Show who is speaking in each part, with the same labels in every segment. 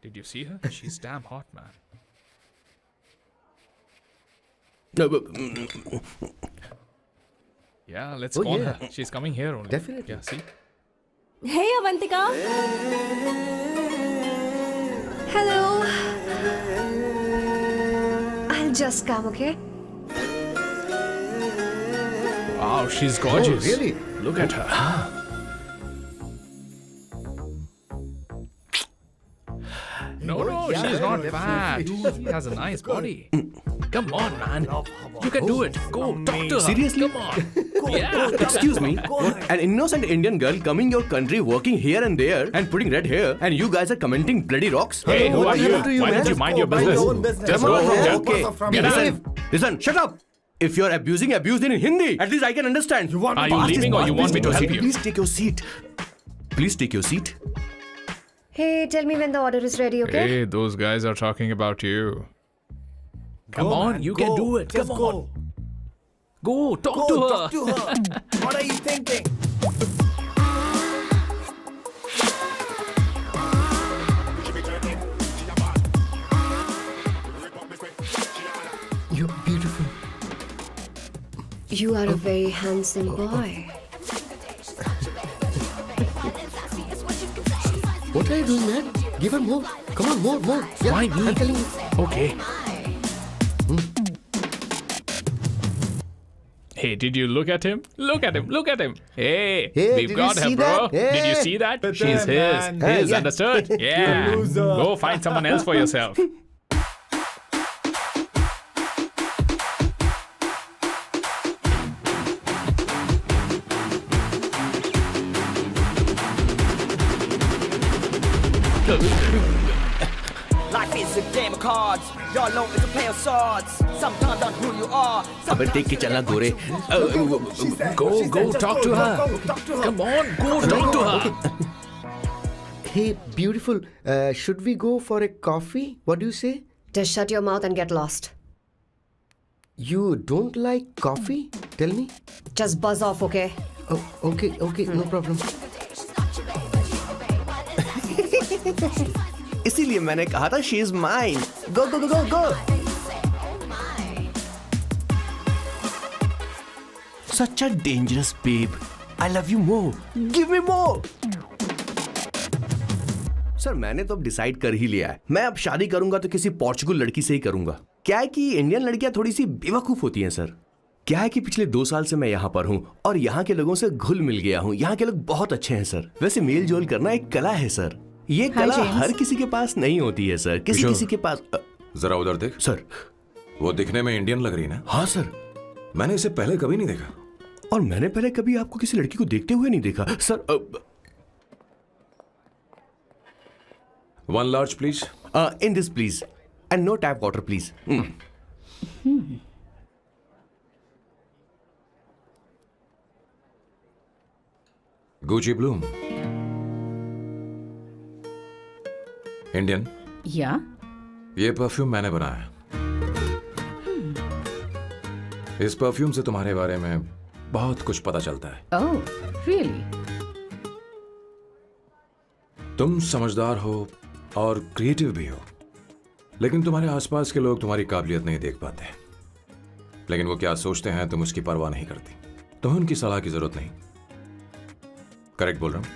Speaker 1: Did you see her? She's damn hot, man. Yeah, let's call her. She's coming here only.
Speaker 2: Definitely.
Speaker 1: Yeah, see?
Speaker 3: Hey, Avantika. Hello. I'll just come, okay?
Speaker 1: Wow, she's gorgeous.
Speaker 2: Oh, really?
Speaker 1: Look at her. No, she's not fat. She has a nice body. Come on, man. You can do it. Go, talk to her.
Speaker 4: Seriously?
Speaker 1: Come on. Yeah.
Speaker 4: Excuse me, an innocent Indian girl coming your country, working here and there, and putting red hair, and you guys are commenting bloody rocks?
Speaker 1: Hey, who are you?
Speaker 2: happened to you,
Speaker 1: Why don't
Speaker 2: man?
Speaker 1: you mind your
Speaker 5: Mind your
Speaker 1: business?
Speaker 5: own business.
Speaker 1: Just
Speaker 2: Come
Speaker 1: go
Speaker 2: on,
Speaker 1: from
Speaker 2: man.
Speaker 1: there.
Speaker 4: Okay,
Speaker 1: Get out.
Speaker 4: listen, shut up. If you're abuse it in Hindi. At least I can understand.
Speaker 1: Are you leaving or you want me to help you?
Speaker 4: Please take your seat. Please take your seat.
Speaker 3: Hey, tell me when the order is ready, okay?
Speaker 1: Hey, those guys are talking about you. Come
Speaker 5: Go,
Speaker 1: on,
Speaker 5: man,
Speaker 1: you
Speaker 5: go.
Speaker 1: can do it.
Speaker 5: Just
Speaker 1: Come
Speaker 5: go.
Speaker 1: on. Go, talk
Speaker 5: Go,
Speaker 1: to her.
Speaker 5: talk to her. What are you thinking?
Speaker 2: You're beautiful.
Speaker 3: You are a very handsome boy.
Speaker 2: What are you doing, man? Give her more. Come on, more. Yeah,
Speaker 1: Why me?
Speaker 2: I'm telling you.
Speaker 1: Okay. Hey, did you look at him? Look at him. Hey,
Speaker 2: Hey,
Speaker 1: we've
Speaker 2: did
Speaker 1: got
Speaker 2: you
Speaker 1: her,
Speaker 2: see
Speaker 1: bro.
Speaker 2: that?
Speaker 1: Did you
Speaker 2: Hey.
Speaker 1: see that?
Speaker 5: But
Speaker 1: She's
Speaker 5: then,
Speaker 1: his.
Speaker 5: man.
Speaker 1: His,
Speaker 2: Yeah.
Speaker 1: understood? Yeah.
Speaker 5: loser.
Speaker 1: Go find someone else for yourself.
Speaker 6: Life is a game of cards. Y'all know it's a play of swords. Sometimes on who you are.
Speaker 4: अबे देख के चलना गोरे.
Speaker 1: Go, talk to her. Come on, go talk to her.
Speaker 2: Hey, beautiful. Should we go for a coffee? What do you say?
Speaker 3: Just shut your mouth and get lost.
Speaker 2: You don't like coffee? Tell me.
Speaker 3: Just buzz off, okay?
Speaker 2: Oh, okay, no problem.
Speaker 4: इसीलिए मैंने कहा था she is mine. Go. Such a dangerous babe. I love you more. Give me more. Sir मैंने तो अब decide कर ही लिया है. मैं अब शादी करूंगा तो किसी पोर्चुगल लड़की से ही करूंगा. क्या है कि इंडियन लड़कियां थोड़ी सी बेवकूफ होती हैं सर. क्या है कि पिछले 2 साल से मैं यहाँ पर हूँ और यहाँ के लोगों से घुल मिल गया हूँ. यहाँ के लोग बहुत अच्छे हैं सर. वैसे मेल जोल करना एक कला है सर. ये कला हर किसी के पास नहीं होती है सर. किसी के पास.
Speaker 7: जरा उधर देख.
Speaker 4: सर
Speaker 7: वो दिखने में इंडियन लग रही ना.
Speaker 4: हाँ सर.
Speaker 7: मैंने इसे पहले कभी नहीं देखा.
Speaker 4: और मैंने पहले कभी आपको किसी लड़की को देखते हुए नहीं देखा sir.
Speaker 7: 1 large please.
Speaker 4: In this please and no tap water please.
Speaker 7: Gucci Bloom. Indian.
Speaker 8: या
Speaker 7: ये परफ्यूम मैंने बनाया. इस परफ्यूम से तुम्हारे बारे में बहुत कुछ पता चलता है.
Speaker 8: ओह रियली
Speaker 7: तुम समझदार हो और क्रिएटिव भी हो, लेकिन तुम्हारे आसपास के लोग तुम्हारी काबिलियत नहीं देख पाते. लेकिन वो क्या सोचते हैं तुम उसकी परवाह नहीं करती. तुम्हें उनकी सलाह की जरूरत नहीं. करेक्ट बोल रहा हूं?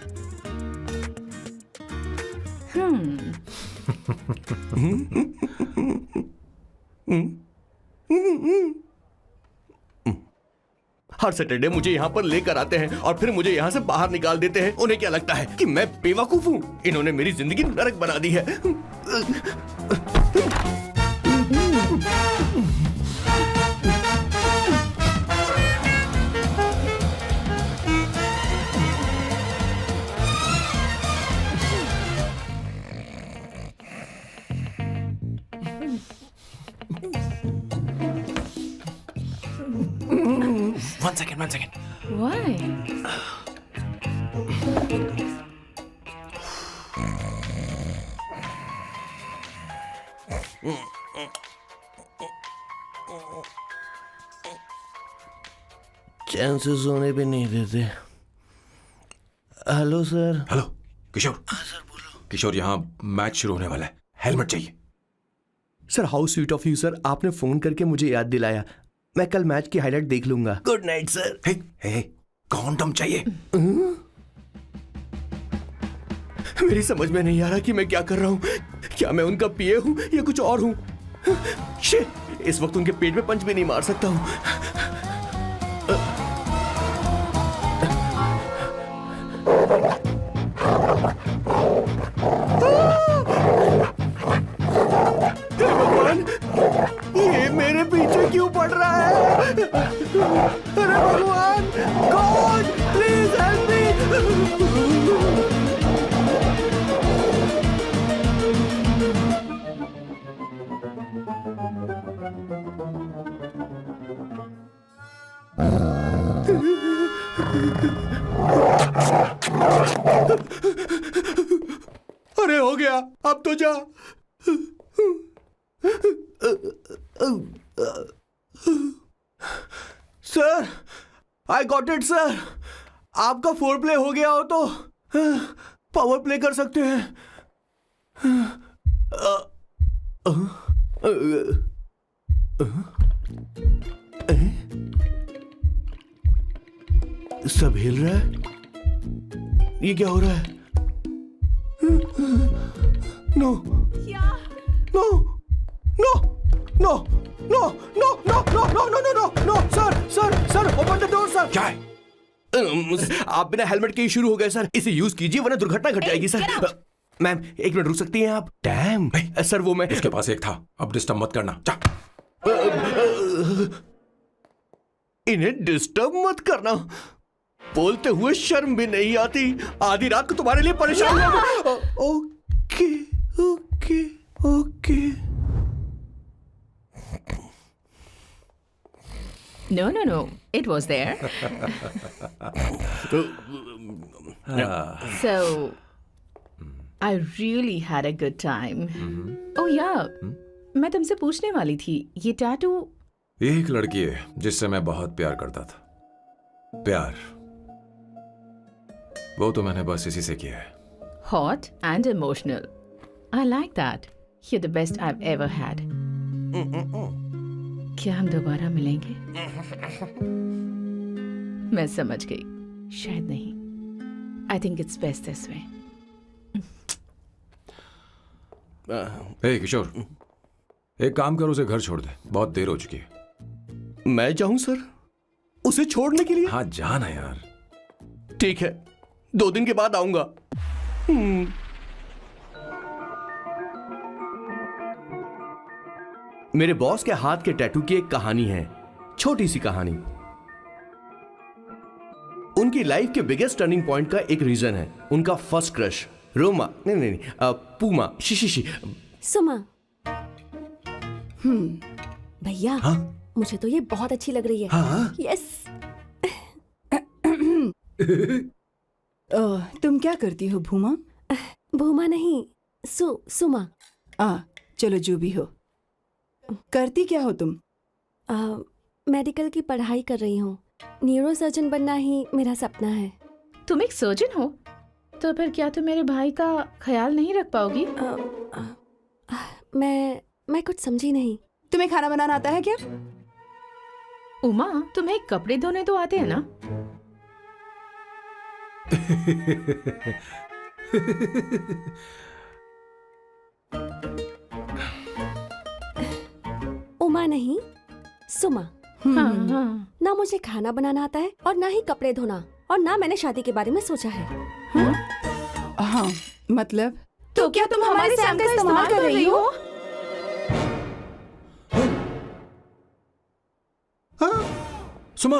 Speaker 4: हर सैटरडे मुझे यहाँ पर लेकर आते हैं और फिर मुझे यहाँ से बाहर निकाल देते हैं. उन्हें क्या लगता है कि मैं बेवकूफ हूँ? इन्होंने मेरी जिंदगी नरक बना दी है.
Speaker 7: One second.
Speaker 8: व्हाई
Speaker 4: चैन से सोने पे नहीं देते. Hello sir.
Speaker 7: हेलो किशोर। सर बोलो। किशोर, यहाँ मैच शुरू होने वाला है, हेलमेट चाहिए।
Speaker 4: Sir how sweet of you sir, आपने फोन करके मुझे याद दिलाया। मैं कल मैच की हाईलाइट देख लूंगा। Good night sir.
Speaker 7: Hey hey, condom चाहिए।
Speaker 4: मेरी समझ में नहीं आ रहा कि मैं क्या कर रहा हूँ। क्या मैं उनका पीए हूँ या कुछ और हूँ? शिट, इस वक्त उनके पेट में पंच भी नहीं मार सकता हूँ। भगवान, ये मेरे पीछे क्यों पड़ रहा है? अरे भगवान, गॉड प्लीज हेल्प मी। अरे हो गया, अब तो जा। Sir, I got it sir. आपका फोर प्ले हो गया हो तो पावर प्ले कर सकते हैं। सब हिल रहा है, ये क्या हो रहा है? No no no no no no no no no no no no no sir sir sir open the door sir.
Speaker 7: क्या है?
Speaker 4: आप बिना हेलमेट के ही शुरू हो गए सर। इसे यूज कीजिए वरना दुर्घटना घट जाएगी सर। मैम एक मिनट रुक सकती हैं आप? डैम सर, वो मैं
Speaker 7: उसके पास एक था, अब डिस्टर्ब मत करना, जा।
Speaker 4: इन्हें डिस्टर्ब मत करना। बोलते हुए शर्म भी नहीं आती। आधी रात को तुम्हारे लिए परेशान हो। Okay okay okay.
Speaker 8: No. It was there. So, I really had a good time. Oh yeah, मैं तुमसे पूछने वाली थी, ये टैटू।
Speaker 7: एक लड़की है जिससे मैं बहुत प्यार करता था। प्यार, वो तो मैंने बस इसी से किया है।
Speaker 8: Hot and emotional. I like that. You're the best I've ever had. क्या हम दोबारा मिलेंगे? मैं समझ गई, शायद नहीं। I think it's best this way.
Speaker 7: हे किशोर, एक काम कर, उसे घर छोड़ दे, बहुत देर हो चुकी है।
Speaker 4: मैं जाऊं सर उसे छोड़ने के लिए?
Speaker 7: हाँ जाना यार।
Speaker 4: ठीक है, 2 दिन के बाद आऊंगा। मेरे बॉस के हाथ के टैटू की एक कहानी है, छोटी सी कहानी। उनकी लाइफ के बिगेस्ट टर्निंग पॉइंट का एक रीजन है उनका फर्स्ट क्रश रोमा, नहीं पूमा, शिशिशी।
Speaker 9: सुमा। भैया, मुझे तो ये बहुत अच्छी लग रही है।
Speaker 7: हाँ?
Speaker 9: यस।
Speaker 10: तुम क्या करती हो भूमा?
Speaker 9: भूमा नहीं, सुमा।
Speaker 10: चलो जो भी हो। करती क्या हो तुम?
Speaker 9: मेडिकल की पढ़ाई कर रही हूँ। न्यूरो सर्जन बनना ही मेरा सपना है।
Speaker 8: तुम एक सर्जन हो, तो फिर क्या तुम मेरे भाई का ख्याल नहीं रख पाओगी?
Speaker 9: मैं कुछ समझी नहीं।
Speaker 10: तुम्हें खाना बनाना आता है क्या?
Speaker 8: उमा, तुम्हें कपड़े धोने तो आते हैं ना?
Speaker 9: उमा नहीं, सुमा।
Speaker 8: हाँ।
Speaker 9: ना मुझे खाना बनाना आता है और ना ही कपड़े धोना, और ना मैंने शादी के बारे में सोचा है।
Speaker 10: हाँ, मतलब?
Speaker 8: तो क्या तुम हमारे सैम का इस्तेमाल कर रही हो?
Speaker 7: सुमा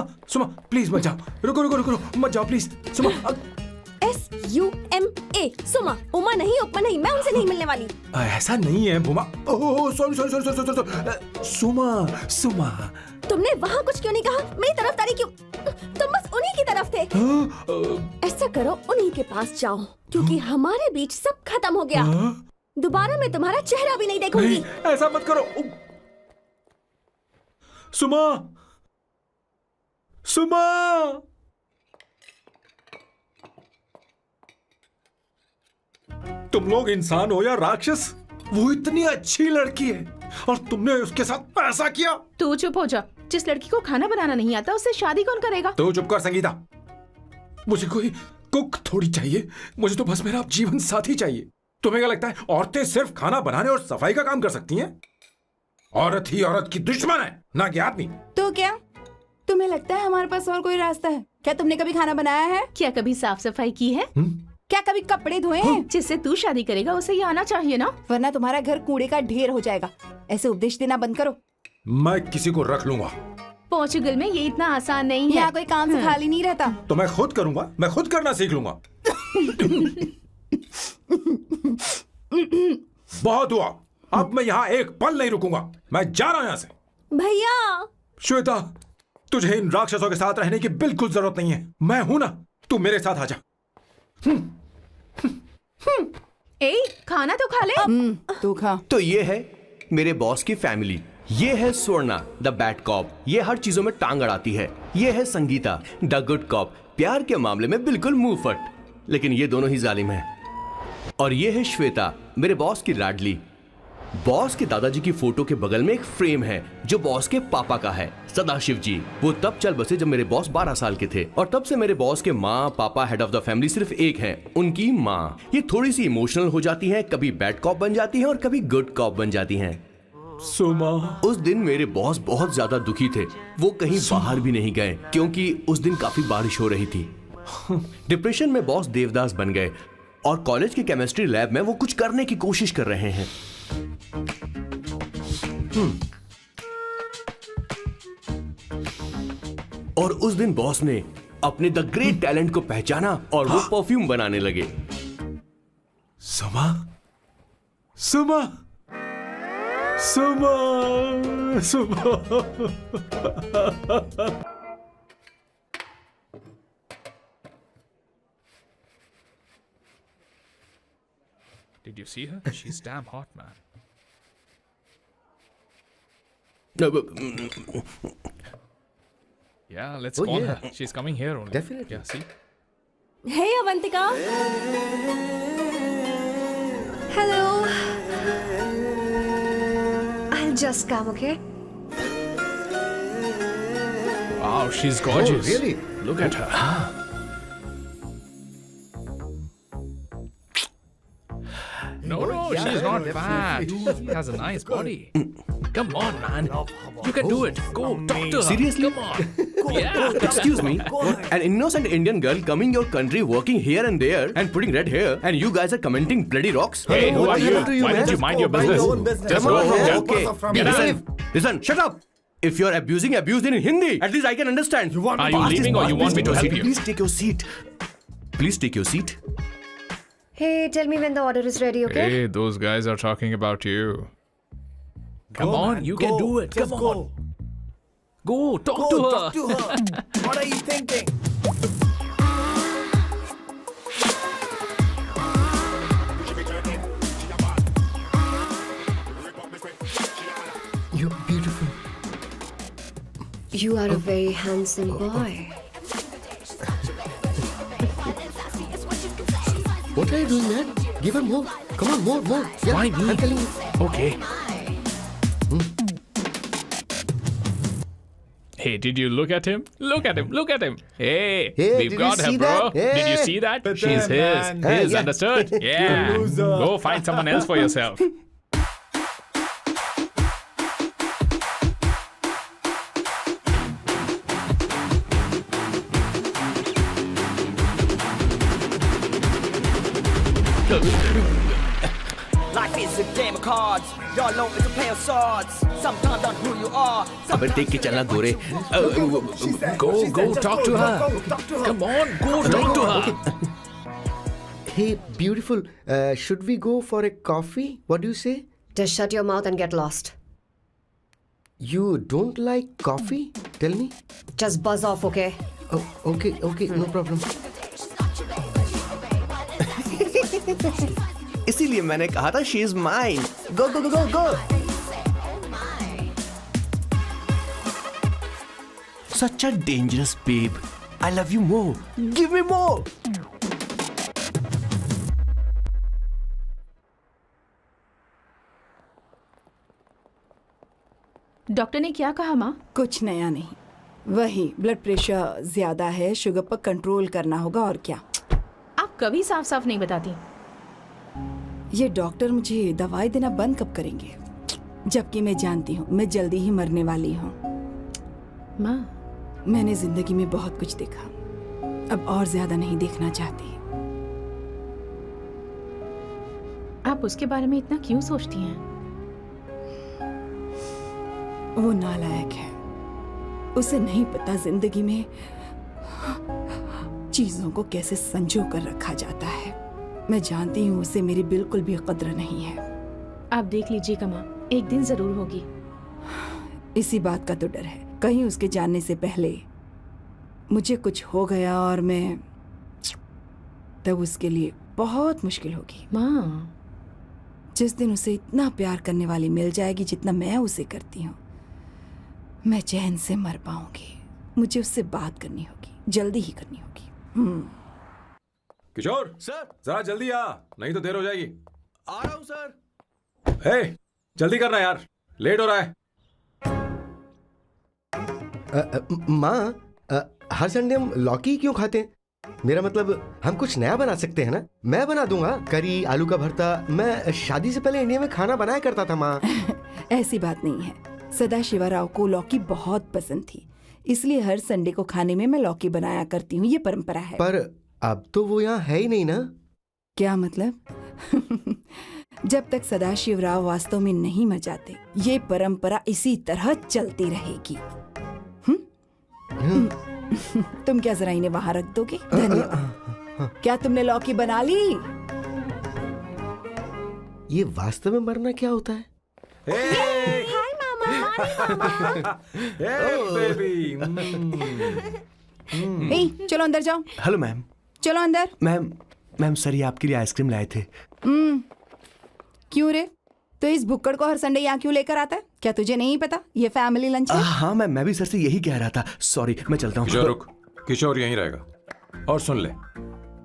Speaker 7: प्लीज मत जाओ, रुको मत जाओ प्लीज। सुमा
Speaker 9: SUMA, सुमा। उमा नहीं, उपमा नहीं, मैं उनसे नहीं मिलने वाली।
Speaker 7: ऐसा नहीं है भूमा। Oh sorry. सुमा
Speaker 9: तुमने वहाँ कुछ क्यों नहीं कहा? मेरी तरफदारी क्यों? तुम बस उन्हीं की तरफ थे। ऐसा करो, उन्हीं के पास जाओ, क्योंकि हमारे बीच सब खत्म हो गया। दोबारा मैं तुम्हारा चेहरा भी नहीं देखूंगी।
Speaker 7: ऐसा मत करो सुमा। तुम लोग इंसान हो या राक्षस? वो इतनी अच्छी लड़की है और तुमने उसके साथ ऐसा किया।
Speaker 8: तू चुप हो जा। जिस लड़की को खाना बनाना नहीं आता उससे शादी कौन करेगा?
Speaker 7: तो चुप कर संगीता। मुझे कोई कुक थोड़ी चाहिए, मुझे तो बस मेरा जीवन साथी चाहिए। तुम्हें क्या लगता है औरतें सिर्फ खाना बनाने और सफाई का काम कर सकती हैं? औरत ही औरत की दुश्मन है, ना कि आदमी।
Speaker 10: तो क्या तुम्हें लगता है हमारे पास और कोई रास्ता है? क्या तुमने कभी खाना बनाया है?
Speaker 8: क्या कभी साफ सफाई की है?
Speaker 10: क्या कभी कपड़े धोए हैं?
Speaker 8: जिससे तू शादी करेगा उसे ये आना चाहिए ना।
Speaker 10: वरना तुम्हारा घर कूड़े का ढेर हो जाएगा। ऐसे उपदेश देना बंद करो।
Speaker 7: मैं किसी को रख लूंगा।
Speaker 8: पोर्चुगल में ये इतना आसान नहीं है।
Speaker 10: यहाँ कोई काम से खाली नहीं रहता।
Speaker 7: तो मैं खुद करूंगा, मैं खुद करना सीख लूंगा। बहुत हुआ, अब मैं यहाँ एक पल नहीं रुकूंगा। मैं जा रहा हूँ यहाँ से।
Speaker 9: भैया
Speaker 7: श्वेता, तुझे इन राक्षसों के साथ रहने की बिल्कुल जरूरत नहीं है। मैं हूं ना, तू मेरे साथ आ जा।
Speaker 8: ए, खाना तो खा ले।
Speaker 10: तू खा।
Speaker 4: तो ये है मेरे बॉस की फैमिली। ये है स्वर्णा द बैड कॉप, ये हर चीजों में टांग अड़ाती है। ये है संगीता द गुड कॉप, प्यार के मामले में बिल्कुल मुंह फट, लेकिन ये दोनों ही जालिम हैं। और ये है श्वेता, मेरे बॉस की लाडली। बॉस के दादाजी की फोटो के बगल में एक फ्रेम है जो बॉस के पापा का है, सदाशिव जी। वो तब चल बसे जब मेरे बॉस 12 साल के थे, और तब से मेरे बॉस के माँ पापा हेड ऑफ द फैमिली सिर्फ एक है, उनकी माँ। ये थोड़ी सी इमोशनल हो जाती हैं, कभी बैड कॉप बन जाती हैं और कभी गुड कॉप बन जाती हैं।
Speaker 7: सुमा,
Speaker 4: उस दिन मेरे बॉस बहुत ज्यादा दुखी थे। वो कहीं बाहर भी नहीं गए क्योंकि उस दिन काफी बारिश हो रही थी। डिप्रेशन में बॉस देवदास बन गए और कॉलेज के केमिस्ट्री लैब में वो कुछ करने की कोशिश कर रहे हैं। और उस दिन बॉस ने अपने द ग्रेट टैलेंट को पहचाना और वो परफ्यूम बनाने लगे।
Speaker 7: सुमा, सुमा, सुमा, सुमा।
Speaker 1: Did you see her? She's damn hot, man. Yeah, let's
Speaker 2: Oh,
Speaker 1: call
Speaker 2: yeah.
Speaker 1: her. She's coming here only.
Speaker 2: Definitely.
Speaker 1: Yeah, see?
Speaker 9: Hey Avantika.
Speaker 3: Hello. I'll just come, okay?
Speaker 1: Wow, she's gorgeous.
Speaker 2: Oh, really?
Speaker 1: Look at her. No, she's not fat. She has a nice body. Come on, man. You can do it. Go, talk to her.
Speaker 4: Seriously?
Speaker 1: Come on. Yeah.
Speaker 4: Excuse me, an innocent Indian girl coming your country, working here and there, and putting red hair, and you guys are commenting bloody rocks?
Speaker 1: Hey, who
Speaker 2: What
Speaker 1: are
Speaker 2: the
Speaker 1: you?
Speaker 2: hell do you,
Speaker 1: Why don't
Speaker 2: man?
Speaker 1: you mind your
Speaker 5: Mind
Speaker 1: business?
Speaker 5: your own business.
Speaker 1: Just
Speaker 5: Come
Speaker 1: go
Speaker 5: on,
Speaker 1: from
Speaker 5: yeah,
Speaker 1: there.
Speaker 5: okay.
Speaker 4: Listen, shut up. If you're abusing it in Hindi. At least I can understand.
Speaker 5: You want
Speaker 1: Are
Speaker 5: me
Speaker 1: you
Speaker 5: to-
Speaker 1: leaving or you want me to help you?
Speaker 4: Please take your seat. Please take your seat.
Speaker 3: Hey, tell me when the order is ready, okay?
Speaker 1: Hey, those guys are talking about you. Come
Speaker 5: Go,
Speaker 1: on,
Speaker 5: man,
Speaker 1: you
Speaker 5: go.
Speaker 1: can do it.
Speaker 5: Just
Speaker 1: Come
Speaker 5: go.
Speaker 1: on. Go, talk
Speaker 5: Go,
Speaker 1: to her.
Speaker 5: talk to her. What are you thinking?
Speaker 2: You're beautiful.
Speaker 3: You are a very handsome boy.
Speaker 2: What are you doing, man? Give her more. Come on, more, more. Yeah,
Speaker 1: Why me?
Speaker 2: I'm telling you.
Speaker 1: Okay. Hey, did you look at him? Look at him. Look at him. Hey,
Speaker 2: Hey,
Speaker 1: we've
Speaker 2: did
Speaker 1: got
Speaker 2: you
Speaker 1: her,
Speaker 2: see
Speaker 1: bro.
Speaker 2: that?
Speaker 1: Did you
Speaker 2: Hey.
Speaker 1: see that?
Speaker 5: But
Speaker 1: She's
Speaker 5: then,
Speaker 1: his.
Speaker 5: man.
Speaker 1: His,
Speaker 2: Yeah.
Speaker 1: understood? Yeah.
Speaker 5: loser.
Speaker 1: Go find someone else for yourself.
Speaker 6: Life is a game of cards. Y'all know it's a play of swords. Sometimes on who you are.
Speaker 4: अबे देख के चलना गोरे.
Speaker 1: Go, talk to her. Come on, go, talk to her.
Speaker 2: Hey, beautiful. Should we go for a coffee? What do you say?
Speaker 3: Just shut your mouth and get lost.
Speaker 2: You don't like coffee? Tell me.
Speaker 3: Just buzz off, okay?
Speaker 2: Oh, okay, no problem.
Speaker 4: इसीलिए मैंने कहा था she is mine. Go, go, go, go, go. Such a dangerous babe. I love you more. Give me more.
Speaker 8: Doctor ने क्या कहा माँ?
Speaker 10: कुछ नया नहीं, वही ब्लड प्रेशर ज्यादा है, शुगर पर कंट्रोल करना होगा और क्या।
Speaker 8: आप कभी साफ साफ नहीं बताती।
Speaker 10: ये डॉक्टर मुझे दवाई देना बंद कब करेंगे, जबकि मैं जानती हूँ मैं जल्दी ही मरने वाली हूँ।
Speaker 8: माँ,
Speaker 10: मैंने जिंदगी में बहुत कुछ देखा, अब और ज्यादा नहीं देखना चाहती।
Speaker 8: आप उसके बारे में इतना क्यों सोचती हैं?
Speaker 10: वो नालायक है, उसे नहीं पता जिंदगी में चीजों को कैसे संजो कर रखा जाता है। मैं जानती हूँ उसे मेरी बिल्कुल भी कद्र नहीं है।
Speaker 8: आप देख लीजिएगा माँ, एक दिन जरूर होगी।
Speaker 10: इसी बात का तो डर है, कहीं उसके जानने से पहले मुझे कुछ हो गया और मैं, तब उसके लिए बहुत मुश्किल होगी।
Speaker 8: माँ,
Speaker 10: जिस दिन उसे इतना प्यार करने वाली मिल जाएगी जितना मैं उसे करती हूँ, मैं चैन से मर पाऊंगी। मुझे उससे बात करनी होगी, जल्दी ही करनी होगी।
Speaker 7: किशोर
Speaker 4: सर,
Speaker 7: जरा जल्दी आ, नहीं तो देर हो जाएगी।
Speaker 4: आ रहा हूँ सर।
Speaker 7: हे, जल्दी करना यार, लेट हो रहा है।
Speaker 2: माँ, हर संडे हम लौकी क्यों खाते हैं? मेरा मतलब हम कुछ नया बना सकते हैं ना। मैं बना दूंगा करी, आलू का भरता। मैं शादी से पहले इंडिया में खाना बनाया करता था माँ।
Speaker 10: ऐसी बात नहीं है, सदाशिवराव को लौकी बहुत पसंद थी, इसलिए हर संडे को खाने में मैं लौकी बनाया करती हूँ। ये परंपरा है।
Speaker 2: पर अब तो वो यहाँ है ही नहीं ना।
Speaker 10: क्या मतलब? जब तक सदाशिवराव वास्तव में नहीं मर जाते, ये परंपरा इसी तरह चलती रहेगी। तुम क्या जरा इन्हें वहां रख दोगे? धन्यवाद। क्या तुमने लौकी बना ली?
Speaker 2: ये वास्तव में मरना क्या होता है?
Speaker 9: हाय मामा।
Speaker 7: बेबी।
Speaker 10: ए, चलो अंदर जाओ।
Speaker 4: Hello ma'am.
Speaker 10: चलो अंदर।
Speaker 4: मैम सर, ये आपके लिए आइसक्रीम लाए थे।
Speaker 10: क्यों रे? तो इस भुक्कड़ को हर संडे यहाँ क्यों लेकर आता है? क्या तुझे नहीं पता ये फैमिली लंच है?
Speaker 4: हाँ मैम, मैं भी सर से यही कह रहा था। सॉरी, मैं चलता
Speaker 7: किशोर
Speaker 4: हूँ।
Speaker 7: रुक, किशोर यहीं रहेगा। और सुन ले,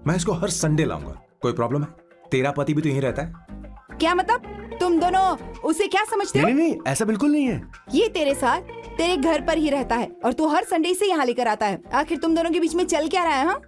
Speaker 7: मैं इसको हर संडे लाऊंगा। कोई प्रॉब्लम है? तेरा पति भी तो यहीं रहता है।
Speaker 10: क्या मतलब? तुम दोनों उसे क्या समझते हो?
Speaker 4: नहीं, ऐसा बिल्कुल नहीं है।
Speaker 10: ये तेरे साथ तेरे घर पर ही रहता है और तू हर संडे इसे यहाँ लेकर आता है। आखिर तुम दोनों के बीच में चल क्या रहा है? हाँ,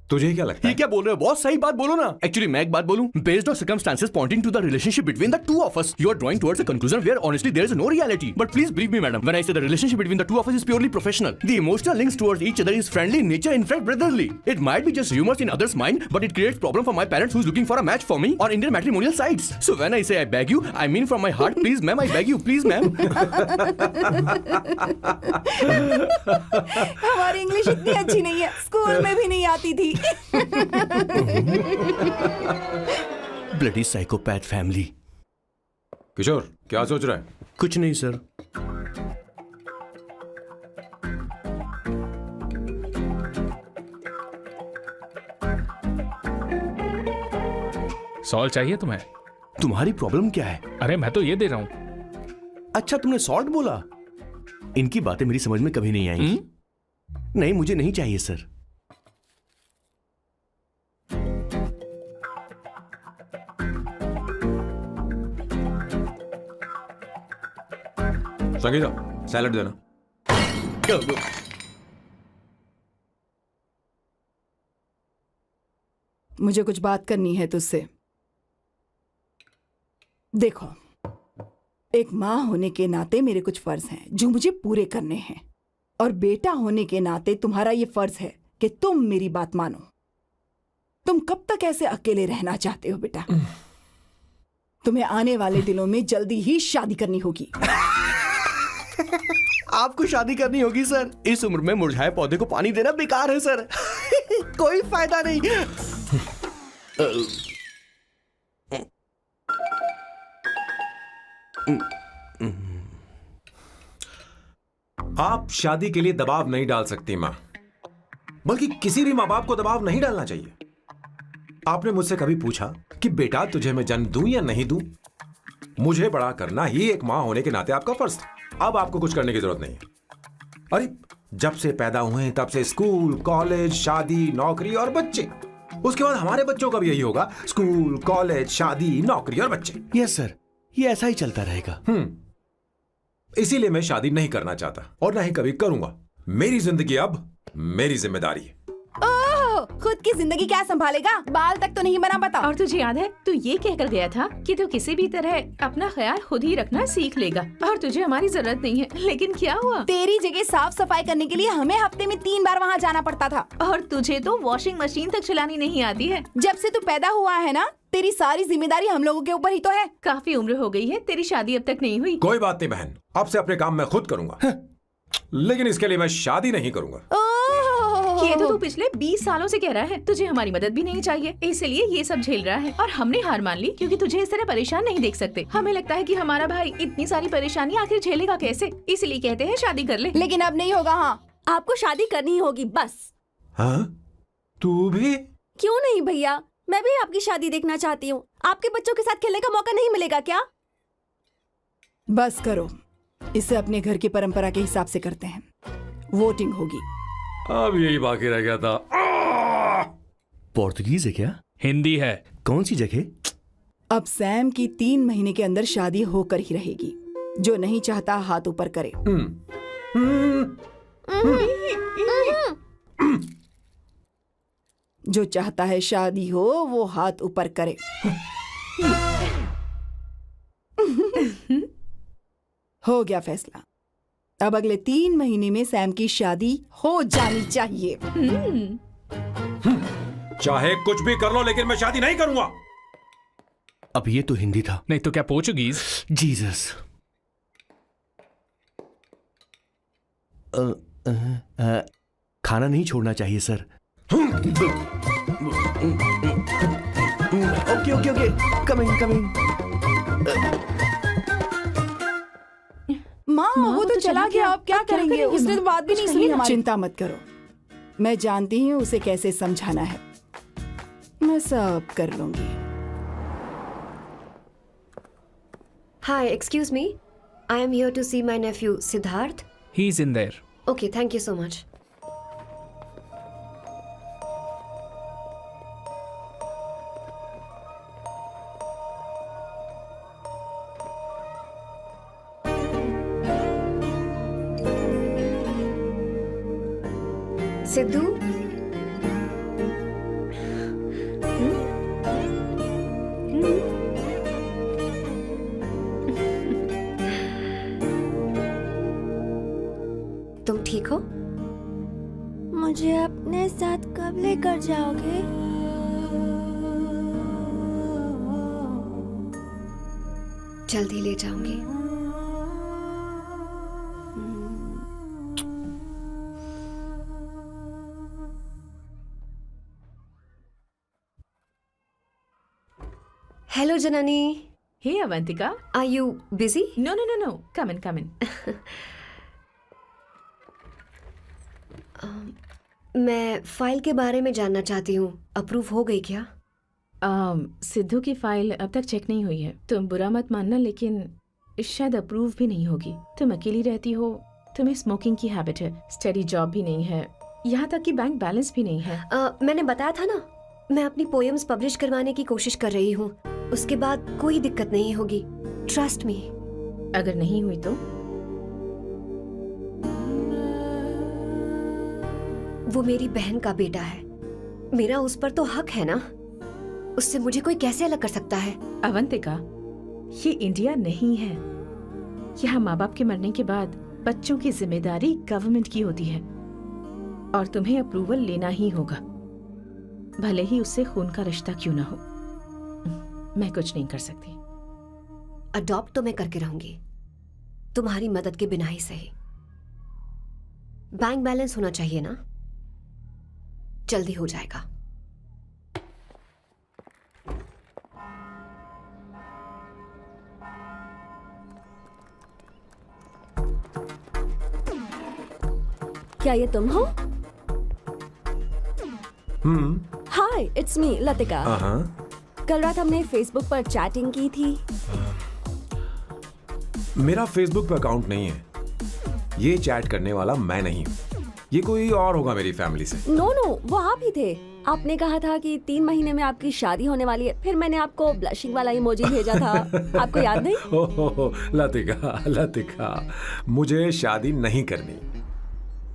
Speaker 7: तुझे क्या लगता
Speaker 4: ये
Speaker 7: है?
Speaker 4: क्या बोल रहे हो बॉस? सही बात बोलो ना। एक्चुअली मैं एक बात बोलूं, based on circumstances pointing to the relationship between the two of us, you are drawing towards a conclusion where honestly there is no reality. But please believe me madam, when I say the relationship between the two of us is purely professional. The emotional links towards each other is friendly in nature, in fact brotherly. It might be just humours in others mind, but it creates problem for my parents who is looking for a match for me on Indian matrimonial sites. So when I say I beg you, I mean from my heart, please ma'am, I beg you, please ma'am.
Speaker 10: हमारी English इतनी अच्छी नहीं है, school में भी नहीं आती थी।
Speaker 4: Bloody psychopath family.
Speaker 7: किशोर क्या सोच रहा है?
Speaker 4: कुछ नहीं सर।
Speaker 1: सॉल्ट चाहिए तुम्हें?
Speaker 4: तुम्हारी प्रॉब्लम क्या है?
Speaker 1: अरे मैं तो ये दे रहा हूँ।
Speaker 4: अच्छा, तुमने सॉल्ट बोला। इनकी बातें मेरी समझ में कभी नहीं आएंगी। नहीं, मुझे नहीं चाहिए सर।
Speaker 7: संगीता, सैलड देना।
Speaker 10: मुझे कुछ बात करनी है तुझसे। देखो, एक माँ होने के नाते मेरे कुछ फर्ज हैं जो मुझे पूरे करने हैं, और बेटा होने के नाते तुम्हारा ये फर्ज है कि तुम मेरी बात मानो। तुम कब तक ऐसे अकेले रहना चाहते हो बेटा? तुम्हें आने वाले दिनों में जल्दी ही शादी करनी होगी।
Speaker 4: आपको शादी करनी होगी सर? इस उम्र में मुरझाए पौधे को पानी देना बेकार है सर। कोई फायदा नहीं।
Speaker 7: आप शादी के लिए दबाव नहीं डाल सकती मां, बल्कि किसी भी मां बाप को दबाव नहीं डालना चाहिए। आपने मुझसे कभी पूछा कि बेटा तुझे मैं जन्म दूं या नहीं दूं? मुझे बड़ा करना ही एक मां होने के नाते आपका फर्ज था। अब आपको कुछ करने की जरूरत नहीं है। अरे जब से पैदा हुए तब से स्कूल, कॉलेज, शादी, नौकरी और बच्चे। उसके बाद हमारे बच्चों का भी यही होगा, स्कूल, कॉलेज, शादी, नौकरी और बच्चे।
Speaker 4: यस सर, ये ऐसा ही चलता रहेगा।
Speaker 7: इसीलिए मैं शादी नहीं करना चाहता और ना ही कभी करूंगा। मेरी जिंदगी अब मेरी जिम्मेदारी है।
Speaker 10: ओह, खुद की जिंदगी क्या संभालेगा? बाल तक तो नहीं बना पता।
Speaker 8: और तुझे याद है तू ये कहकर गया था कि तू किसी भी तरह अपना ख्याल खुद ही रखना सीख लेगा और तुझे हमारी जरूरत नहीं है, लेकिन क्या हुआ?
Speaker 10: तेरी जगह साफ सफाई करने के लिए हमें हफ्ते में 3 बार वहाँ जाना पड़ता था।
Speaker 8: और तुझे तो वॉशिंग मशीन तक चलानी नहीं आती है।
Speaker 10: जब से तू पैदा हुआ है ना, तेरी सारी जिम्मेदारी हम लोगों के ऊपर ही तो है।
Speaker 8: काफी उम्र हो गई है, तेरी शादी अब तक नहीं हुई।
Speaker 7: कोई बात नहीं बहन, अब से अपने काम मैं खुद करूंगा, लेकिन इसके लिए मैं शादी नहीं करूंगा।
Speaker 8: ये तो तू पिछले 20 सालों से कह रहा है। तुझे हमारी मदद भी नहीं चाहिए, इसलिए ये सब झेल रहा है और हमने हार मान ली क्योंकि तुझे इस तरह परेशान नहीं देख सकते। हमें लगता है कि हमारा भाई इतनी सारी परेशानी आखिर झेलेगा कैसे, इसलिए कहते हैं शादी कर ले।
Speaker 10: लेकिन अब नहीं होगा। हाँ,
Speaker 9: आपको शादी करनी होगी बस।
Speaker 7: हाँ? तू भी?
Speaker 9: क्यों नहीं भैया, मैं भी आपकी शादी देखना चाहती हूँ। आपके बच्चों के साथ खेलने का मौका नहीं मिलेगा क्या?
Speaker 10: बस करो, इसे अपने घर की परंपरा के हिसाब से करते हैं। वोटिंग होगी।
Speaker 7: अब यही बाकी रह गया था।
Speaker 4: पोर्तुगीज है क्या?
Speaker 1: हिंदी है।
Speaker 4: कौन सी जगह?
Speaker 10: अब सैम की 3 महीने के अंदर शादी होकर ही रहेगी। जो नहीं चाहता हाथ ऊपर करे। जो चाहता है शादी हो वो हाथ ऊपर करे। हो गया फैसला। अब अगले 3 महीने में सैम की शादी हो जानी चाहिए।
Speaker 7: चाहे कुछ भी कर लो, लेकिन मैं शादी नहीं करूंगा।
Speaker 4: अब ये तो हिंदी था।
Speaker 1: नहीं तो क्या पोर्चुगीज?
Speaker 4: जीसस। खाना नहीं छोड़ना चाहिए sir. Okay okay okay, coming coming.
Speaker 10: माँ वो तो चला गया, अब क्या करेंगे? उसने तो बात भी नहीं सुनी हमारी। चिंता मत करो, मैं जानती हूँ उसे कैसे समझाना है। मैं सब कर लूंगी।
Speaker 3: Hi, excuse me. I am here to see my nephew Siddharth.
Speaker 1: He's in there.
Speaker 3: Okay, thank you so much. Sidhu, तुम ठीक हो?
Speaker 9: मुझे अपने साथ कब लेकर जाओगे?
Speaker 3: जल्दी ले जाऊंगी। Hello, Janani.
Speaker 8: Hey, Avantika.
Speaker 3: Are you busy?
Speaker 8: No. Come in.
Speaker 3: मैं फाइल के बारे में जानना चाहती हूँ। अप्रूव हो गई क्या?
Speaker 8: सिद्धू की फाइल अब तक चेक नहीं हुई है। तुम बुरा मत मानना, लेकिन शायद अप्रूव भी नहीं होगी। तुम अकेली रहती हो, तुम्हें स्मोकिंग की हैबिट है, स्टडी जॉब भी नहीं है, यहाँ तक कि बैंक बैलेंस भी नहीं है।
Speaker 3: मैंने बताया था ना, मैं अपनी पोएम्स पब्लिश करवाने की कोशिश कर रही हूँ। उसके बाद कोई दिक्कत नहीं होगी, ट्रस्ट मी।
Speaker 8: अगर नहीं हुई तो?
Speaker 3: वो मेरी बहन का बेटा है, मेरा उस पर तो हक है ना। उससे मुझे कोई कैसे अलग कर सकता है?
Speaker 8: अवंतिका, ये इंडिया नहीं है। यहाँ माँ बाप के मरने के बाद बच्चों की जिम्मेदारी गवर्नमेंट की होती है और तुम्हें अप्रूवल लेना ही होगा, भले ही उससे खून का रिश्ता क्यों ना हो। मैं कुछ नहीं कर सकती।
Speaker 3: अडॉप्ट तो मैं करके रहूंगी, तुम्हारी मदद के बिना ही सही। बैंक बैलेंस होना चाहिए ना, जल्दी हो जाएगा।
Speaker 9: क्या ये तुम हो? हाय, इट्स मी लतिका। कल रात हमने फेसबुक पर चैटिंग की थी।
Speaker 7: मेरा फेसबुक पे अकाउंट नहीं है। ये चैट करने वाला मैं नहीं हूँ, ये कोई और होगा मेरी फैमिली से।
Speaker 9: नो, वो आप ही थे। आपने कहा था कि 3 महीने में आपकी शादी होने वाली है, फिर मैंने आपको ब्लशिंग वाला इमोजी भेजा था, आपको याद नहीं?
Speaker 7: हो, लतिका लतिका, मुझे शादी नहीं करनी,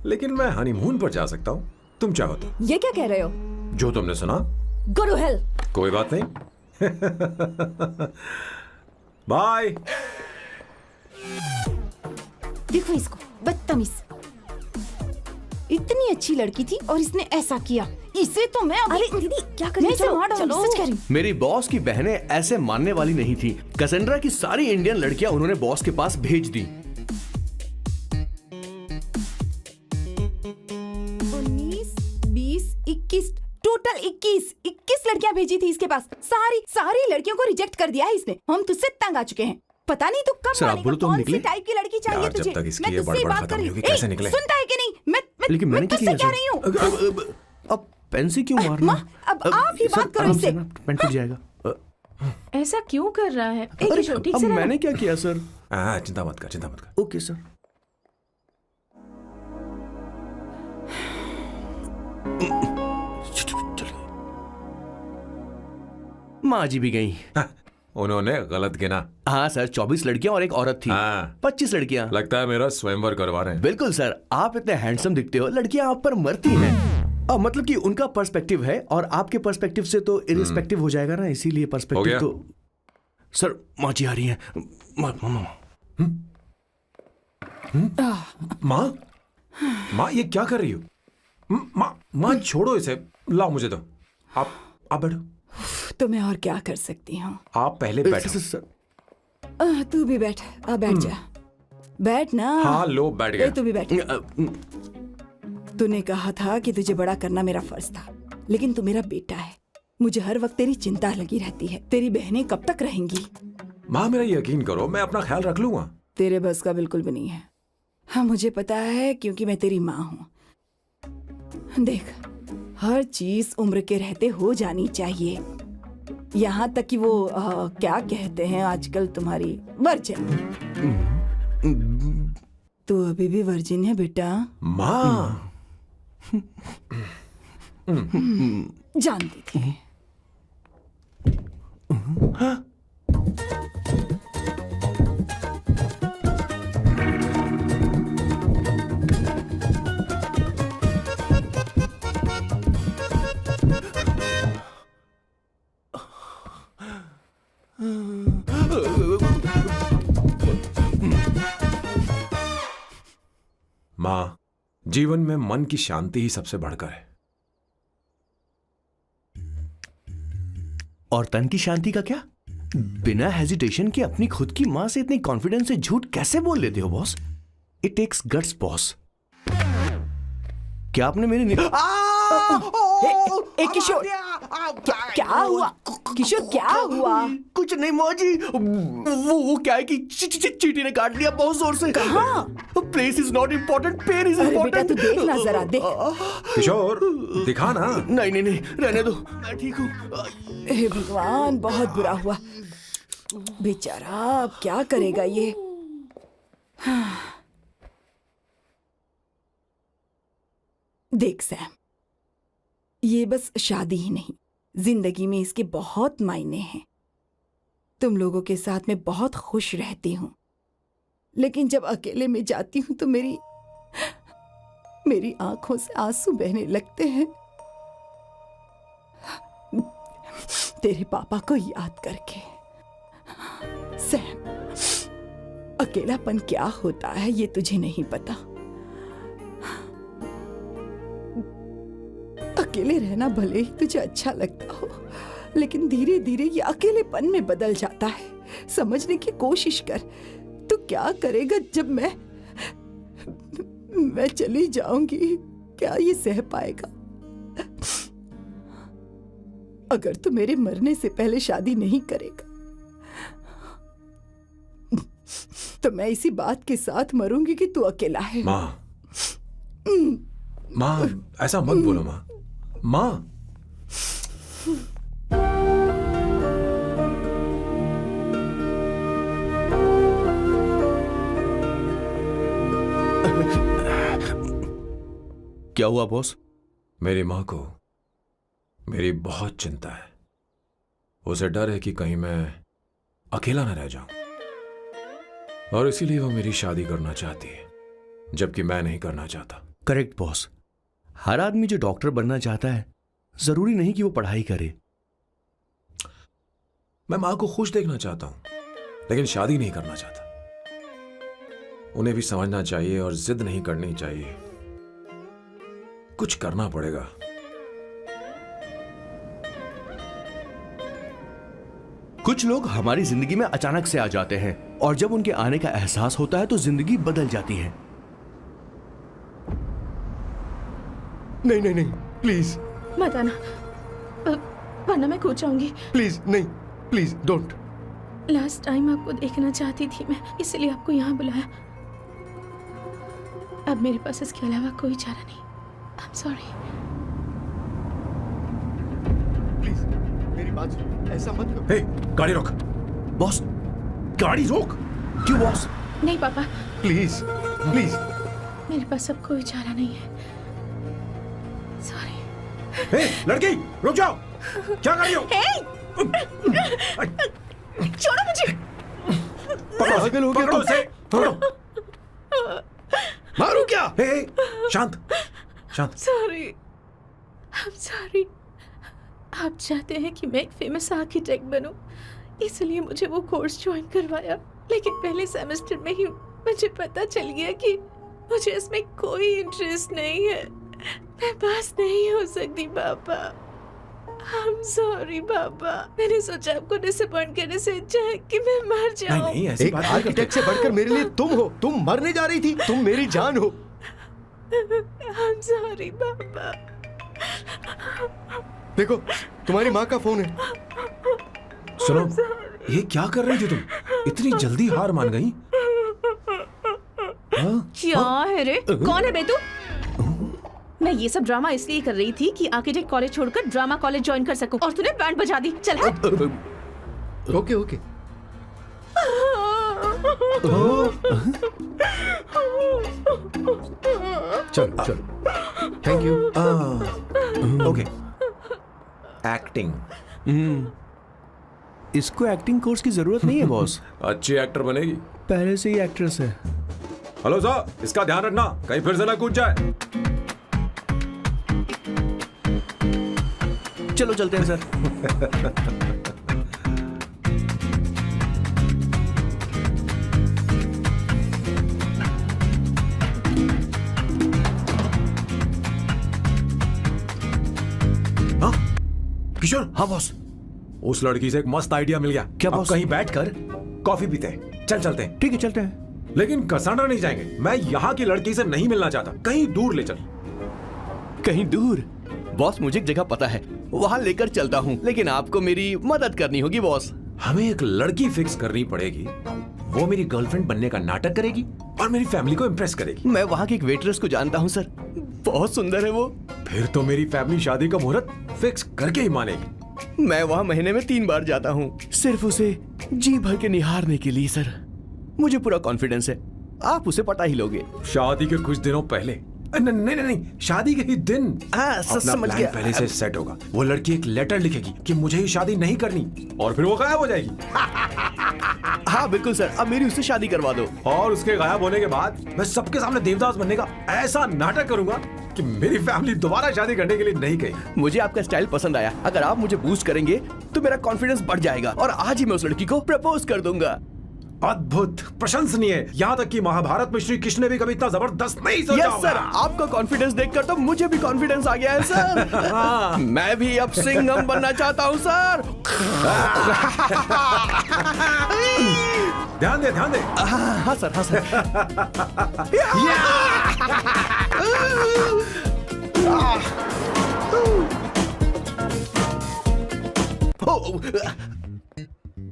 Speaker 7: लेकिन मैं हनीमून पर जा सकता हूँ, तुम चाहो तो।
Speaker 9: ये क्या कह रहे हो?
Speaker 7: जो तुमने सुना।
Speaker 9: Go to hell.
Speaker 7: कोई बात नहीं। बाय।
Speaker 10: देखो इसको, बदतमीज। इतनी अच्छी लड़की थी और इसने ऐसा किया। इसे तो मैं अभी...
Speaker 9: अरे दीदी क्या कर
Speaker 10: मैं
Speaker 9: रही
Speaker 10: इसे
Speaker 9: हो?
Speaker 10: मार डालूंगी, सच कह रही हूँ।
Speaker 4: मेरी बॉस की बहनें ऐसे मानने वाली नहीं थी। कसेंड्रा की सारी इंडियन लड़कियां उन्होंने बॉस के पास भेज दी।
Speaker 10: 19, 20, 21, टोटल 21 लड़कियां भेजी थी इसके पास। सारी लड़कियों को रिजेक्ट कर दिया है इसने। हम तुझसे तंग आ चुके हैं। पता नहीं तू कब
Speaker 4: सर, आप
Speaker 10: मानेगा,
Speaker 4: बोलो तो हम
Speaker 10: कौन
Speaker 4: निकले?
Speaker 10: सी टाइप की लड़की चाहिए
Speaker 7: यार, जब
Speaker 10: तुझे?
Speaker 7: तक इसकी
Speaker 10: मैं
Speaker 7: ये
Speaker 10: तुझसे ही
Speaker 7: बड़बड़
Speaker 10: बात
Speaker 7: खत्म
Speaker 10: कर रही
Speaker 7: नहीं
Speaker 10: हूँ।
Speaker 7: होगी, कैसे
Speaker 10: ए,
Speaker 7: निकले?
Speaker 10: सुनता है कि नहीं?
Speaker 4: लेकिन मैंने
Speaker 10: मैं
Speaker 4: क्या
Speaker 10: तुझसे
Speaker 4: किया
Speaker 10: कह रही हूँ।
Speaker 4: अब पेंसी क्यों मारना?
Speaker 10: अब आप ही बात करो
Speaker 4: आराम
Speaker 10: इससे।
Speaker 4: से ना, पेन टूट जाएगा।
Speaker 8: ऐसा क्यों कर रहा है?
Speaker 4: अरे,
Speaker 8: किशोर, ठीक
Speaker 4: अब
Speaker 8: से रहना।
Speaker 4: मैंने क्या किया सर?
Speaker 7: चिंता मत कर।
Speaker 4: Okay sir. चलिए। माँ जी भी गई।
Speaker 7: उन्होंने गलत गिना।
Speaker 4: हाँ सर, 24 लड़कियां और एक औरत थी।
Speaker 7: हाँ।
Speaker 4: 25 लड़कियां।
Speaker 7: लगता है मेरा स्वयंवर करवा रहे हैं।
Speaker 4: बिल्कुल सर, आप इतने हैंडसम दिखते हो, लड़कियां आप पर मरती हैं। मतलब कि उनका पर्सपेक्टिव है और आपके पर्सपेक्टिव से तो इरिस्पेक्टिव हो जाएगा ना, इसीलिए
Speaker 7: हो
Speaker 4: पर्सपेक्टिव
Speaker 7: गया?
Speaker 4: तो। सर माँ जी आ रही हैं।
Speaker 7: माँ ये क्या कर रही हो? माँ छोड़ो इसे, लाओ मुझे दो। आप बैठो।
Speaker 10: तो मैं और क्या कर सकती हूँ?
Speaker 7: आप पहले बैठो।
Speaker 10: सर तू भी बैठ। आ बैठ जा। बैठ ना।
Speaker 7: हाँ लो, बैठ गया।
Speaker 10: तू भी बैठ। तूने कहा था कि तुझे बड़ा करना मेरा फर्ज था, लेकिन तू मेरा बेटा है। मुझे हर वक्त तेरी चिंता लगी रहती है। तेरी बहनें कब तक रहेंगी?
Speaker 7: माँ मेरा यकीन करो, मैं अपना ख्याल रख लूंगा।
Speaker 10: तेरे बस का बिल्कुल भी नहीं है। हाँ मुझे पता है, क्योंकि मैं तेरी माँ हूँ। देख, हर चीज उम्र के रहते हो जानी चाहिए, यहाँ तक कि वो क्या कहते हैं आजकल तुम्हारी वर्जिन। तू अभी भी वर्जिन है बेटा?
Speaker 7: माँ
Speaker 10: जानती थी।
Speaker 7: माँ, जीवन में मन की शांति ही सबसे बढ़कर है।
Speaker 4: और तन की शांति का क्या? बिना हेजिटेशन के अपनी खुद की माँ से इतनी कॉन्फिडेंस से झूठ कैसे बोल लेते हो boss? It takes guts boss. क्या आपने मेरी
Speaker 10: किशोर, क्या हुआ? किशोर क्या हुआ?
Speaker 4: कुछ नहीं मौजी, वो क्या है कि चींटी ने काट लिया बहुत जोर से।
Speaker 10: कहाँ?
Speaker 4: Place is not important, pen is
Speaker 10: अरे बेटा
Speaker 4: इम्पोर्टेंट।
Speaker 10: तू देख ना जरा, देख।
Speaker 7: किशोर दिखा ना।
Speaker 4: नहीं, रहने दो, मैं ठीक हूँ।
Speaker 10: हे भगवान, बहुत बुरा हुआ बेचारा। अब क्या करेगा ये? देख सैम, ये बस शादी ही नहीं, जिंदगी में इसके बहुत मायने हैं। तुम लोगों के साथ मैं बहुत खुश रहती हूँ, लेकिन जब अकेले में जाती हूँ तो मेरी आंखों से आंसू बहने लगते हैं, तेरे पापा को याद करके। सैम, अकेलापन क्या होता है ये तुझे नहीं पता। अकेले रहना भले ही तुझे अच्छा लगता हो, लेकिन धीरे धीरे ये अकेलेपन में बदल जाता है। समझने की कोशिश कर। तू क्या करेगा जब मैं चली जाऊंगी? क्या ये सह पाएगा? अगर तू मेरे मरने से पहले शादी नहीं करेगा तो मैं इसी बात के साथ मरूंगी कि तू अकेला है।
Speaker 7: माँ ऐसा मत बोलो माँ। माँ
Speaker 4: क्या हुआ बॉस?
Speaker 7: मेरी माँ को मेरी बहुत चिंता है। उसे डर है कि कहीं मैं अकेला न रह जाऊं, और इसीलिए वो मेरी शादी करना चाहती है, जबकि मैं नहीं करना चाहता।
Speaker 4: Correct boss. हर आदमी जो डॉक्टर बनना चाहता है जरूरी नहीं कि वो पढ़ाई करे।
Speaker 7: मैं मां को खुश देखना चाहता हूं, लेकिन शादी नहीं करना चाहता। उन्हें भी समझना चाहिए और जिद नहीं करनी चाहिए। कुछ करना पड़ेगा।
Speaker 4: कुछ लोग हमारी जिंदगी में अचानक से आ जाते हैं और जब उनके आने का एहसास होता है तो जिंदगी बदल जाती है।
Speaker 2: नहीं नहीं नहीं, प्लीज
Speaker 8: मत आना, वरना मैं खो जाऊंगी।
Speaker 2: प्लीज नहीं, प्लीज डोंट।
Speaker 8: लास्ट टाइम आपको देखना चाहती थी मैं, इसलिए आपको यहाँ बुलाया। अब मेरे पास इसके अलावा कोई चारा नहीं। आई एम सॉरी।
Speaker 2: प्लीज मेरी बात सुनो, ऐसा मत करो।
Speaker 7: हे, गाड़ी रोक।
Speaker 4: बॉस,
Speaker 7: गाड़ी रोक।
Speaker 4: क्यों बॉस?
Speaker 8: नहीं पापा,
Speaker 2: प्लीज प्लीज।
Speaker 8: मेरे पास अब कोई चारा नहीं है। सॉरी।
Speaker 7: हे, लड़की रुक जाओ। क्या कर रही हो?
Speaker 9: छोड़ो मुझे।
Speaker 2: पागल हो गया
Speaker 7: पकड़ो
Speaker 2: तुम?
Speaker 7: उसे, पकड़ो।
Speaker 2: मारो क्या?
Speaker 7: हे, शांत शांत।
Speaker 8: Sorry, I am sorry. आप चाहते हैं कि मैं एक फेमस आर्किटेक्ट बनूं, इसलिए मुझे वो कोर्स ज्वाइन करवाया, लेकिन पहले सेमेस्टर में ही मुझे पता चल गया कि मुझे इसमें कोई इंटरेस्ट नहीं है। मैं पास नहीं हो सकती पापा। आई एम सॉरी पापा। मैंने सोचा आपको डिसअपॉइंट करने से अच्छा है कि मैं मर जाऊं।
Speaker 7: नहीं नहीं, ऐसी
Speaker 2: एक
Speaker 7: बात नहीं करते।
Speaker 2: आर्किटेक्ट से बढ़कर मेरे लिए तुम हो। तुम मरने जा रही थी, तुम मेरी जान हो।
Speaker 8: आई एम सॉरी पापा।
Speaker 2: देखो तुम्हारी माँ का फोन है।
Speaker 7: सुनो, ये क्या कर रही थी तुम? इतनी जल्दी हार मान गई?
Speaker 8: क्या है रे? कौन है बे तू? मैं ये सब ड्रामा इसलिए कर रही थी कि आर्किटेक्ट कॉलेज छोड़कर ड्रामा कॉलेज ज्वाइन कर सकूं, और तूने बैंड बजा दी। चल हट।
Speaker 2: Okay okay. चलो चलो, थैंक यू।
Speaker 7: ओके। एक्टिंग।
Speaker 4: इसको एक्टिंग कोर्स की जरूरत नहीं है बॉस।
Speaker 7: अच्छी एक्टर बनेगी।
Speaker 4: पहले से ही एक्ट्रेस है।
Speaker 7: हेलो सर, इसका ध्यान रखना कहीं फिर से ना कूद जाए।
Speaker 4: चलो चलते हैं सर।
Speaker 7: हाँ किशोर।
Speaker 4: हाँ बॉस।
Speaker 7: उस लड़की से एक मस्त आइडिया मिल गया।
Speaker 4: क्या
Speaker 7: अब
Speaker 4: बॉस?
Speaker 7: कहीं बैठकर कॉफी पीते हैं। चल चलते हैं।
Speaker 4: ठीक है चलते हैं।
Speaker 7: लेकिन कसांड्रा नहीं जाएंगे। मैं यहाँ की लड़की से नहीं मिलना चाहता। कहीं दूर ले चल।
Speaker 4: कहीं दूर? बॉस मुझे एक जगह पता है, वहां लेकर चलता हूँ, लेकिन आपको मेरी मदद करनी होगी बॉस।
Speaker 7: हमें एक लड़की फिक्स करनी पड़ेगी। वो मेरी गर्लफ्रेंड बनने का नाटक करेगी और मेरी फैमिली को इम्प्रेस करेगी।
Speaker 4: मैं वहाँ की एक वेट्रेस को जानता हूँ सर, बहुत सुंदर है वो।
Speaker 7: फिर तो मेरी फैमिली शादी का मुहूर्त फिक्स करके ही मानेगी।
Speaker 4: मैं वहाँ महीने में 3 बार जाता हूँ, सिर्फ उसे जी भर के निहारने के लिए सर। मुझे पूरा कॉन्फिडेंस है आप उसे पटा ही लोगे।
Speaker 7: शादी के कुछ दिनों पहले। नहीं नहीं नहीं, शादी के ही दिन।
Speaker 4: हाँ
Speaker 7: अपना
Speaker 4: समझ
Speaker 7: प्लान
Speaker 4: गया।
Speaker 7: पहले से सेट होगा। वो लड़की एक लेटर लिखेगी कि मुझे ही शादी नहीं करनी, और फिर वो गायब हो जाएगी।
Speaker 4: हाँ बिल्कुल सर, अब मेरी उससे शादी करवा दो।
Speaker 7: और उसके गायब होने के बाद मैं सबके सामने देवदास बनने का ऐसा नाटक करूंगा कि मेरी फैमिली दोबारा शादी करने के लिए नहीं कही।
Speaker 4: मुझे आपका स्टाइल पसंद आया। अगर आप मुझे बूस्ट करेंगे तो मेरा कॉन्फिडेंस बढ़ जाएगा और आज ही मैं उस लड़की को प्रपोज कर दूंगा।
Speaker 7: अद्भुत, प्रशंसनीय। यहाँ तक कि महाभारत में श्री कृष्ण ने भी कभी इतना जबरदस्त नहीं सोचा
Speaker 4: यस सर, आपका कॉन्फिडेंस देखकर तो मुझे भी कॉन्फिडेंस आ गया है सर। मैं भी अब सिंघम बनना चाहता हूँ सर।
Speaker 7: ध्यान दे ध्यान दे।
Speaker 4: हाँ सर, हाँ sir.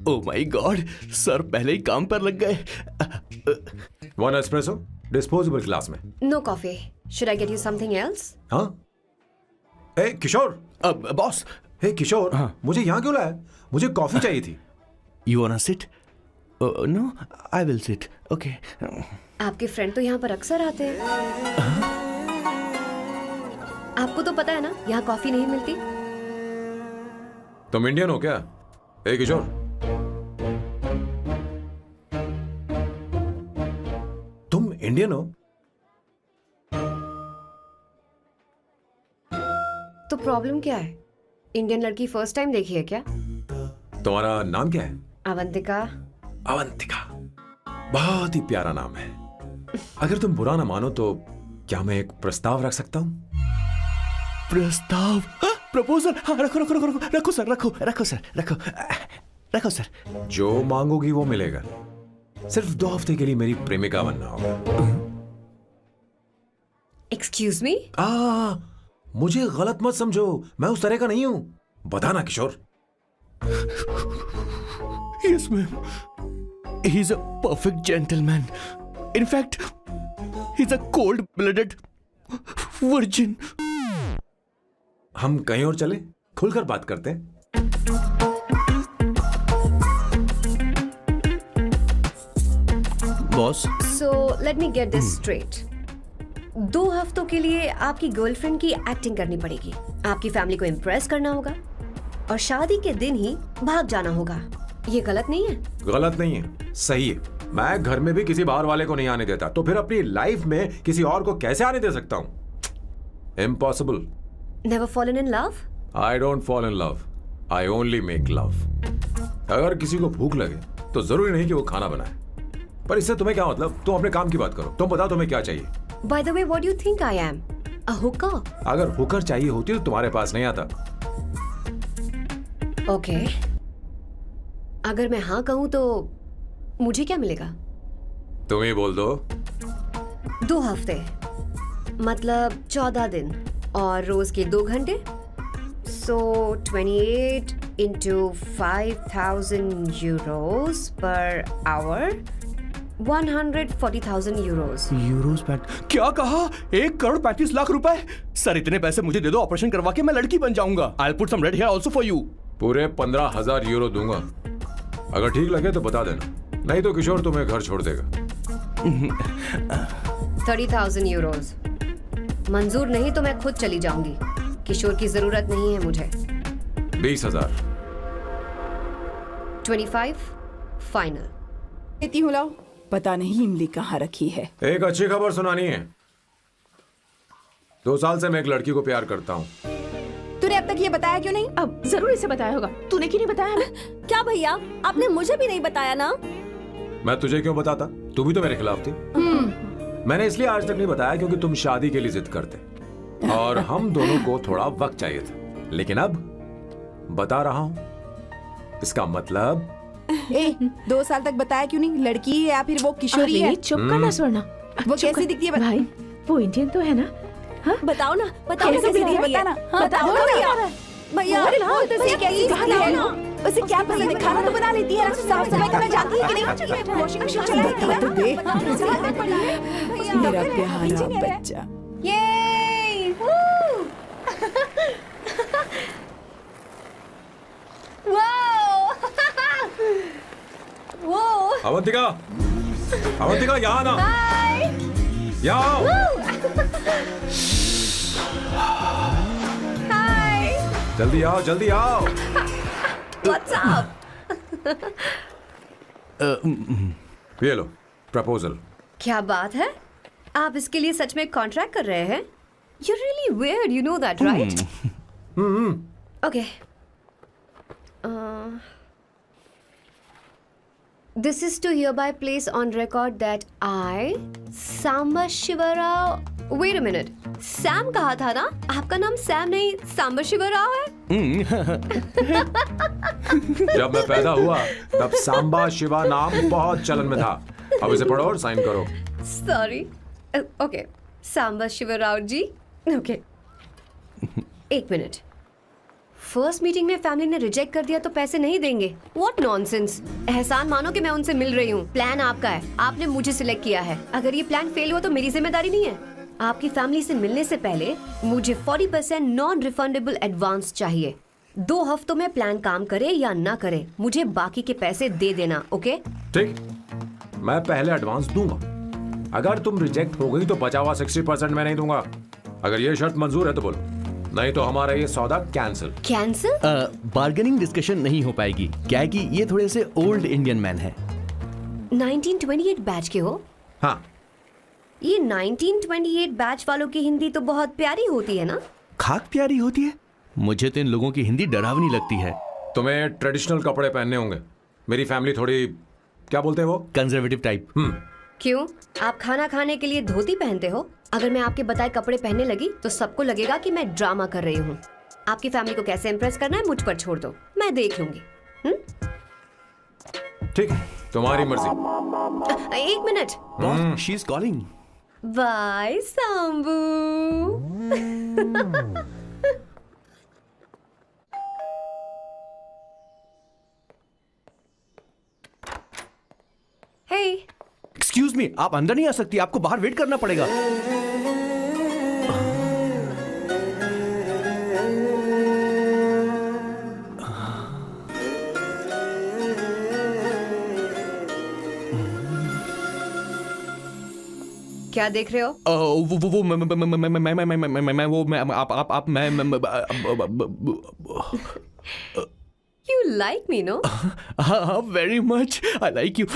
Speaker 4: Oh my god, sir पहले ही काम पर लग गए।
Speaker 7: 1 एस्प्रेसो डिस्पोजेबल ग्लास में।
Speaker 3: No coffee. Should I get you something else?
Speaker 7: हाँ। ए किशोर।
Speaker 4: बॉस।
Speaker 7: हे किशोर, मुझे यहाँ क्यों लाया? मुझे कॉफी चाहिए थी।
Speaker 4: You want to sit? No, I will sit. Okay.
Speaker 3: आपके फ्रेंड तो यहाँ पर अक्सर आते हैं। आपको तो पता है ना यहाँ कॉफी नहीं मिलती।
Speaker 7: तुम इंडियन हो क्या? ए किशोर, तुम इंडियन हो?
Speaker 3: तो प्रॉब्लम क्या है? इंडियन लड़की फर्स्ट टाइम देखी है क्या?
Speaker 7: तुम्हारा नाम क्या है?
Speaker 3: अवंतिका।
Speaker 7: अवंतिका, बहुत ही प्यारा नाम है। अगर तुम बुरा ना मानो तो क्या मैं एक प्रस्ताव रख सकता हूं?
Speaker 4: प्रस्ताव? प्रपोजल? हाँ, रखो रखो रखो रखो रखो सर, रखो रखो सर, रखो रखो सर।
Speaker 7: जो मांगोगी वो मिलेगा। सिर्फ 2 हफ्ते के लिए मेरी प्रेमिका बनना होगा।
Speaker 3: Excuse me?
Speaker 7: मुझे गलत मत समझो, मैं उस तरह का नहीं हूं। बताना Kishore.
Speaker 4: Yes ma'am, he is a perfect gentleman. In fact he is a cold blooded virgin.
Speaker 7: हम कहीं और चले, खुलकर बात करते हैं।
Speaker 4: Boss,
Speaker 3: so let me get this straight. 2 हफ्तों के लिए आपकी गर्लफ्रेंड की एक्टिंग करनी पड़ेगी, आपकी फैमिली को इम्प्रेस करना होगा और शादी के दिन ही भाग जाना होगा। ये गलत नहीं है?
Speaker 7: गलत नहीं है, सही है। मैं घर में भी किसी बाहर वाले को नहीं आने देता, तो फिर अपनी लाइफ में किसी और को कैसे आने दे सकता हूं? Impossible.
Speaker 3: Never fallen in love?
Speaker 7: I don't fall in love, I only make love. अगर किसी को भूख लगे तो जरूरी नहीं कि वो खाना बनाए, पर इससे तुम्हें क्या मतलब? तुम अपने काम की बात करो। तुम बताओ तुम्हें क्या चाहिए?
Speaker 3: By the way, what do you think I am? A hooker?
Speaker 7: अगर हुकर चाहिए होती तो तुम्हारे पास नहीं आता।
Speaker 3: Okay. अगर मैं हाँ कहूँ तो मुझे क्या मिलेगा?
Speaker 7: तुम ही बोल दो।
Speaker 3: 2 हफ्ते मतलब 14 दिन और रोज के 2 घंटे। So 28 into 5,000 euros per hour, 140,000 euros.
Speaker 4: Euros PAT? क्या कहा? 1,35,00,000 रुपए? सर इतने पैसे मुझे दे दो, ऑपरेशन करवा के मैं लड़की बन जाऊंगा। I'll put some red hair also for you.
Speaker 7: पूरे 15,000 यूरो दूंगा। अगर ठीक लगे तो बता देना, नहीं तो किशोर तुम्हें घर छोड़ देगा।
Speaker 3: 30,000 euros. मंजूर नहीं तो मैं खुद चली जाऊंगी। किशोर की जरूरत नहीं है मुझे।
Speaker 7: 20,000।
Speaker 3: 25 फाइनल।
Speaker 10: देती हूँ, लाओ। पता नहीं इमली कहाँ रखी है।
Speaker 7: एक अच्छी खबर सुनानी है। 2 साल से मैं एक लड़की को प्यार करता हूँ।
Speaker 9: तूने अब तक ये बताया क्यों नहीं?
Speaker 8: अब जरूर इसे बताया होगा। तूने क्यों नहीं बताया हमें?
Speaker 9: क्या भैया, आपने मुझे भी नहीं बताया ना?
Speaker 7: मैं तुझे क्यों बताता? तू भी तो मेरे खिलाफ थी। मैंने इसलिए आज तक नहीं बताया क्योंकि तुम शादी के लिए जिद करते और हम दोनों को थोड़ा वक्त चाहिए था, लेकिन अब बता रहा हूँ। इसका मतलब
Speaker 10: 2 साल तक बताया क्यों नहीं? लड़की है या फिर वो किशोरी है?
Speaker 8: अरे चुप करना स्वर्णा।
Speaker 10: वो
Speaker 8: चुप
Speaker 10: कैसी
Speaker 8: कर।
Speaker 10: दिखती है?
Speaker 8: भाई वो इंडियन तो है ना? हाँ?
Speaker 9: बताओ ना, बताओ
Speaker 10: कैसी दिखती है?
Speaker 9: भैया।
Speaker 10: बताना। हाँ,
Speaker 9: बताओ ना भैया। भैया,
Speaker 10: उसे कैसी दिखती है? उसे क्या पसंद है? खाना तो बना लेती है, साफ सफाई करना जानती है कि नहीं? वॉशिंग मशीन चला लेती है? बता तो दे। मेरा प्यारा बच्चा।
Speaker 9: ये वो
Speaker 7: अवंतिका, अवंतिका यहाँ ना, यहाँ आओ। जल्दी आओ, जल्दी आओ।
Speaker 3: What's up?
Speaker 7: ये लो प्रपोजल।
Speaker 3: क्या बात है? आप इसके लिए सच में कॉन्ट्रैक्ट कर रहे हैं? You're really weird, you know that, right? Okay. This is to hereby place on record that I, Samba Shivarao. Wait a minute. Sam कहा था ना? आपका नाम सैम नहीं सांबा शिवराव है?
Speaker 7: जब मैं पैदा हुआ तब सांबा शिवा नाम बहुत चलन में था। अब इसे पढ़ो और साइन करो।
Speaker 3: Sorry. Okay. सांबा शिवराव जी. Okay. 1 मिनट। फर्स्ट मीटिंग में फैमिली ने रिजेक्ट कर दिया तो पैसे नहीं देंगे? What nonsense! एहसान मानो कि मैं उनसे मिल रही हूँ। प्लान आपका है, आपने मुझे सिलेक्ट किया है। अगर ये प्लान फेल हुआ तो मेरी जिम्मेदारी नहीं है। आपकी फैमिली से मिलने से पहले मुझे 40% नॉन रिफंडेबल एडवांस चाहिए। 2 हफ्तों में प्लान काम करे या ना करे, मुझे बाकी के पैसे दे देना। ओके?
Speaker 7: ठीक, मैं पहले एडवांस दूंगा। अगर तुम रिजेक्ट हो गई तो बचा हुआ 60% मैं नहीं दूंगा। अगर ये शर्त मंजूर है तो बोलो। नहीं तो हमारा ये सौदा कैंसिल।
Speaker 3: कैंसिल?
Speaker 4: बार्गेनिंग डिस्कशन नहीं हो पाएगी। क्या है कि ये थोड़े से ओल्ड इंडियन मैन है।
Speaker 3: 1928 बैच के हो?
Speaker 7: हाँ।
Speaker 3: ये 1928 बैच वालों की हिंदी तो बहुत प्यारी होती है ना?
Speaker 4: खाक प्यारी होती है? मुझे तो इन लोगों की हिंदी डरावनी लगती है।
Speaker 7: तुम्हें ट्रेडिशनल कपड़े पहनने होंगे। मेरी फैमिली थोड़ी, क्या बोलते हैं वो,
Speaker 4: कंजर्वेटिव टाइप।
Speaker 3: क्यों? आप खाना खाने के लिए धोती पहनते हो? अगर मैं आपके बताए कपड़े पहनने लगी तो सबको लगेगा कि मैं ड्रामा कर रही हूँ। आपकी फैमिली को कैसे इम्प्रेस करना है मुझ पर छोड़ दो, मैं देख लूंगी।
Speaker 7: ठीक है, तुम्हारी मर्जी।
Speaker 3: एक minute.
Speaker 4: She is calling.
Speaker 3: Bye Sambu. Hey,
Speaker 4: excuse me, आप अंदर नहीं आ सकती, आपको बाहर वेट करना पड़ेगा।
Speaker 3: क्या देख रहे हो?
Speaker 4: वो मैं वो मैं आप मैं
Speaker 3: You like me, no?
Speaker 4: हाँ, very much. I like you.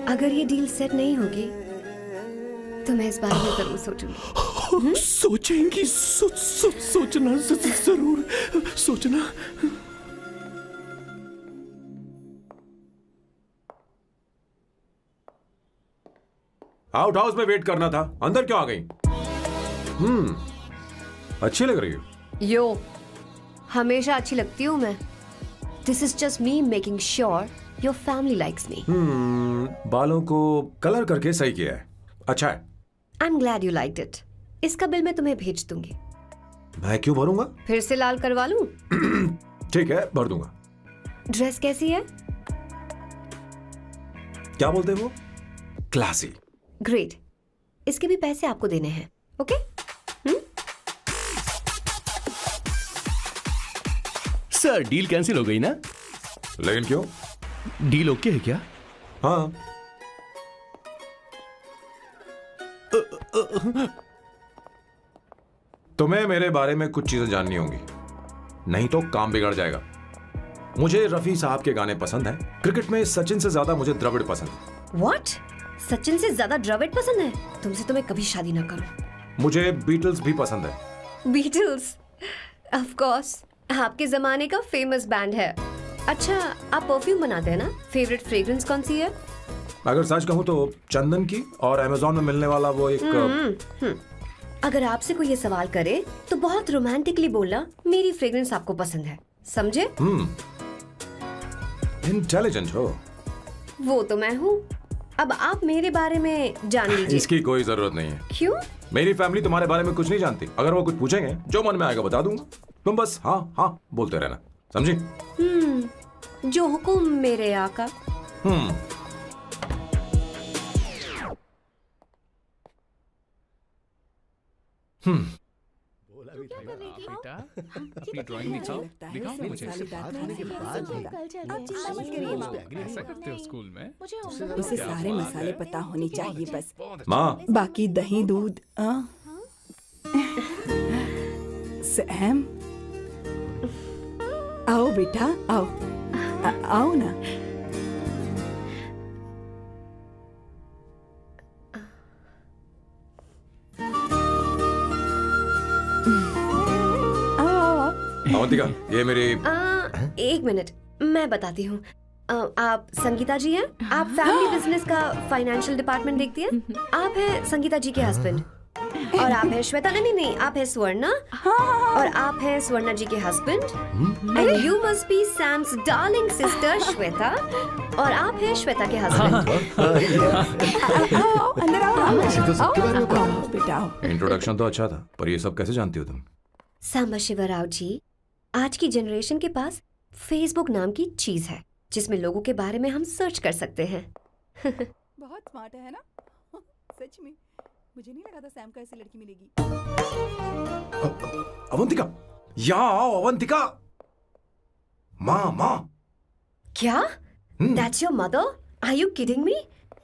Speaker 3: अगर ये डील सेट नहीं होगी तो मैं इस बारे में जरूर सोचूंगी।
Speaker 4: सोचेंगी, सोचना जरूर सोचना।
Speaker 7: आउट हाउस में वेट करना था, अंदर क्यों आ गई? अच्छी लग रही हो।
Speaker 3: यो, हमेशा अच्छी लगती हूँ मैं। This is just me making sure your family likes me.
Speaker 7: बालों को कलर करके सही किया है, अच्छा है।
Speaker 3: I'm glad you liked it. इसका बिल मैं तुम्हें भेज दूंगी।
Speaker 7: मैं क्यों भरूंगा?
Speaker 3: फिर से लाल करवा लूं?
Speaker 7: ठीक है, भर दूंगा।
Speaker 3: ड्रेस कैसी है?
Speaker 7: क्या बोलते हैं वो? क्लासी।
Speaker 3: ग्रेट। इसके भी पैसे आपको देने हैं, ओके?
Speaker 4: सर, डील कैंसिल हो गई ना?
Speaker 7: लेकिन क्यों?
Speaker 4: डील ओके है क्या?
Speaker 7: हाँ। तुम्हें मेरे बारे में कुछ चीजें जाननी होंगी, नहीं तो काम बिगड़ जाएगा। मुझे रफी साहब के गाने पसंद हैं। क्रिकेट में सचिन से ज्यादा मुझे द्रविड़ पसंद है।
Speaker 3: What? सचिन से ज्यादा द्रविड़ पसंद है? तुमसे तो मैं कभी शादी ना करूं।
Speaker 7: मुझे बीटल्स भी पसंद है।
Speaker 3: बीटल्स? ऑफ कोर्स, आपके जमाने का फेमस बैंड है। अच्छा, आप परफ्यूम बनाते हैं ना? फेवरेट फ्रेग्रेंस कौन सी है?
Speaker 7: अगर सच कहूं तो चंदन की, और अमेज़न में मिलने वाला वो एक
Speaker 3: अगर आपसे कोई ये सवाल करे तो बहुत रोमांटिकली बोलना मेरी फ्रेग्रेंस आपको पसंद है, समझे?
Speaker 7: इंटेलिजेंट हो।
Speaker 3: वो तो मैं हूँ। अब आप मेरे बारे में जान लीजिए।
Speaker 7: इसकी कोई जरूरत नहीं है।
Speaker 3: क्यों?
Speaker 7: मेरी फैमिली तुम्हारे बारे में कुछ नहीं जानती। अगर वो कुछ पूछेंगे, जो मन में आएगा बता दूंगा। तुम बस हाँ हाँ बोलते रहना, समझी?
Speaker 3: जो हुकुम मेरे आका।
Speaker 1: बेटा, अपनी ड्राइंग दिखाओ, दिखाओ ना मुझे। ऐसा करते हो स्कूल में?
Speaker 10: उसे सारे मसाले पता होने चाहिए बस।
Speaker 7: माँ,
Speaker 10: बाकी दही दूध। सैम, आओ बेटा, आओ। आओ ना।
Speaker 7: अवंतिका, ये मेरी।
Speaker 3: एक मिनट, मैं बताती हूँ। आप संगीता जी हैं? आप फैमिली बिजनेस का फाइनेंशियल डिपार्टमेंट देखती हैं? आप हैं संगीता जी के हस्बैंड। और आप हैं श्वेता। नहीं, आप हैं स्वर्णा। और आप हैं स्वर्णा जी के husband. And you must be Sam's darling sister Shweta. और आप हैं श्वेता के हस्बैंड।
Speaker 10: आओ, अंदर आओ।
Speaker 2: तो सबके बारे में
Speaker 10: आओ बेटा, आओ।
Speaker 7: इंट्रोडक्शन तो अच्छा था, पर ये सब कैसे जानती हो तुम?
Speaker 3: सांबा शिवराव जी, आज की जनरेशन के पास फेसबुक नाम की चीज है जिसमें लोगों के बारे में हम सर्च कर सकते हैं।
Speaker 10: बहुत स्मार्ट है ना? सच में मुझे नहीं लगा था सैम को ऐसी लड़की मिलेगी।
Speaker 7: अवंतिका, यहाँ आओ अवंतिका। माँ।
Speaker 3: क्या? That's your mother? Are you kidding me?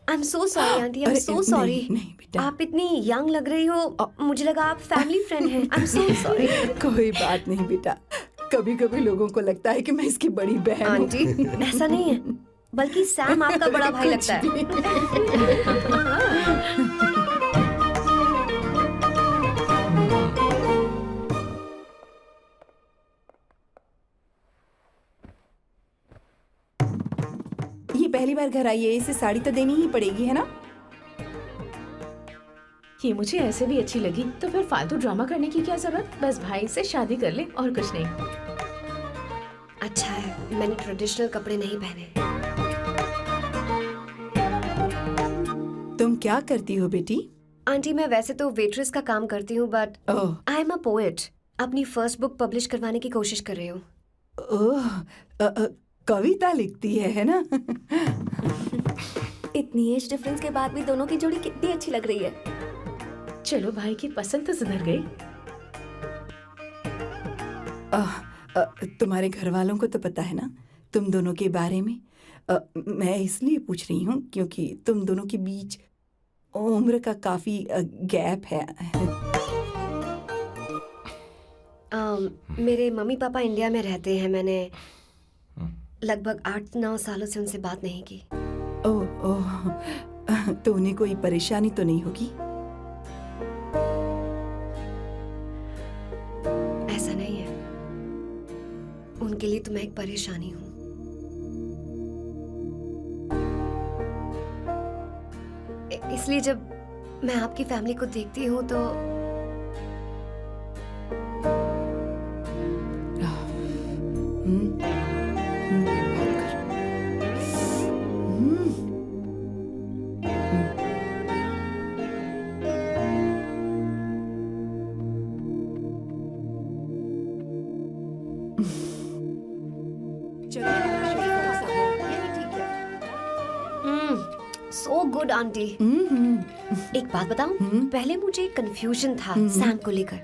Speaker 3: I am so sorry aunty, I am
Speaker 10: अरे,
Speaker 3: सो
Speaker 10: नहीं,
Speaker 3: सॉरी।
Speaker 10: नहीं बेटा।
Speaker 3: आप इतनी यंग लग रही हो, मुझे लगा आप फैमिली फ्रेंड हैं। आई एम सो सॉरी।
Speaker 10: कोई बात नहीं बेटा, कभी कभी लोगों को लगता है कि मैं इसकी बड़ी बहन हूँ।
Speaker 3: आंटी ऐसा नहीं है, बल्कि सैम आपका बड़ा भाई लगता है।
Speaker 10: ये पहली बार घर आई है, इसे साड़ी तो देनी ही पड़ेगी, है ना?
Speaker 8: ये मुझे ऐसे भी अच्छी लगी, तो फिर फालतू ड्रामा करने की क्या जरूरत? बस भाई से शादी कर ले और कुछ नहीं।
Speaker 3: अच्छा है मैंने ट्रेडिशनल कपड़े नहीं पहने।
Speaker 10: तुम क्या करती हो बेटी?
Speaker 3: आंटी मैं वैसे तो वेट्रेस का काम करती हूँ, but
Speaker 10: oh
Speaker 3: I am a poet. अपनी फर्स्ट बुक पब्लिश करवाने की कोशिश कर रही हूँ।
Speaker 10: ओह, कविता लिखती है ना?
Speaker 9: इतनी एज डिफरेंस के बाद भी दोनों की जोड़ी कितनी अच्छी लग रही है।
Speaker 8: चलो भाई की पसंद तो सुधर गई।
Speaker 10: तुम्हारे घर वालों को तो पता है ना तुम दोनों के बारे में? मैं इसलिए पूछ रही हूँ क्योंकि तुम दोनों के बीच उम्र का काफी गैप है।
Speaker 3: मेरे मम्मी पापा इंडिया में रहते हैं। मैंने लगभग 8-9 सालों से उनसे बात नहीं की।
Speaker 10: ओह ओह, तो उन्हें कोई परेशानी तो नहीं होगी?
Speaker 3: ऐसा नहीं है, उनके लिए तो मैं एक परेशानी हूँ। इसलिए जब मैं आपकी फैमिली को देखती हूँ तो सो गुड आंटी। एक बात बताऊं, पहले मुझे कंफ्यूजन था सैम को लेकर,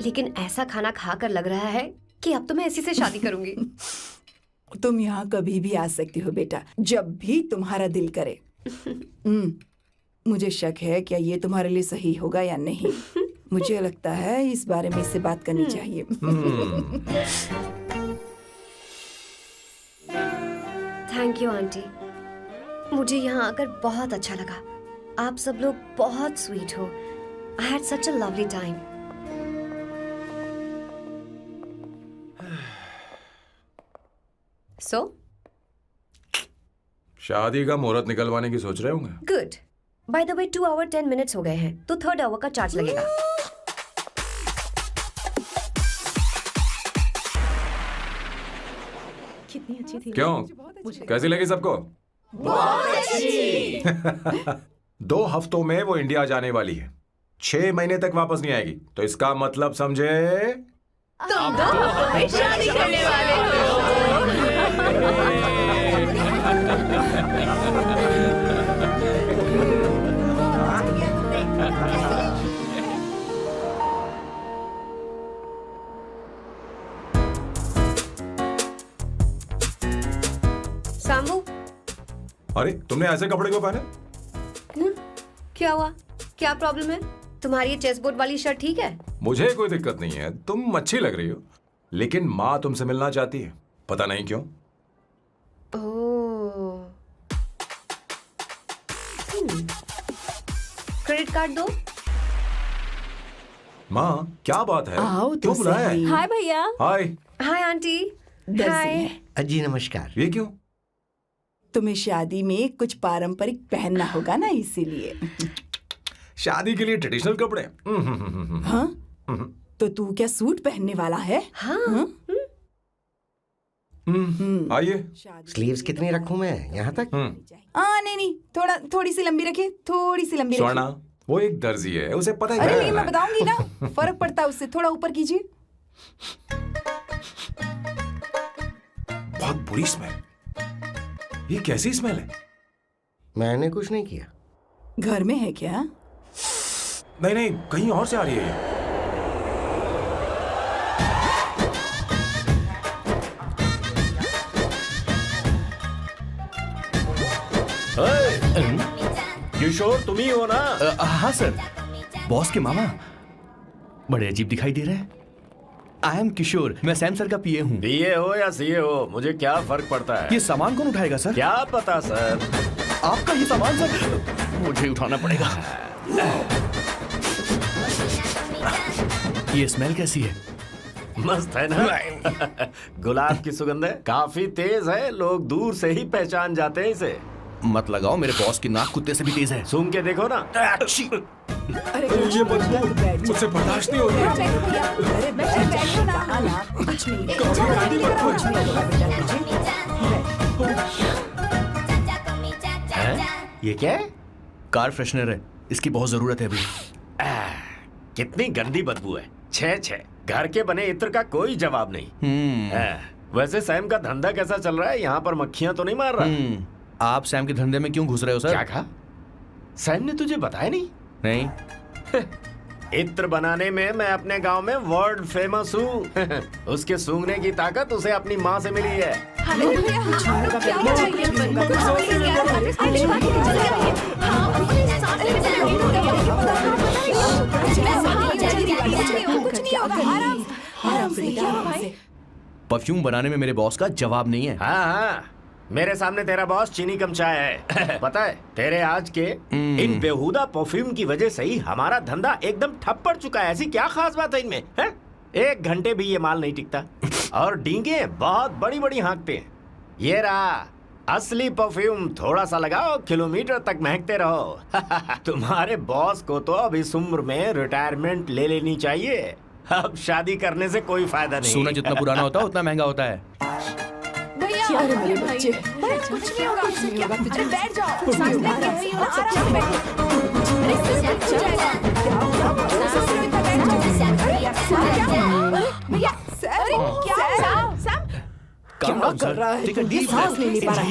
Speaker 3: लेकिन ऐसा खाना खाकर लग रहा है कि अब तो मैं इसी से शादी करूंगी।
Speaker 10: तुम यहाँ कभी भी आ सकती हो बेटा, जब भी तुम्हारा दिल करे। मुझे शक है क्या ये तुम्हारे लिए सही होगा या नहीं। मुझे लगता है इस बारे में इससे बात करनी चाहिए।
Speaker 3: थैंक यू आंटी, मुझे यहाँ आकर बहुत अच्छा लगा। आप सब लोग बहुत स्वीट हो। I had such a lovely time. So
Speaker 7: शादी का मुहूर्त निकलवाने की सोच रहे होंगे।
Speaker 3: Good. By the way 2 hour 10 minutes हो गए हैं, तो 3rd आवर का चार्ज लगेगा।
Speaker 8: कितनी अच्छी थी।
Speaker 7: क्यों, कैसी लगी सबको?
Speaker 9: बहुत अच्छी।
Speaker 7: 2 हफ्तों में वो इंडिया जाने वाली है, 6 महीने तक वापस नहीं आएगी। तो इसका मतलब समझे,
Speaker 8: तुम 2 हफ्तों में शादी करने वाले हो।
Speaker 3: सामू,
Speaker 7: अरे तुमने ऐसे कपड़े क्यों पहने?
Speaker 3: क्या हुआ? क्या प्रॉब्लम है? तुम्हारी ये चेसबोर्ड वाली शर्ट ठीक है?
Speaker 7: मुझे कोई दिक्कत नहीं है, तुम अच्छी लग रही हो, लेकिन माँ तुमसे मिलना चाहती है, पता नहीं क्यों।
Speaker 3: ओह। क्रेडिट कार्ड दो।
Speaker 7: माँ क्या बात है,
Speaker 10: आओ तो
Speaker 7: क्यों बुलाया है?
Speaker 10: सही।
Speaker 9: हाय भैया।
Speaker 7: हाय।
Speaker 3: Hi aunty.
Speaker 10: दर्जी
Speaker 3: हाय।
Speaker 10: है।
Speaker 2: जी नमस्कार।
Speaker 7: ये क्यों?
Speaker 10: तुम्हें शादी में कुछ पारंपरिक पहनना होगा ना, इसीलिए।
Speaker 7: शादी के लिए ट्रेडिशनल कपड़े?
Speaker 10: हाँ? तो तू क्या सूट पहनने वाला है?
Speaker 3: हाँ।
Speaker 7: आइए।
Speaker 2: स्लीव्स कितनी रखूं मैं, यहाँ तक?
Speaker 10: नहीं नहीं, थोड़ी सी लंबी रखे, थोड़ी सी लंबी
Speaker 7: स्वर्णा,
Speaker 10: रखे।
Speaker 7: वो एक दर्जी है, उसे पता है
Speaker 10: अरे
Speaker 7: क्या
Speaker 10: नहीं,
Speaker 7: करना
Speaker 10: मैं
Speaker 7: है।
Speaker 10: बताऊंगी ना, फर्क पड़ता है उससे। थोड़ा ऊपर कीजिए।
Speaker 7: बहुत बुरी स्मेल। ये कैसी स्मेल है?
Speaker 2: मैंने कुछ नहीं किया।
Speaker 10: घर में है क्या?
Speaker 7: नहीं नहीं, कहीं और से आ रही है ये।
Speaker 5: किशोर तुम ही हो ना?
Speaker 4: हाँ सर, बॉस के मामा बड़े अजीब दिखाई दे रहे हैं। आई एम किशोर, मैं सैम सर का पीए हूँ।
Speaker 5: बीए हो या सीए हो, मुझे क्या फर्क पड़ता है?
Speaker 4: ये सामान कौन उठाएगा सर?
Speaker 5: क्या पता सर।
Speaker 4: आपका ये सामान सर मुझे उठाना पड़ेगा। ये स्मेल कैसी है?
Speaker 5: मस्त है ना? गुलाब की सुगंध है, काफी तेज है, लोग दूर से ही पहचान जाते हैं इसे।
Speaker 4: मत लगाओ, मेरे बॉस की नाक कुत्ते से भी तेज है।
Speaker 5: सूंघ के देखो ना।
Speaker 10: अरे
Speaker 7: ये मुझसे बर्दाश्त नहीं हो रही।
Speaker 10: अरे बैठो ना। कहा ना कुछ नहीं। कुछ नहीं होगा बेटा तुझे।
Speaker 5: ये क्या है?
Speaker 4: कार फ्रेशनर है, इसकी बहुत जरूरत है अभी।
Speaker 5: कितनी गंदी बदबू है। छे घर के बने इत्र का कोई जवाब नहीं। वैसे सैम का धंधा कैसा चल रहा है? यहाँ पर मक्खियां तो नहीं मार रहा?
Speaker 4: आप सैम के धंधे में क्यों घुस रहे हो सर?
Speaker 5: क्या कहा? सैम ने तुझे बताया नहीं?
Speaker 4: नहीं।
Speaker 5: इत्र बनाने में मैं अपने गांव में वर्ल्ड फेमस हूँ। उसके सूंघने की ताकत उसे अपनी माँ से मिली है।
Speaker 4: परफ्यूम बनाने में मेरे बॉस का जवाब नहीं है।
Speaker 5: हाँ, मेरे सामने तेरा बॉस चीनी कम चाय है। पता है तेरे आज के इन बेहुदा परफ्यूम की वजह से ही हमारा धंधा एकदम ठप पड़ चुका है। ऐसी क्या खास बात है इनमें? है? 1 घंटे भी ये माल नहीं टिकता और डींगे बहुत बड़ी बड़ी हाँकते हैं। ये रहा असली परफ्यूम, थोड़ा सा लगाओ, किलोमीटर तक महकते रहो। तुम्हारे बॉस को तो अब इस उम्र में रिटायरमेंट ले लेनी चाहिए। अब शादी करने से कोई फायदा नहीं।
Speaker 4: सोना जितना पुराना होता है उतना महंगा होता है।
Speaker 10: क्या रे मेरे बच्चे? कुछ नहीं होगा, कुछ नहीं होगा तुझे। बैठ जाओ। सांस ले रही हो, आराम से बैठो। भैया, अरे क्या कर रहा है? तुझे सांस नहीं ले पा रहा है।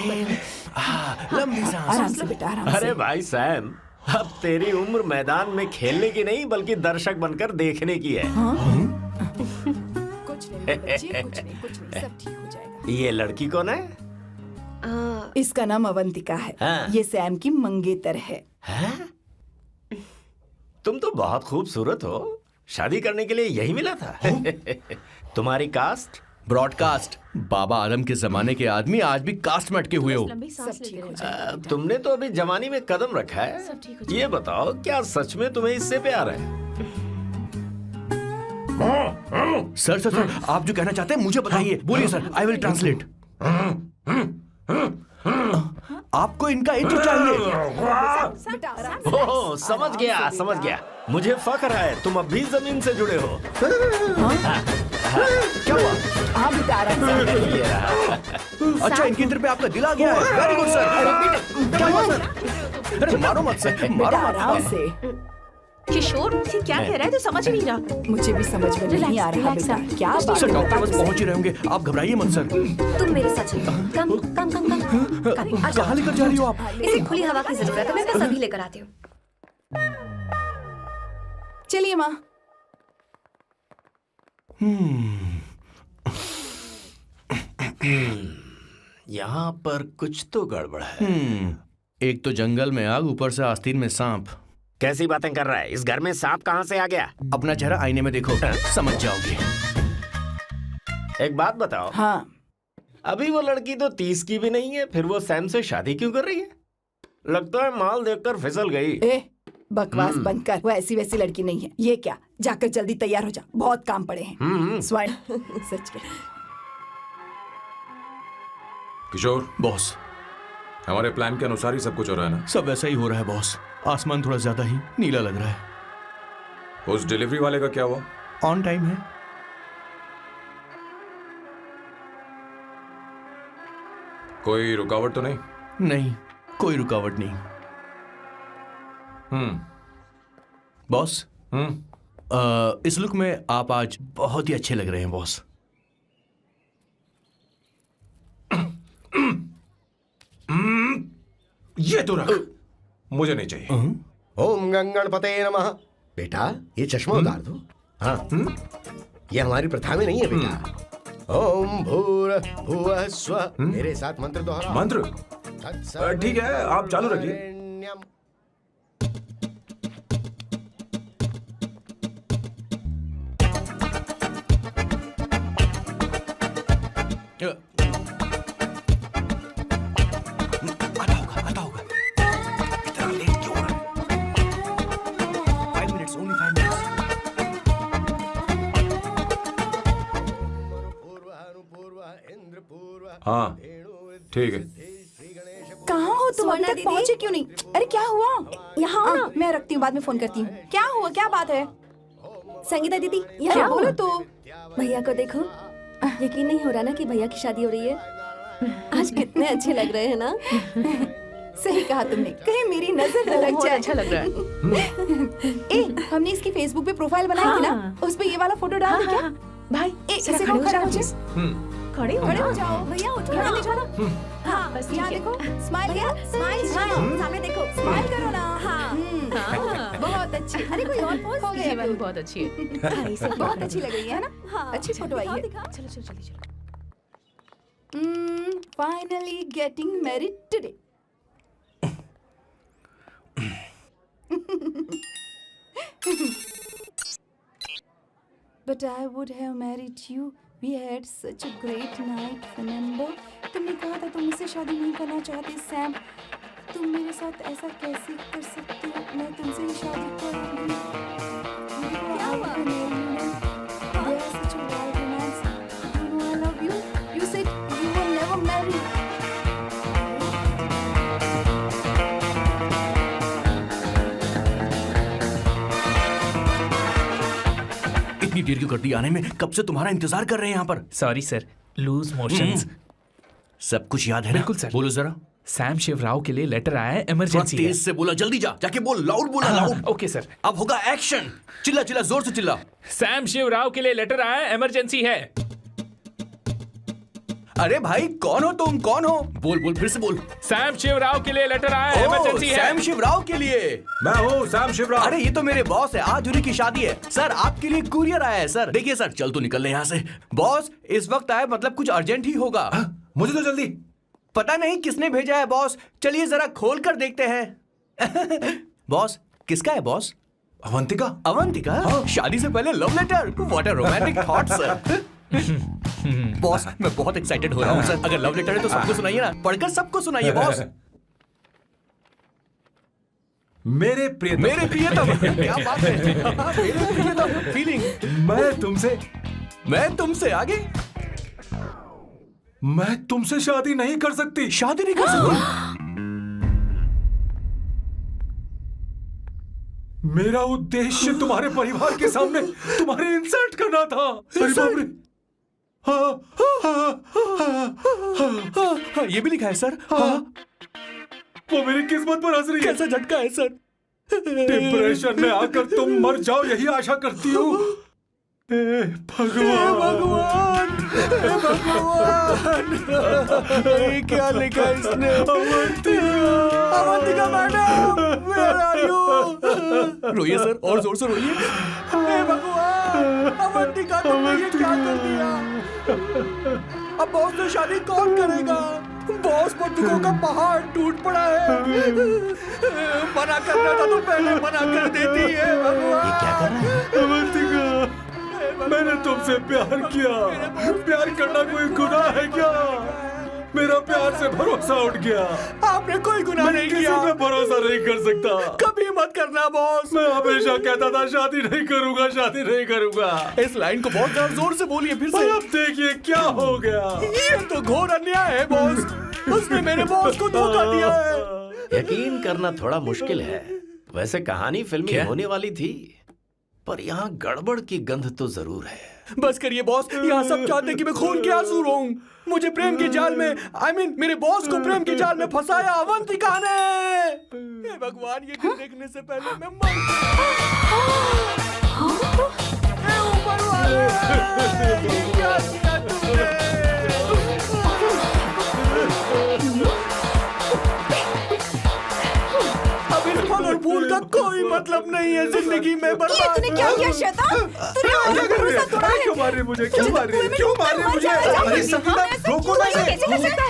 Speaker 4: लंबी सांस।
Speaker 10: आराम से बेटा, आराम से।
Speaker 5: अरे भाई सैम, अब तेरी उम्र मैदान में खेलने की नहीं बल्कि दर्शक बनकर देखने की है।
Speaker 10: कुछ नहीं बच्चे, कुछ नहीं, सब ठीक हो जाएगा।
Speaker 5: ये लड़की कौन है?
Speaker 10: इसका नाम अवंतिका है।
Speaker 5: हाँ।
Speaker 10: ये सैम की मंगेतर है।
Speaker 5: तुम तो बहुत खूबसूरत हो, शादी करने के लिए यही मिला था। तुम्हारी कास्ट?
Speaker 4: ब्रॉडकास्ट। बाबा आदम के जमाने के आदमी आज भी कास्ट में अटके हुए हो।
Speaker 10: सब ठीक हो जाएगा।
Speaker 5: तुमने तो अभी जवानी में कदम रखा है। ये बताओ, क्या सच में तुम्हें इससे प्यार है?
Speaker 4: सर सर सर, आप जो कहना चाहते हैं मुझे बताइए। बोलिए सर, आई विल ट्रांसलेट। आपको इनका इत्र चाहिए?
Speaker 5: ओह, समझ गया। मुझे फख्र है तुम अब भी जमीन से जुड़े हो।
Speaker 4: क्या हुआ?
Speaker 10: हाँ बेटा, आराम से।
Speaker 4: अच्छा, इनके इत्र पे आपका दिल आ गया है। Very good sir. क्या हुआ सर? अरे मारो मत सर, मारो
Speaker 10: बेटा,
Speaker 4: मत।
Speaker 10: आराम से।
Speaker 8: किशोर, ये क्या कह रहा है? तो समझ नहीं रहा।
Speaker 10: मुझे भी समझ में नहीं आ रहा बेटा। क्या बात
Speaker 4: सर,
Speaker 10: है?
Speaker 4: डॉक्टर बस पहुंच ही रहे होंगे, आप घबराइए मत सर।
Speaker 3: तुम मेरे साथ चलो। कम कम कम कम कम। आ जाओ।
Speaker 4: कहाँ लेकर जा रही हो आप?
Speaker 3: इसे खुली हवा की जरूरत है, मैं बस अभी लेकर आती हूँ।
Speaker 10: चलिए माँ।
Speaker 5: यहाँ पर कुछ तो गड़बड़ है।
Speaker 4: एक तो जंगल में आग, ऊपर से आस्तीन में सांप।
Speaker 5: कैसी बातें कर रहा है? इस घर में सांप कहाँ से आ गया?
Speaker 4: अपना चेहरा आईने में देखो, समझ जाओगे।
Speaker 5: एक बात बताओ।
Speaker 10: हाँ,
Speaker 5: अभी वो लड़की तो 30 की भी नहीं है, फिर वो सैम से शादी क्यों कर रही है? लगता है माल देखकर फिसल गई।
Speaker 10: ए बकवास बंद कर। वो ऐसी वैसी लड़की नहीं है। ये क्या, जाकर जल्दी तैयार हो जा, बहुत काम पड़े हैं। स्वर्ण सच में।
Speaker 7: किशोर,
Speaker 4: बॉस,
Speaker 7: हमारे प्लान के अनुसार ही सब कुछ हो रहा है ना?
Speaker 4: सब वैसा ही हो रहा है बॉस। आसमान थोड़ा ज्यादा ही नीला लग रहा है।
Speaker 7: उस डिलीवरी वाले का क्या हुआ?
Speaker 4: ऑन टाइम है।
Speaker 7: कोई रुकावट तो नहीं?
Speaker 4: नहीं, कोई रुकावट नहीं। बॉस, इस लुक में आप आज बहुत ही अच्छे लग रहे हैं बॉस।
Speaker 7: ये तो रख, मुझे नहीं चाहिए।
Speaker 2: ओम गंगणपते नमः। बेटा, ये चश्मा उतार दो। हाँ, ये हमारी प्रथा में नहीं है बेटा। ओम भूर भुवः स्वः। मेरे साथ मंत्र दोहराओ।
Speaker 7: मंत्र? ठीक है, आप चालू रखिए।
Speaker 4: आता होगा। इतना लेट क्यों हो रहा है? 5 minutes, only 5 minutes.
Speaker 7: हाँ ठीक है।
Speaker 10: कहाँ हो तुम? अभी
Speaker 3: सुवर्णा
Speaker 10: तक
Speaker 3: दीदी?
Speaker 10: पहुँचे क्यों नहीं? अरे क्या हुआ?
Speaker 9: यहाँ आओ ना।
Speaker 10: मैं रखती हूँ, बाद में फोन करती हूँ। क्या हुआ? क्या बात है?
Speaker 9: संगीता दीदी
Speaker 10: क्या
Speaker 9: यहाँ
Speaker 10: बोलो
Speaker 9: आओ।
Speaker 10: तो?
Speaker 9: भैया को देखो, यकीन नहीं हो रहा ना कि भैया की शादी हो रही है। आज कितने अच्छे लग रहे हैं ना।
Speaker 10: सही कहा तुमने, कहीं मेरी नजर न लग
Speaker 8: बहुत
Speaker 10: जाए।
Speaker 8: अच्छा लग रहा है।
Speaker 10: ए, हमने इसकी फेसबुक पे प्रोफाइल बनाई थी ना,
Speaker 8: हाँ।
Speaker 10: उस पे ये वाला फोटो डाल दे क्या?
Speaker 8: भाई
Speaker 10: ए,
Speaker 8: जरा
Speaker 10: इसे
Speaker 8: खड़े हो
Speaker 10: खड़ा
Speaker 8: जाओ
Speaker 10: हो
Speaker 8: प्लीज। खड़े हो
Speaker 10: खड़े हो
Speaker 8: ना।
Speaker 10: जाओ।
Speaker 9: भैया उठो
Speaker 10: यहाँ
Speaker 9: ना।
Speaker 10: देखो ना। हाँ,
Speaker 8: बस
Speaker 10: यहाँ
Speaker 8: ठीक है।
Speaker 10: देखो, स्माइल
Speaker 9: भैया
Speaker 10: करो,
Speaker 9: स्माइल सामने देखो।
Speaker 10: स्माइल करो ना।
Speaker 9: हाँ।
Speaker 10: बहुत अच्छी।
Speaker 9: अरे कोई और पोज
Speaker 10: हो
Speaker 8: ये
Speaker 10: गया
Speaker 8: वाली
Speaker 10: cute।
Speaker 8: बहुत अच्छी है।
Speaker 10: बहुत अच्छी लग रही है ना?
Speaker 9: हाँ।
Speaker 10: अच्छी फोटो आई है।
Speaker 9: दिखाओ।
Speaker 8: चलो चलो चलो चलो।
Speaker 10: Finally getting married today. But I would have married you. We had such a great night, remember? तुमने कहा था तुम मुझसे शादी नहीं करना चाहते, सैम। तुम मेरे साथ ऐसा कैसे कर सकते हो? मैं तुमसे ही शादी करूंगी।
Speaker 9: क्या हुआ?
Speaker 10: There's such a wild romance. You know I love you. You said you will never marry.
Speaker 4: इतनी देर क्यों कर दी आने में? कब से तुम्हारा इंतजार कर रहे हैं यहाँ पर।
Speaker 1: Sorry sir, loose motions.
Speaker 4: सब कुछ याद है ना?
Speaker 1: बिल्कुल सर।
Speaker 4: बोलो जरा।
Speaker 1: सैम शिवराव के लिए लेटर आया है,
Speaker 4: थोड़ा
Speaker 1: इमरजेंसी है।
Speaker 4: तेज से बोला, जल्दी जा, जाके बोल, लाउड बोला, लाउड।
Speaker 1: Okay sir.
Speaker 4: अब होगा एक्शन। चिल्ला चिल्ला, जोर से चिल्ला।
Speaker 1: सैम शिवराव के लिए लेटर आया है, इमरजेंसी है।
Speaker 4: अरे भाई, कौन हो तुम? कौन हो? बोल बोल, फिर से बोल।
Speaker 1: सैम शिवराव के लिए लेटर आया है,
Speaker 4: ओह,
Speaker 1: इमरजेंसी है।
Speaker 4: सैम शिवराव के लिए।
Speaker 7: मैं हूँ सैम शिवराव।
Speaker 4: अरे ये तो मेरे बॉस है, आज उन्हीं की शादी है। सर आपके लिए कुरियर आया है सर। देखिए सर, चल तो निकल ले यहाँ से। बॉस इस वक्त आए, मतलब कुछ अर्जेंट ही होगा।
Speaker 7: मुझे तो जल्दी।
Speaker 4: पता नहीं किसने भेजा है बॉस, चलिए जरा खोल कर देखते हैं। बॉस, किसका है बॉस?
Speaker 7: अवंतिका।
Speaker 4: अवंतिका? शादी से पहले love letter? What a romantic thought sir. Boss, मैं बहुत एक्साइटेड हो रहा हूँ सर। अगर लव लेटर है तो सबको सुनाइए ना, पढ़कर सबको सुनाइए बॉस।
Speaker 7: मेरे प्रियतम।
Speaker 4: मेरे प्रियतम, क्या बात है। मेरे प्रियतम, फीलिंग। मैं तुमसे आगे।
Speaker 7: मैं तुमसे शादी नहीं कर सकती।
Speaker 4: शादी नहीं कर सकती?
Speaker 7: मेरा उद्देश्य तुम्हारे परिवार के सामने तुम्हारे इंसल्ट करना था। अरे बाप रे।
Speaker 4: हाँ, ये भी लिखा है सर।
Speaker 7: वो मेरी किस्मत पर हंस रही है।
Speaker 4: कैसा झटका है सर।
Speaker 7: डिप्रेशन में आकर तुम मर जाओ, यही आशा करती हूँ। हे भगवान,
Speaker 4: हे भगवान, ये क्या लिखा है इसने? Avantika madam, where are you? रोइए सर, और जोर से रोइए। हे भगवान, अवंतिका तुमने ये क्या कर दिया? अब बॉस से शादी कौन करेगा? बॉस पर दुखों का पहाड़ टूट पड़ा है। मना करना था तो पहले मना कर देती है। भगवान, ये क्या कर रहा है?
Speaker 7: अवंतिका, मैंने तुमसे प्यार किया। प्यार करना कोई गुनाह है क्या? मेरा प्यार से भरोसा उठ गया।
Speaker 4: आपने कोई गुनाह नहीं
Speaker 7: किसी
Speaker 4: किया।
Speaker 7: पे भरोसा नहीं कर सकता।
Speaker 4: कभी मत करना बॉस।
Speaker 7: मैं हमेशा कहता था शादी नहीं करूंगा, शादी नहीं करूंगा।
Speaker 4: इस लाइन को बहुत ज्यादा जोर से बोलिए फिर
Speaker 7: और
Speaker 4: से।
Speaker 7: अब देखिए क्या हो गया।
Speaker 4: ये तो घोर अन्याय है बॉस। उसने मेरे बॉस को धोखा दिया है।
Speaker 5: यकीन करना थोड़ा मुश्किल है। वैसे कहानी फिल्मी
Speaker 4: क्या?
Speaker 5: होने वाली थी, पर यहाँ गड़बड़ की गंध तो जरूर है।
Speaker 4: बस करिए बॉस, यहाँ सब चाहते हैं कि मैं खून के आंसू रोऊं। मुझे प्रेम के जाल में, मेरे बॉस को प्रेम के जाल में फंसाया अवंतिका ने। हे भगवान, ये दिन देखने से पहले मैं मर। हे ऊपर वाले, ये क्या किया तुमने? अब इस फल और फूल का कोई मतलब नहीं है जिंदगी में
Speaker 10: ये
Speaker 4: बर्बाद।
Speaker 10: तूने क्या किया शैतान? तूने हमारा भरोसा तोड़ा है।
Speaker 4: क्यों मार रहे मुझे? क्यों मार रहे? क्यों मार रहे मुझे? अरे संगीता, रोको ना इसे।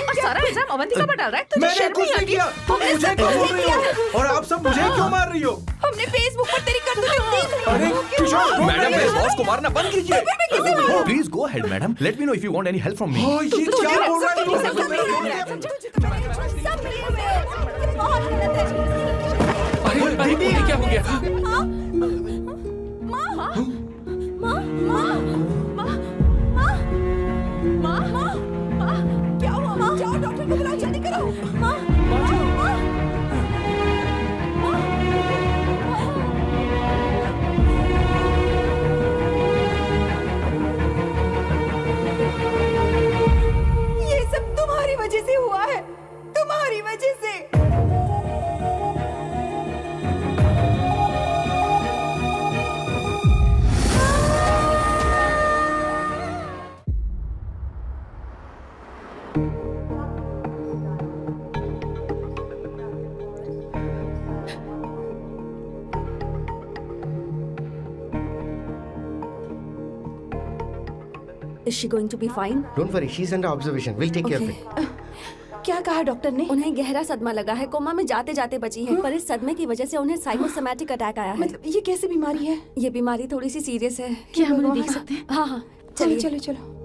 Speaker 8: और सारा इल्जाम अवंतिका पर डाल रहा है। तुझे
Speaker 4: मैंने
Speaker 8: शर्म
Speaker 4: कुछ
Speaker 8: नहीं
Speaker 4: नहीं
Speaker 8: आती?
Speaker 4: किया। तुम मुझे क्यों बोल रही हो? और आप सब मुझे क्यों मार रही हो?
Speaker 10: हमने फेसबुक पर तेरी करतूतें देख ली।
Speaker 4: अरे किशोर,
Speaker 1: मैडम मेरे बॉस को मारना बंद कीजिए।
Speaker 4: Please go ahead madam, let me know if you want any help from me. ये क्या बोल रहा है?
Speaker 1: अरे अरे ये क्या हो गया?
Speaker 10: क्या हुआ माँ? जाओ डॉक्टर को बुलाओ, जल्दी करो। माँ, ये सब तुम्हारी वजह से हुआ है, तुम्हारी वजह से।
Speaker 9: Is she going to be fine?
Speaker 2: Don't worry, she's under observation. We'll take care of it.
Speaker 10: क्या कहा डॉक्टर ने?
Speaker 9: उन्हें गहरा सदमा लगा है, कोमा में जाते जाते बची है, पर इस सदमे की वजह से उन्हें साइकोसोमैटिक अटैक आया है।
Speaker 10: मतलब ये कैसी बीमारी है?
Speaker 9: ये बीमारी थोड़ी सी सीरियस है।
Speaker 8: क्या हम उन्हें देख सकते हैं?
Speaker 9: हाँ हाँ,
Speaker 10: चलो
Speaker 9: चलिए।
Speaker 10: चलो चलो।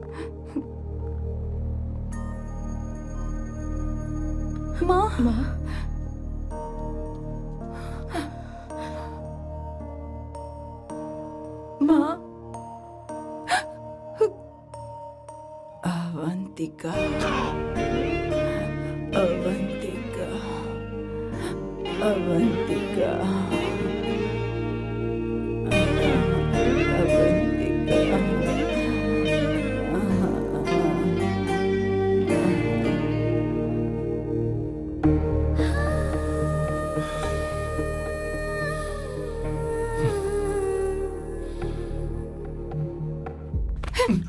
Speaker 10: माँ, माँ, अवंतिका, अवंतिका, अवंतिका,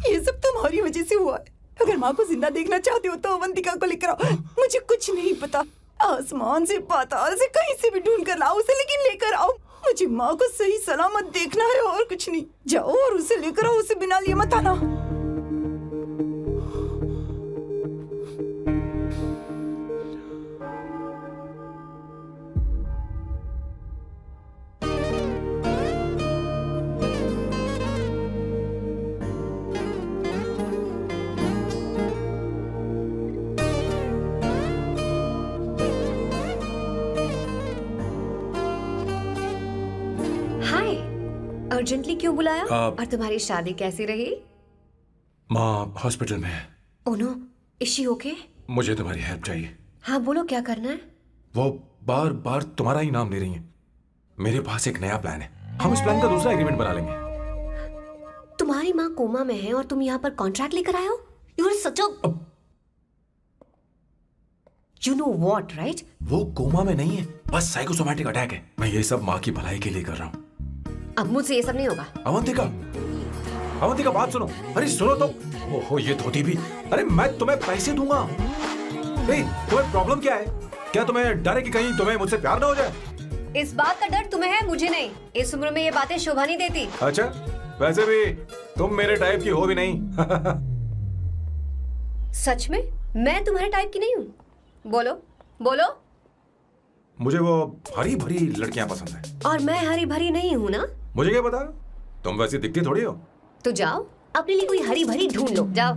Speaker 10: ये सब तुम्हारी वजह से हुआ है। अगर माँ को जिंदा देखना चाहते हो तो अवंतिका को लेकर आओ। मुझे कुछ नहीं पता, आसमान से पाताल से कहीं से भी ढूंढ कर लाओ उसे, लेकिन लेकर आओ। मुझे माँ को सही सलामत देखना है और कुछ नहीं। जाओ और उसे लेकर आओ, उसे बिना लिए मत आना।
Speaker 3: हाय, अर्जेंटली क्यों बुलाया?
Speaker 7: आप-
Speaker 3: और तुम्हारी शादी कैसी रही?
Speaker 7: माँ हॉस्पिटल में है।
Speaker 3: Oh no, is she okay?
Speaker 7: मुझे तुम्हारी हेल्प चाहिए।
Speaker 3: हाँ बोलो, क्या करना है?
Speaker 7: वो बार बार तुम्हारा ही नाम ले रही है। मेरे पास एक नया प्लान है, हम इस प्लान का दूसरा एग्रीमेंट बना लेंगे।
Speaker 3: तुम्हारी माँ कोमा में है और तुम यहाँ पर कॉन्ट्रैक्ट लेकर आए हो? You are such a you know what, right?
Speaker 7: वो कोमा में नहीं है, बस साइकोसोमैटिक अटैक है। मैं ये सब माँ की भलाई के लिए कर रहा हूँ।
Speaker 3: अब मुझसे ये सब नहीं होगा।
Speaker 7: अवंतिका, अवंतिका बात सुनो। अरे सुनो तो। ओहो ये धोती भी। अरे मैं तुम्हें पैसे दूंगा। तुम्हें प्रॉब्लम क्या है? क्या तुम्हें डर है कि कहीं तुम्हें मुझसे प्यार ना हो जाए?
Speaker 3: इस बात का डर तुम्हें है, मुझे नहीं। इस उम्र में ये बातें शोभा नहीं देती।
Speaker 7: अच्छा, वैसे भी तुम मेरे टाइप की हो भी नहीं।
Speaker 3: सच में मैं तुम्हारे टाइप की नहीं हूँ? बोलो बोलो।
Speaker 7: मुझे वो हरी भरी लड़कियां पसंद है।
Speaker 3: और मैं हरी भरी नहीं हूँ ना?
Speaker 7: मुझे क्या पता, तुम वैसी दिखती थोड़ी हो।
Speaker 3: तो जाओ अपने लिए कोई हरी भरी ढूंढ लो, जाओ।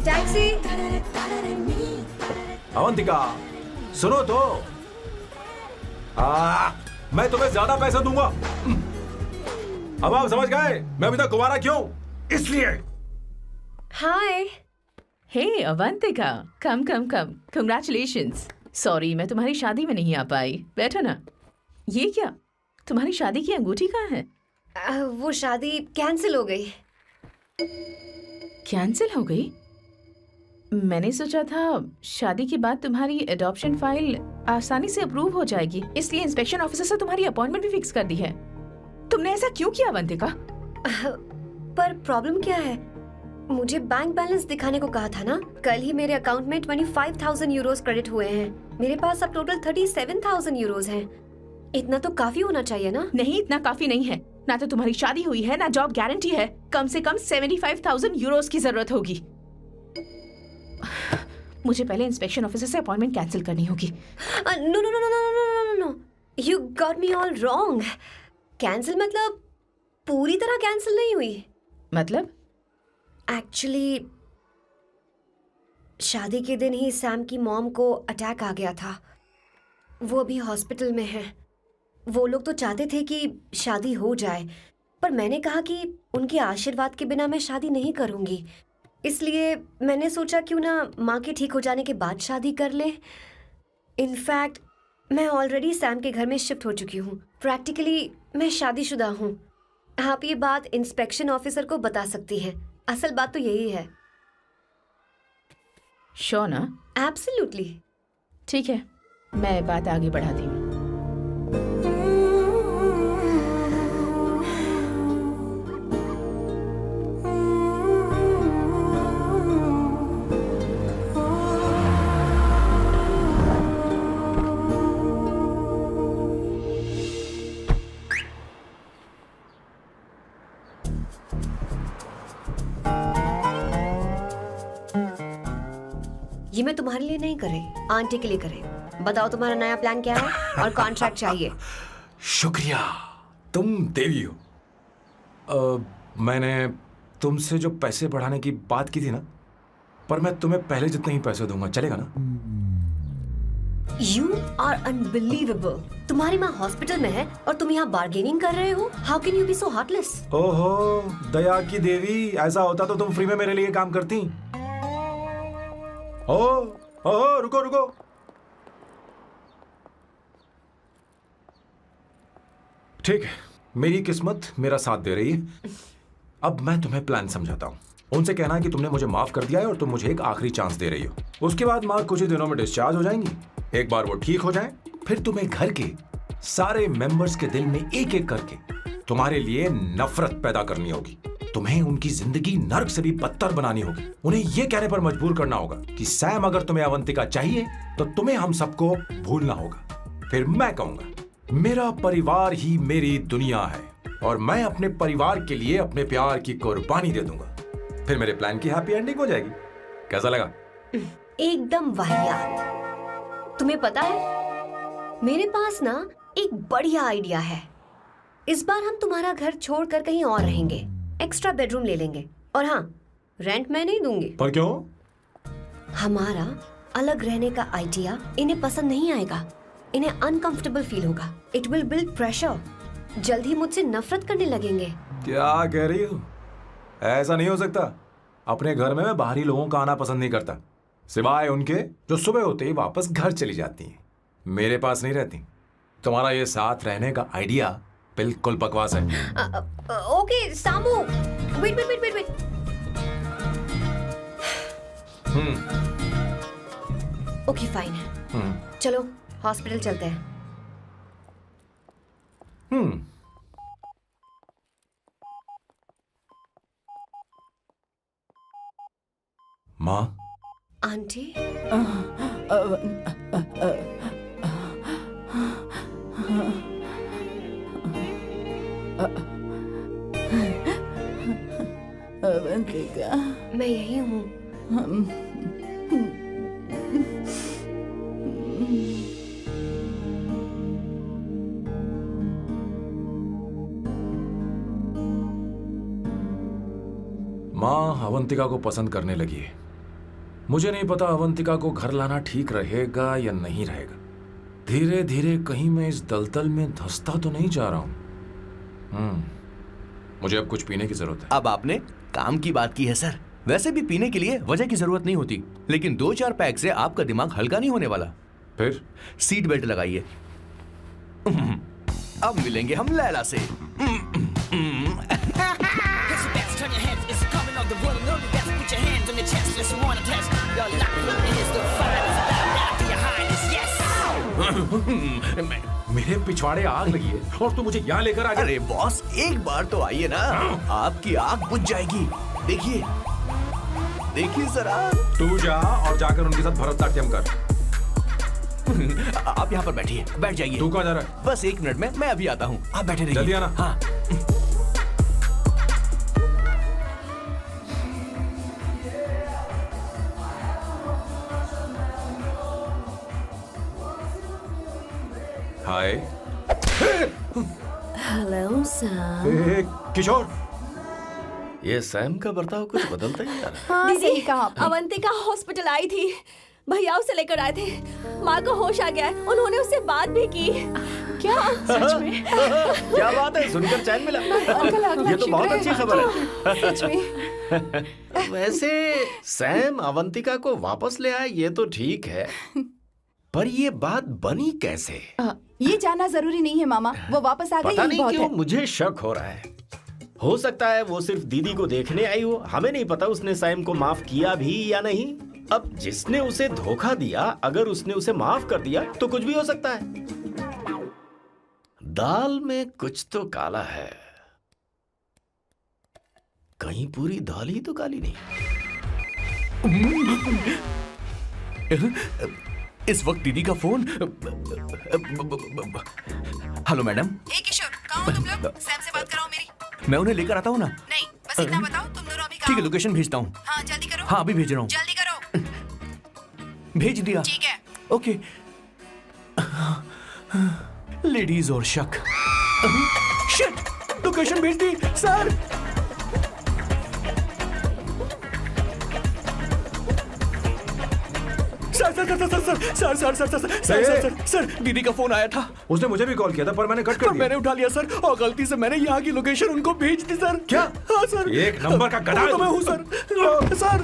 Speaker 3: टैक्सी।
Speaker 7: अवंतिका सुनो तो। मैं तुम्हें ज्यादा पैसा दूंगा। अब आप समझ गए मैं अभी तक कुंवारा क्यों? इसलिए।
Speaker 3: हाय।
Speaker 8: हे अवंतिका, कम कम कम, कंग्रेचुलेशंस। सॉरी मैं तुम्हारी शादी में नहीं आ पाई। बैठो ना। ये क्या, तुम्हारी शादी की अंगूठी कहाँ है?
Speaker 3: वो शादी कैंसिल हो गई।
Speaker 8: कैंसिल हो गई? मैंने सोचा था शादी के बाद तुम्हारी एडॉप्शन फाइल आसानी से अप्रूव हो जाएगी, इसलिए इंस्पेक्शन ऑफिसर से तुम्हारी अपॉइंटमेंट भी फिक्स कर दी है। तुमने ऐसा क्यों किया अवंतिका?
Speaker 3: पर प्रॉब्लम क्या है? मुझे बैंक बैलेंस दिखाने को कहा था ना। कल ही मेरे अकाउंट में 25,000 यूरोस क्रेडिट हुए हैं। मेरे पास अब टोटल 37,000 यूरोस हैं। इतना तो काफी होना चाहिए ना?
Speaker 8: नहीं, इतना काफी नहीं है। ना तो तुम्हारी शादी हुई है, ना जॉब गारंटी है। कम से कम 75,000 यूरोस की जरूरत होगी। मुझे पहले इंस्पेक्शन ऑफिसर से अपॉइंटमेंट कैंसिल करनी होगी।
Speaker 3: No no no no no no no no, you got me all wrong. Cancel मतलब पूरी तरह कैंसिल नहीं हुई।
Speaker 8: मतलब?
Speaker 3: एक्चुअली शादी के दिन ही सैम की मॉम को अटैक आ गया था। वो अभी हॉस्पिटल में है। वो लोग तो चाहते थे कि शादी हो जाए, पर मैंने कहा कि उनके आशीर्वाद के बिना मैं शादी नहीं करूंगी। इसलिए मैंने सोचा क्यों ना माँ के ठीक हो जाने के बाद शादी कर ले। इनफैक्ट मैं ऑलरेडी सैम के घर में शिफ्ट हो चुकी हूँ। प्रैक्टिकली मैं शादीशुदा हूँ। आप ये बात इंस्पेक्शन ऑफिसर को बता सकती हैं। असल बात तो यही है।
Speaker 8: श्योर ना?
Speaker 3: एब्सोल्युटली।
Speaker 8: ठीक है, मैं बात आगे बढ़ाती हूँ।
Speaker 3: ये मैं तुम्हारे लिए नहीं करे, आंटी के लिए करे। बताओ तुम्हारा नया प्लान क्या है और कॉन्ट्रैक्ट चाहिए।
Speaker 7: शुक्रिया, तुम देवी हो। मैंने तुमसे जो पैसे बढ़ाने की बात की थी ना, पर मैं तुम्हें पहले जितने ही पैसे दूंगा, चलेगा ना?
Speaker 3: You are unbelievable। तुम्हारी माँ हॉस्पिटल में है और तुम यहाँ बार्गेनिंग कर रहे हो। How can you be so heartless?
Speaker 7: ओहो, दया की देवी, ऐसा होता तो तुम फ्री में मेरे लिए काम करती। ओहो, रुको रुको। ठीक है, मेरी किस्मत मेरा साथ दे रही है। अब मैं तुम्हें प्लान समझाता हूँ। उनसे कहना है कि तुमने मुझे माफ कर दिया है और तुम मुझे एक आखिरी चांस दे रही हो। उसके बाद माँ कुछ ही दिनों में डिस्चार्ज हो जाएंगी। एक बार वो ठीक हो जाए, फिर तुम्हें घर के सारे मेंबर्स के दिल में एक एक करके तुम्हारे लिए नफरत पैदा करनी होगी। तुम्हें उनकी जिंदगी नर्क से भी बदतर बनानी होगी। उन्हें यह कहने पर मजबूर करना होगा कि सैम, अगर तुम्हें अवंतिका चाहिए तो तुम्हें हम सबको भूलना होगा। फिर मैं कहूंगा, मेरा परिवार ही मेरी दुनिया है और मैं अपने परिवार के लिए अपने प्यार की कुर्बानी दे दूंगा। फिर मेरे प्लान की हैप्पी एंडिंग हो जाएगी। कैसा लगा?
Speaker 3: एकदम वाहियात। तुम्हें पता है, मेरे पास ना एक बढ़िया आइडिया है। इस बार हम तुम्हारा घर छोड़कर कहीं और रहेंगे। एक्स्ट्रा बेडरूम ले लेंगे। और हाँ, रेंट मैं नहीं दूंगी।
Speaker 7: पर क्यों?
Speaker 3: हमारा अलग रहने का आइडिया इन्हें पसंद नहीं आएगा। इन्हें अनकंफर्टेबल फील होगा। It will build pressure. जल्द ही मुझसे नफरत करने लगेंगे।
Speaker 7: क्या कह रही हो? ऐसा नहीं हो सकता। अपने घर में मैं बाहरी लोगों का आना पसंद नहीं करता, सिवाय उनके जो सुबह होते ही वापस घर चली जाती हैं। मेरे पास नहीं रहती। तुम्हारा ये साथ रहने का आइडिया बिल्कुल बकवास है।
Speaker 3: Okay Samu, wait wait wait wait wait. Okay fine. चलो हॉस्पिटल चलते हैं।
Speaker 7: माँ,
Speaker 3: आंटी,
Speaker 10: अवंतिका,
Speaker 3: मैं यही हूँ।
Speaker 7: माँ अवंतिका को पसंद करने लगी है। मुझे नहीं पता अवंतिका को घर लाना ठीक रहेगा या नहीं रहेगा। धीरे धीरे कहीं मैं इस दलदल में धंसता तो नहीं जा रहा हूं। मुझे अब कुछ पीने की जरूरत है।
Speaker 4: अब आपने काम की बात की है सर। वैसे भी पीने के लिए वजह की जरूरत नहीं होती, लेकिन 2-4 पैक से आपका दिमाग हल्का नहीं होने वाला।
Speaker 7: फिर
Speaker 4: सीट बेल्ट लगाइए। अब मिलेंगे हम लैला से।
Speaker 7: मेरे पिछवाड़े आग लगी है और तू मुझे यहाँ लेकर आ गया।
Speaker 4: अरे बॉस, एक बार तो आइए ना, आपकी आग बुझ जाएगी। देखिए देखिए जरा।
Speaker 7: तू जा और जाकर उनके साथ भरतनाट्यम कर।
Speaker 4: आप यहाँ पर बैठिए, बैठ जाइए।
Speaker 7: तू कहाँ जा रहा है?
Speaker 4: बस 1 मिनट में मैं अभी आता हूँ, आप बैठे रहिए।
Speaker 7: जल्दी आना।
Speaker 4: हाँ।
Speaker 7: हाय।
Speaker 9: Hello sir.
Speaker 7: ए, किशोर।
Speaker 5: ये सैम का बर्ताव कुछ बदलता ही जा रहा है।
Speaker 9: हाँ सही कहा। अवंतिका हॉस्पिटल आई थी, भैया उसे लेकर आए थे। माँ को होश आ गया है, उन्होंने उससे बात भी की। क्या सच में?
Speaker 5: क्या बात है, सुनकर चैन मिला। ये तो बहुत अच्छी खबर है।
Speaker 9: सच में।
Speaker 5: वैसे सैम अवंतिका को वापस ले आए ये तो ठीक है, पर ये बात बनी कैसे?
Speaker 10: ये जानना जरूरी नहीं है मामा, वो वापस आ गई
Speaker 5: पता
Speaker 10: यही
Speaker 5: नहीं
Speaker 10: बहुत
Speaker 5: क्यों
Speaker 10: है।
Speaker 5: मुझे शक हो रहा है। हो सकता है वो सिर्फ दीदी को देखने आई हो, हमें नहीं पता उसने सैम को माफ किया भी या नहीं। अब जिसने उसे धोखा दिया, अगर उसने उसे माफ कर दिया तो कुछ भी हो सकता है। दाल में कुछ तो काला है, कहीं पूरी दाल ही तो काली नहीं।
Speaker 4: इस वक्त दीदी का फोन। Hello madam.
Speaker 8: ए किशोर, कहाँ हो तुम लोग? सैम से बात कराओ मेरी।
Speaker 4: मैं उन्हें लेकर आता हूँ ना।
Speaker 8: नहीं, बस इतना बताओ तुम दोनों अभी
Speaker 4: ठीक
Speaker 8: कहाँ
Speaker 4: है,
Speaker 8: हो?
Speaker 4: लोकेशन भेजता हूँ।
Speaker 8: हाँ जल्दी करो।
Speaker 4: हाँ अभी भेज रहा हूँ।
Speaker 8: जल्दी करो।
Speaker 4: भेज दिया।
Speaker 8: ठीक है।
Speaker 4: ओके। लेडीज और शक। शिट, लोकेशन भेज दी सर। सर दीदी का फोन आया था।
Speaker 7: उसने मुझे भी कॉल किया था पर मैंने कट कर दिया।
Speaker 4: मैंने उठा लिया सर, और गलती से मैंने यहाँ की लोकेशन उनको भेज दी सर।
Speaker 7: क्या?
Speaker 4: हाँ सर।
Speaker 7: एक नंबर का गधा है
Speaker 4: तो मैं
Speaker 7: तू।
Speaker 4: हूँ सर। सर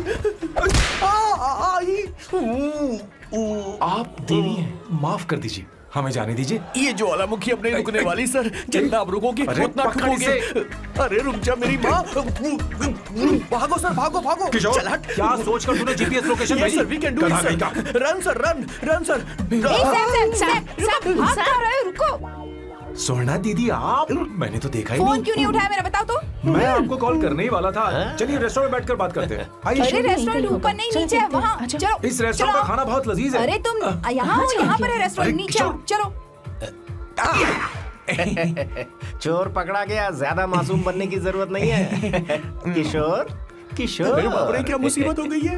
Speaker 7: आप दीदी हैं, माफ कर दीजिए, हमें जाने दीजिए।
Speaker 4: ये ज्वालामुखी अपने रुकने वाली सर, जितना आप रुकोगे
Speaker 7: अरे
Speaker 4: उतना
Speaker 7: पकड़
Speaker 4: ठुकोगे।
Speaker 7: इसे।
Speaker 4: अरे रुक जा मेरी माँ। भागो सर, भागो भागो।
Speaker 7: किशोर,
Speaker 4: चल हट।
Speaker 7: क्या सोचकर तूने GPS लोकेशन
Speaker 4: Yes,
Speaker 7: भेजी?
Speaker 4: sir, we can do it,
Speaker 7: गधा
Speaker 4: sir.
Speaker 7: कहीं का।
Speaker 4: Run, sir, run, run, sir.
Speaker 10: भाग कहाँ रहे हो? रुको।
Speaker 7: स्वर्णा दीदी आप, मैंने तो देखा ही
Speaker 10: फोन
Speaker 7: नहीं।
Speaker 10: क्यों नहीं उठाया मेरा बताओ तो?
Speaker 7: मैं आपको कॉल करने ही वाला था। चलिए रेस्टोरेंट में बैठकर बात करते हैं।
Speaker 10: अरे
Speaker 7: आइए।
Speaker 10: रेस्टोरेंट ऊपर नहीं नीचे है, वहाँ चलो।
Speaker 7: इस रेस्टोरेंट का
Speaker 10: चलो।
Speaker 7: खाना बहुत लजीज है।
Speaker 10: अरे तुम यहाँ हो, यहाँ पर है रेस्टोरेंट,
Speaker 7: अरे
Speaker 10: नीचे आओ, चलो।
Speaker 5: चोर पकड़ा गया, ज्यादा मासूम बनने की जरूरत नहीं है। किशोर, किशोर।
Speaker 4: मेरे बाप रे, क्या मुसीबत हो गई है।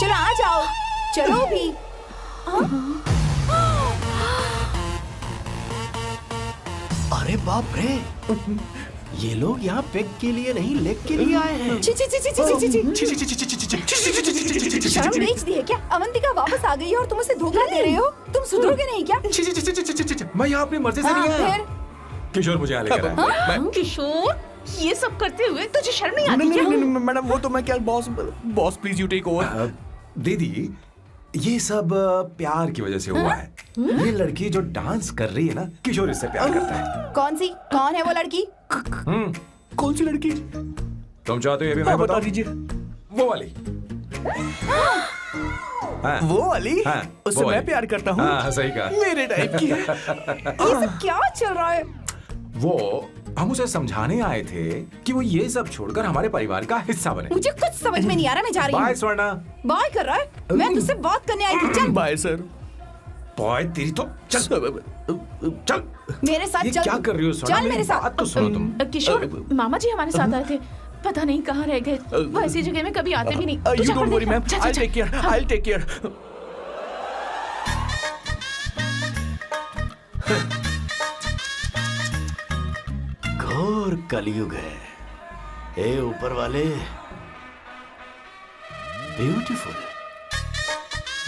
Speaker 10: चलो आ जाओ, चलो भी।
Speaker 5: अरे बाप रे, ये लोग यहाँ पेग के लिए नहीं लेग के लिए आए हैं।
Speaker 10: ची ची ची ची ची ची। शर्म बेच दी है क्या? अवंतिका वापस आ गई है और तुम उसे धोखा दे रहे हो? तुम सुधरोगे नहीं क्या?
Speaker 7: मैं यहाँ अपनी मर्जी से नहीं आया।
Speaker 10: फिर
Speaker 7: किशोर मुझे यहाँ लेकर आया।
Speaker 8: किशोर, ये सब करते हुए तुझे शर्म नहीं आती
Speaker 4: नहीं,
Speaker 8: क्या?
Speaker 4: नहीं, नहीं, मैडम वो तो मैं क्या, boss please you take over.
Speaker 7: दीदी, ये सब प्यार की वजह से हुआ है। ये लड़की जो डांस कर रही है ना, किशोर इससे प्यार करता है।
Speaker 10: कौन है वो लड़की?
Speaker 4: कौन सी लड़की?
Speaker 7: तुम चाहते हो ये भी मैं
Speaker 4: बता
Speaker 7: बताऊं?
Speaker 4: दीजिए।
Speaker 7: वो वाली। हाँ,
Speaker 4: वो वाली?
Speaker 7: हाँ,
Speaker 4: उससे
Speaker 7: वो
Speaker 4: मैं
Speaker 7: वाली।
Speaker 4: प्यार करता हूँ।
Speaker 7: हाँ, सही कहा।
Speaker 4: मेरे टाइप की है।
Speaker 10: ये सब क्या चल रहा है?
Speaker 7: वो हम उसे समझाने आए थे कि वो ये सब छोड़कर हमारे परिवार का हिस्सा बने।
Speaker 10: मुझे कुछ समझ में नहीं आ रहा, मैं जा रही
Speaker 7: बाय
Speaker 10: हूँ।
Speaker 7: स्वर्णा।
Speaker 10: बाय कर रहा है? मैं तुझसे बात करने आई थी, चल।
Speaker 4: Bye sir.
Speaker 7: बॉय तेरी तो चल चल।
Speaker 10: मेरे साथ
Speaker 7: ये
Speaker 10: चल।
Speaker 7: क्या कर रही हो स्वर्णा?
Speaker 10: चल मेरे साथ।
Speaker 7: बात तो सुनो तुम।
Speaker 8: किशोर, मामा जी हमारे साथ आए थे, पता नहीं कहाँ रह गए। वो ऐसी जगह में कभी आते भी नहीं। तू
Speaker 4: यू
Speaker 8: जा
Speaker 4: डोंट
Speaker 8: कर
Speaker 4: वरी
Speaker 8: देख।
Speaker 4: मैम,
Speaker 8: जा, जा,
Speaker 4: आई
Speaker 8: जा।
Speaker 4: टेक केयर, आई टेक केयर।
Speaker 5: घोर कलयुग है। ए ऊपर वाले, ब्यूटीफुल,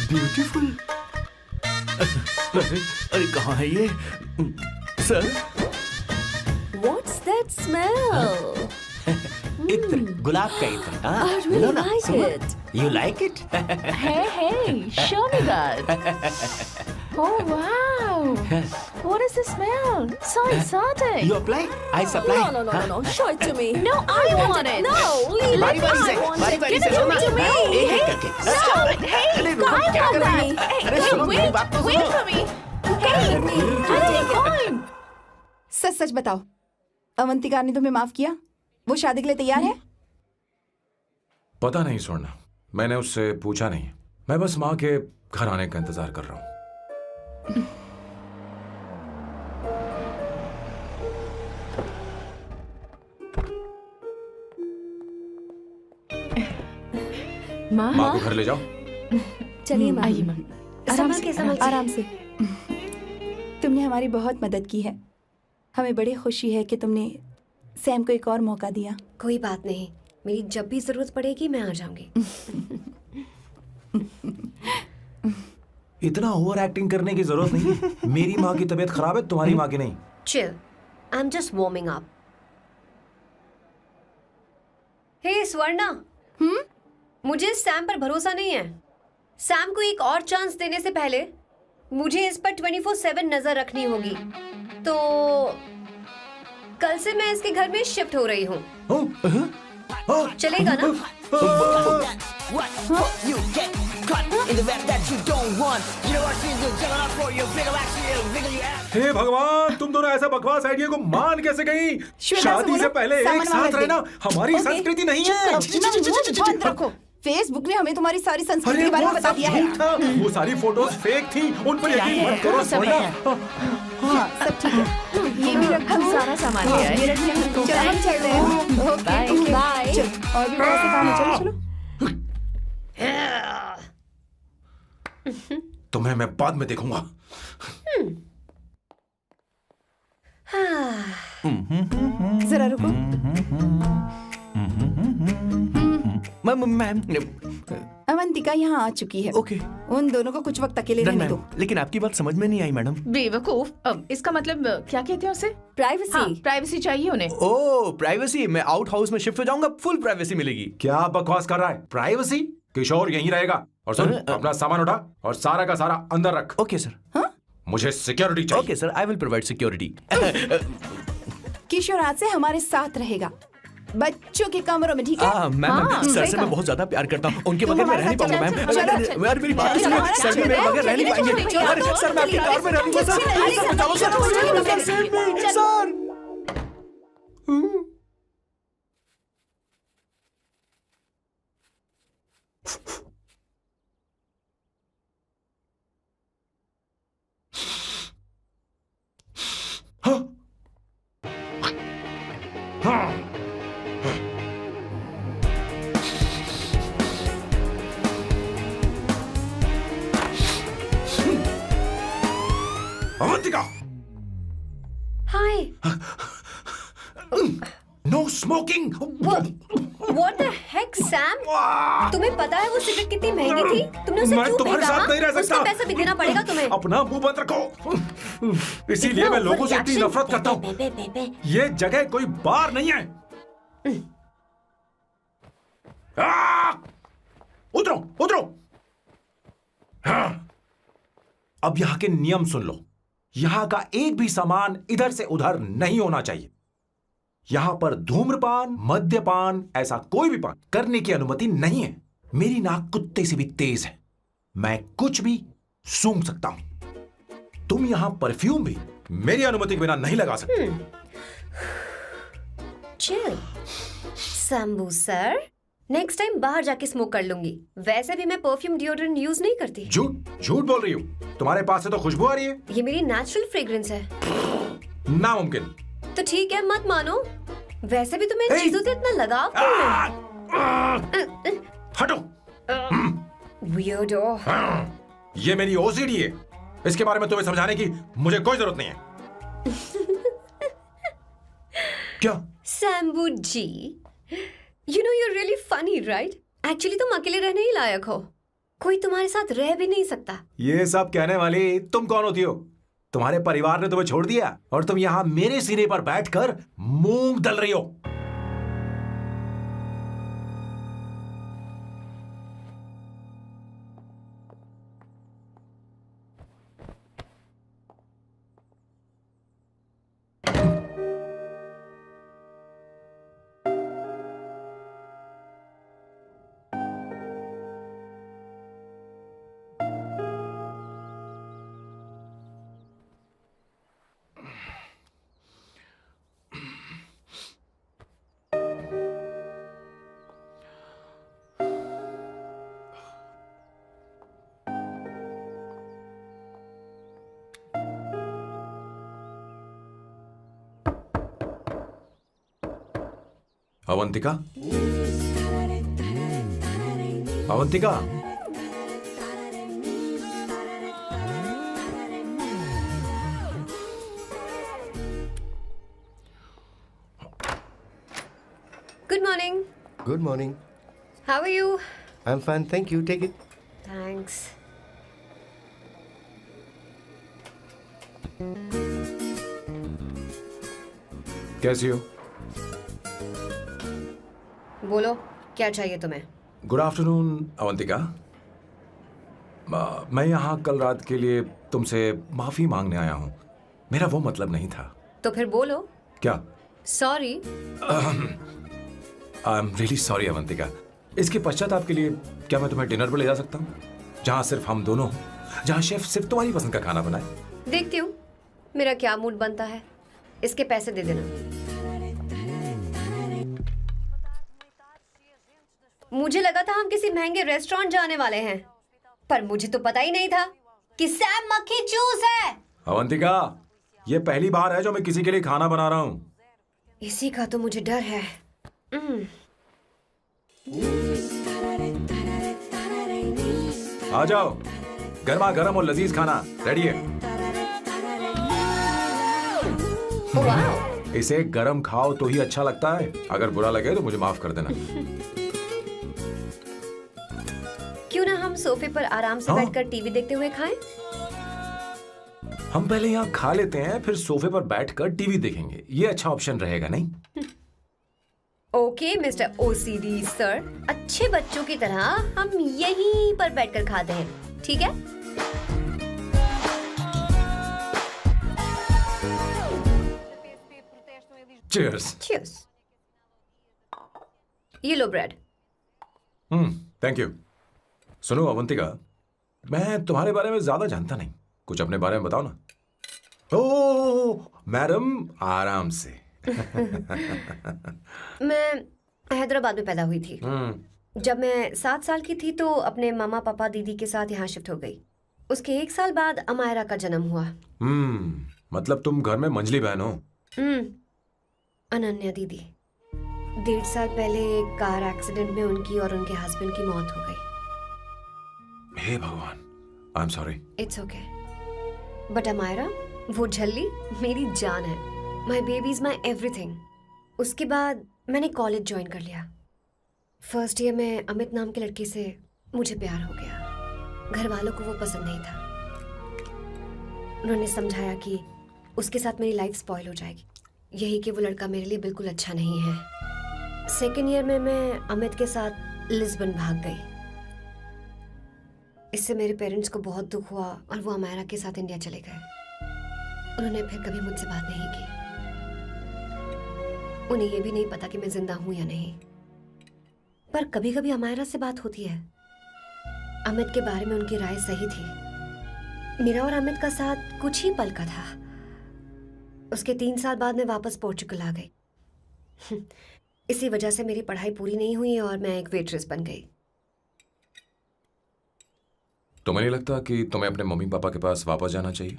Speaker 5: ब्यूटीफुल।
Speaker 4: अरे कहाँ है ये सर?
Speaker 9: What's that smell?
Speaker 5: इत्र, गुलाब का इत्र। हाँ,
Speaker 9: I really
Speaker 5: लो ना,
Speaker 9: like
Speaker 5: सुनो।
Speaker 9: it.
Speaker 5: You like it?
Speaker 8: Hey, show me that. Oh wow. What is the smell? So exotic.
Speaker 5: You apply? I supply.
Speaker 9: No. Show it to me.
Speaker 8: No, I want it.
Speaker 9: No, leave
Speaker 5: बारी
Speaker 9: it.
Speaker 5: बारी
Speaker 9: I
Speaker 5: से,
Speaker 9: want
Speaker 5: बारी
Speaker 9: it.
Speaker 5: बारी
Speaker 9: Give
Speaker 5: से
Speaker 9: it
Speaker 5: सुनो
Speaker 9: to
Speaker 5: ना।
Speaker 9: me.
Speaker 5: एक एक करके।
Speaker 8: Stop it. Hey,
Speaker 5: अरे रुको,
Speaker 9: I
Speaker 5: क्या
Speaker 9: want
Speaker 5: कर रही
Speaker 9: it.
Speaker 5: है?
Speaker 8: Hey,
Speaker 5: अरे
Speaker 8: no,
Speaker 5: सुनो, मेरी बात तो
Speaker 8: wait
Speaker 5: सुनो।
Speaker 8: for me.
Speaker 9: Hey,
Speaker 8: I'll take mine.
Speaker 10: सच सच बताओ, अवंतिका ने तुम्हें माफ किया? वो शादी के लिए तैयार है?
Speaker 7: पता नहीं स्वर्णा, मैंने उससे पूछा नहीं। मैं बस माँ के घर आने का इंतजार कर रहा हूँ।
Speaker 8: माँ
Speaker 7: माँ को घर ले जाओ।
Speaker 9: चलिए माँ।
Speaker 8: आइए माँ।
Speaker 3: संभल के, संभल के।
Speaker 9: आराम से। तुमने हमारी बहुत मदद की है। हमें बड़ी खुशी है कि तुमने सैम को एक और मौका दिया।
Speaker 3: कोई बात नहीं, मेरी जब भी जरूरत पड़ेगी मैं आ जाऊंगी।
Speaker 11: इतना ओवर एक्टिंग करने की जरूरत नहीं। मेरी माँ की तबीयत खराब है, तुम्हारी माँ की नहीं।
Speaker 3: Chill, I am just warming up. Hey Swarna, मुझे सैम पर भरोसा नहीं है। सैम को एक और चांस देने से पहले मुझे इस पर 24/7 नजर रखनी होगी। तो कल से मैं इसके घर में शिफ्ट हो रही हूँ। चलेगा ना?
Speaker 6: What? You get cut in the rap that you don't want. You know what she's doing? Juggling up for you. Bigger action, bigger you have.
Speaker 11: हे भगवान, तुम दोनों ऐसा बकवास आइडिया को मान कैसे गई? शादी से पहले एक साथ रहना हमारी संस्कृति नहीं है।
Speaker 10: बंद रखो। फेसबुक ने हमें तुम्हारी सारी संस्कृति के बारे में बता दिया है।
Speaker 11: वो सारी फोटोज फेक थी, उन पर यकीन मत करो सोना।
Speaker 10: हाँ, सब ठीक है।
Speaker 8: ये भी रख, हम सारा सामान ले आए।
Speaker 10: ये रखिए। चलो हम चल रहे हैं। Okay bye. चलो और भी बहुत से काम है, चलो चलो।
Speaker 11: तुम्हें मैं बाद में देखूंगा।
Speaker 10: जरा रुको।
Speaker 4: मैम
Speaker 10: अवंतिका यहाँ आ चुकी है।
Speaker 4: ओके।
Speaker 10: उन दोनों को कुछ वक्त अकेले रहने दो।
Speaker 4: लेकिन आपकी बात समझ में नहीं आई मैडम।
Speaker 8: बेवकूफ। अब इसका मतलब क्या कहते हैं उसे?
Speaker 10: प्राइवेसी।
Speaker 8: हाँ, प्राइवेसी चाहिए उन्हें।
Speaker 4: ओह प्राइवेसी, मैं आउट हाउस में शिफ्ट हो जाऊंगा, फुल प्राइवेसी मिलेगी।
Speaker 11: क्या बकवास कर रहा है? प्राइवेसी? किशोर यहीं रहेगा। और सुन, अपना सामान उठा और सारा का सारा अंदर रख।
Speaker 4: Okay sir.
Speaker 11: मुझे सिक्योरिटी चाहिए।
Speaker 4: Okay sir, I will provide security.
Speaker 10: Kishore आज से हमारे साथ रहेगा, बच्चों के कमरों में, ठीक है?
Speaker 4: मैम सर से मैं बहुत ज्यादा प्यार करता हूँ, उनके बगैर मैं रह नहीं पाऊंगा मैम। यार मेरी बात सुनिए, सर भी मेरे बगैर रह नहीं पाएंगे। अरे सर मैं आपकी कार में रहूंगा sir.
Speaker 11: Avantika,
Speaker 3: hi.
Speaker 11: No smoking.
Speaker 3: What the heck, Sam? तुम्हें पता है वो सिगरेट कितनी महंगी थी? तुमने उसे
Speaker 11: मैं
Speaker 3: क्यों
Speaker 11: तुम्हारे
Speaker 3: फेंका?
Speaker 11: साथ नहीं रह सकता।
Speaker 3: उसका पैसा भी देना पड़ेगा तुम्हें।
Speaker 11: अपना मुंह बंद रखो। इसीलिए मैं लोगों से इतनी नफरत करता हूँ। ये जगह कोई बार नहीं है। उतरो उतरो। अब यहाँ के नियम सुन लो। यहाँ का एक भी सामान इधर से उधर नहीं होना चाहिए। यहां पर धूम्रपान, मद्यपान, ऐसा कोई भी पान करने की अनुमति नहीं है। मेरी नाक कुत्ते से भी तेज है, मैं कुछ भी सूंघ सकता हूं। तुम यहां परफ्यूम भी मेरी अनुमति के बिना नहीं लगा सकते।
Speaker 3: Chill Shambhu sir, next time बाहर जाके स्मोक कर लूंगी। वैसे भी मैं परफ्यूम डिओड्रेंट यूज नहीं करती।
Speaker 11: झूठ झूठ बोल रही हो। तुम्हारे पास से तो खुशबू आ रही है।
Speaker 3: ये मेरी नेचुरल फ्रेग्रेंस है।
Speaker 11: नामुमकिन।
Speaker 3: तो ठीक है, मत मानो। वैसे भी तुम्हें इन चीजों से इतना लगाव क्यों है?
Speaker 11: हटो।
Speaker 3: Weirdo।
Speaker 11: ये मेरी ओसीडी है। इसके बारे में तुम्हें समझाने की मुझे कोई जरूरत नहीं है। क्या?
Speaker 3: शंभू जी, you know you're really funny, right? Actually तुम अकेले रहने ही लायक हो। कोई तुम्हारे साथ रह भी नहीं सकता।
Speaker 11: ये सब कहने वाली तुम कौन होती हो? तुम्हारे परिवार ने तुम्हें छोड़ दिया और तुम यहां मेरे सिरे पर बैठकर मूंग दल रही हो।
Speaker 7: Avantika, Avantika,
Speaker 3: good morning.
Speaker 2: Good morning.
Speaker 3: How are you?
Speaker 2: I am fine, thank you. Take it.
Speaker 3: Thanks.
Speaker 7: कैसी हो?
Speaker 3: बोलो, क्या चाहिए तुम्हें?
Speaker 7: Good afternoon Avantika. मैं यहाँ कल रात के लिए तुमसे माफी मांगने आया हूँ. मेरा वो मतलब नहीं था.
Speaker 3: तो फिर बोलो.
Speaker 7: क्या?
Speaker 3: Sorry.
Speaker 7: I am really sorry Avantika. इसके पश्चाताप के लिए क्या मैं तुम्हें डिनर पर ले जा सकता हूँ, जहाँ सिर्फ हम दोनों, जहाँ शेफ सिर्फ तुम्हारी पसंद का खाना बनाए?
Speaker 3: देखती हूँ मेरा क्या मूड बनता है. इसके पैसे दे देना. मुझे लगा था हम किसी महंगे रेस्टोरेंट जाने वाले हैं, पर मुझे तो पता ही नहीं था कि सैम मक्खी चूस है.
Speaker 7: अवंतिका, ये पहली बार है जो मैं किसी के लिए खाना बना रहा हूँ.
Speaker 3: इसी का तो मुझे डर है.
Speaker 7: आ जाओ, गर्मा गर्म और लजीज खाना रेडी है.
Speaker 3: वाह.
Speaker 7: इसे गरम खाओ तो ही अच्छा लगता है. अगर बुरा लगे तो मुझे माफ कर देना.
Speaker 3: क्यों ना हम सोफे पर आराम से बैठकर टीवी देखते हुए खाएं?
Speaker 7: हम पहले यहाँ खा लेते हैं, फिर सोफे पर बैठकर टीवी देखेंगे. ये अच्छा ऑप्शन रहेगा नहीं?
Speaker 3: Okay mister OCD sir. अच्छे बच्चों की तरह हम यहीं पर बैठकर खाते हैं, ठीक है?
Speaker 7: Cheers.
Speaker 3: Cheers. ये लो ब्रेड.
Speaker 7: Thank you. सुनो अवंतिका, मैं तुम्हारे बारे में ज्यादा जानता नहीं. कुछ अपने बारे में बताओ ना. ओह मैडम, आराम से.
Speaker 3: मैं हैदराबाद में पैदा हुई थी. जब मैं 7 साल की थी तो अपने मामा पापा दीदी के साथ यहाँ शिफ्ट हो गई. उसके 1 साल बाद अमायरा का जन्म हुआ.
Speaker 7: मतलब तुम घर में मंझली बहन हो?
Speaker 3: अनन्या दीदी. 1.5 साल पहले एक कार एक्सीडेंट में उनकी और उनके हस्बैंड की मौत हो गई.
Speaker 7: हे भगवान, I am sorry.
Speaker 3: It's okay. But Amayra, वो झल्ली मेरी जान है. My baby is my everything. उसके बाद मैंने कॉलेज ज्वाइन कर लिया. फर्स्ट ईयर में अमित नाम के लड़के से मुझे प्यार हो गया. घर वालों को वो पसंद नहीं था. उन्होंने समझाया कि उसके साथ मेरी लाइफ स्पॉइल हो जाएगी, यही कि वो लड़का मेरे लिए बिल्कुल अच्छा नहीं है. सेकेंड ईयर में मैं अमित के साथ लिस्बन भाग गई. इससे मेरे पेरेंट्स को बहुत दुख हुआ और वो अमायरा के साथ इंडिया चले गए. उन्होंने फिर कभी मुझसे बात नहीं की. उन्हें ये भी नहीं पता कि मैं जिंदा हूं या नहीं. पर कभी कभी अमायरा से बात होती है. अमित के बारे में उनकी राय सही थी. मेरा और अमित का साथ कुछ ही पल का था. उसके 3 साल बाद मैं वापस पोर्चुगल आ गई. इसी वजह से मेरी पढ़ाई पूरी नहीं हुई और मैं एक वेट्रेस बन गई.
Speaker 7: तुम्हें नहीं लगता कि तुम्हें अपने मम्मी पापा के पास वापस जाना चाहिए?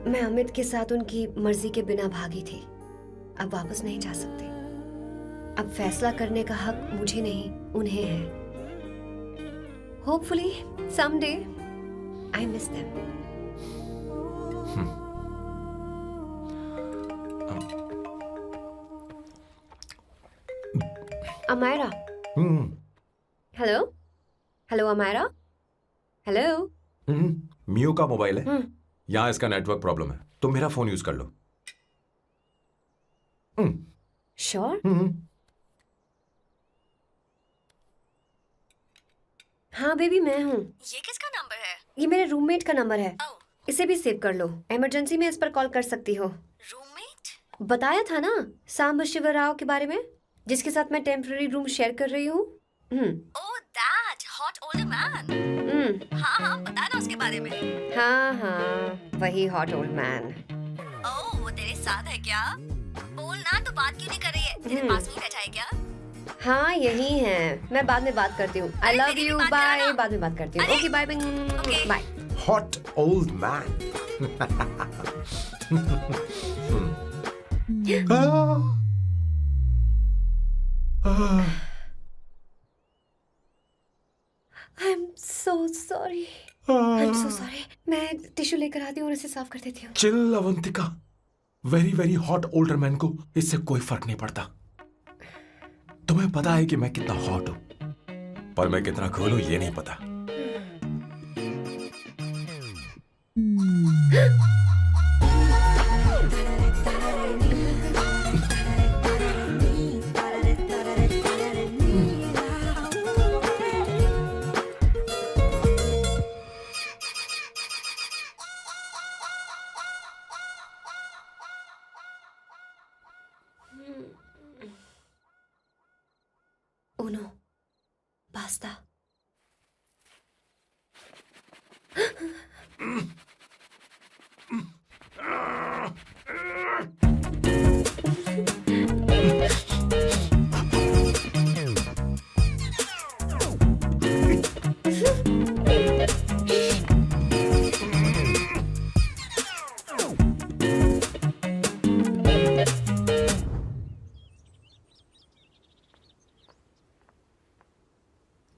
Speaker 3: मैं अमित के साथ उनकी मर्जी के बिना भागी थी. अब वापस नहीं जा सकती. अब फैसला करने का हक मुझे नहीं, उन्हें है. Hopefully someday I miss them. Amyra. Hello hello Amyra. Hello.
Speaker 7: मियो का मोबाइल है. यहाँ इसका नेटवर्क प्रॉब्लम है. तुम मेरा फोन यूज कर लो.
Speaker 3: श्योर. हाँ बेबी, मैं हूँ.
Speaker 9: ये किसका नंबर है?
Speaker 3: ये मेरे रूममेट का नंबर है. इसे भी सेव कर लो. इमरजेंसी में इस पर कॉल कर सकती हो.
Speaker 9: रूममेट?
Speaker 3: बताया था ना सांब शिवराव के बारे में, जिसके साथ मैं टेम्पररी रूम शेयर कर रही हूँ.
Speaker 9: Oh that hot old man. हाँ, बता ना उसके बारे में.
Speaker 3: हाँ, वही हॉट ओल्ड मैन.
Speaker 9: ओह, वो तेरे साथ है क्या? बोल ना, तो बात क्यों नहीं कर रही है? तेरे पास में बैठा है क्या?
Speaker 3: हाँ, यही है. मैं बाद में बात करती हूँ. I love you. बाय. बाद में बात करती हूँ. Okay bye. Bye.
Speaker 7: Hot old man.
Speaker 3: I am so sorry, I am so sorry. मैं टिश्यू लेकर आती हूँ और इसे साफ कर देती हूँ।
Speaker 11: Chill Avantika, very very hot older man को इससे कोई फर्क नहीं पड़ता। तुम्हें पता है कि मैं कितना हॉट हूं, पर मैं कितना कूल हूं ये नहीं पता।
Speaker 3: Uno, basta.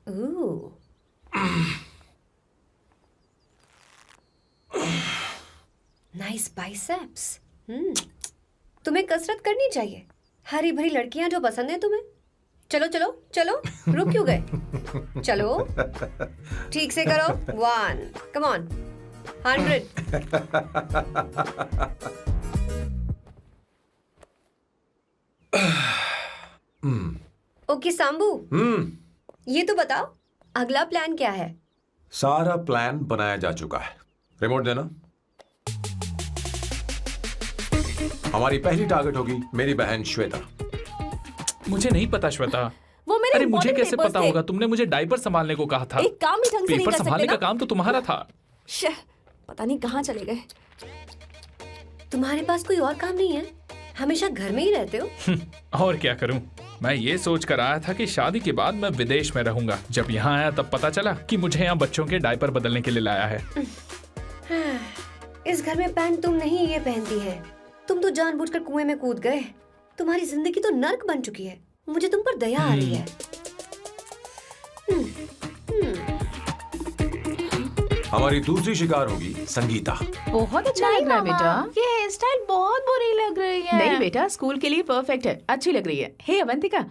Speaker 3: Ooh. Nice biceps. तुम्हें कसरत करनी चाहिए। हरी भरी लड़कियां जो पसंद है तुम्हें। चलो चलो चलो, रुक क्यों गए? चलो, ठीक से करो। 1, come on, 100. ओके सांबू, ये तो बताओ अगला प्लान क्या है?
Speaker 7: सारा प्लान बनाया जा चुका है। रिमोट देना। हमारी पहली टारगेट होगी मेरी बहन श्वेता।
Speaker 1: मुझे नहीं पता श्वेता।
Speaker 9: वो मेरे
Speaker 1: अरे मुझे
Speaker 9: important
Speaker 1: कैसे
Speaker 9: papers
Speaker 1: पता
Speaker 9: थे।
Speaker 1: होगा? तुमने मुझे डायपर संभालने को कहा था।
Speaker 9: एक काम ही ढंग से नहीं
Speaker 1: पेपर
Speaker 9: कर
Speaker 1: संभालने
Speaker 9: सकते
Speaker 1: का काम तो तुम्हारा था।
Speaker 9: शह, पता नहीं कहाँ चले गए।
Speaker 3: तुम्हारे पास कोई और काम नहीं है? हमेशा घर में ही रहते हो।
Speaker 1: और क्या करूं? मैं ये सोच कर आया था कि शादी के बाद मैं विदेश में रहूंगा। जब यहाँ आया तब पता चला कि मुझे यहाँ बच्चों के डायपर बदलने के लिए लाया है।
Speaker 3: इस घर में पैंट तुम नहीं ये पहनती है। तुम तो जानबूझकर कुएं में कूद गए। तुम्हारी जिंदगी तो नर्क बन चुकी है। मुझे तुम पर दया आ रही है।
Speaker 7: हमारी दूसरी शिकार होगी संगीता।
Speaker 8: बहुत अच्छा लग रहा है बेटा।
Speaker 9: ये हेयर स्टाइल बहुत बुरी लग रही है।
Speaker 8: नहीं बेटा, स्कूल के लिए परफेक्ट है, अच्छी लग रही है। हे अवंतिका,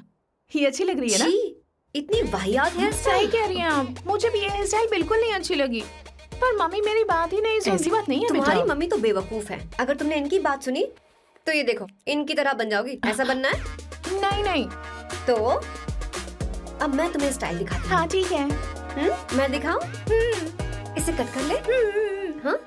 Speaker 8: ये अच्छी लग रही है ना?
Speaker 3: छी, इतनी वाहियात हेयर
Speaker 8: सही
Speaker 3: स्टाइल।
Speaker 8: कह रही हैं आप। मुझे भी ये हेयर स्टाइल बिल्कुल नहीं अच्छी लगी। पर मम्मी मेरी बात ही नहीं सुनती। ऐसी बात नहीं है
Speaker 3: तुम्हारी
Speaker 8: बेटा।
Speaker 3: मम्मी तो बेवकूफ है। अगर तुमने इनकी बात सुनी तो ये देखो इनकी तरह बन जाओगी। ऐसा बनना है?
Speaker 8: नहीं नहीं।
Speaker 3: तो अब मैं तुम्हें स्टाइल दिखाती हूँ।
Speaker 8: हाँ ठीक है।
Speaker 3: मैं दिखाऊं? इसे कट कर ले। हाँ?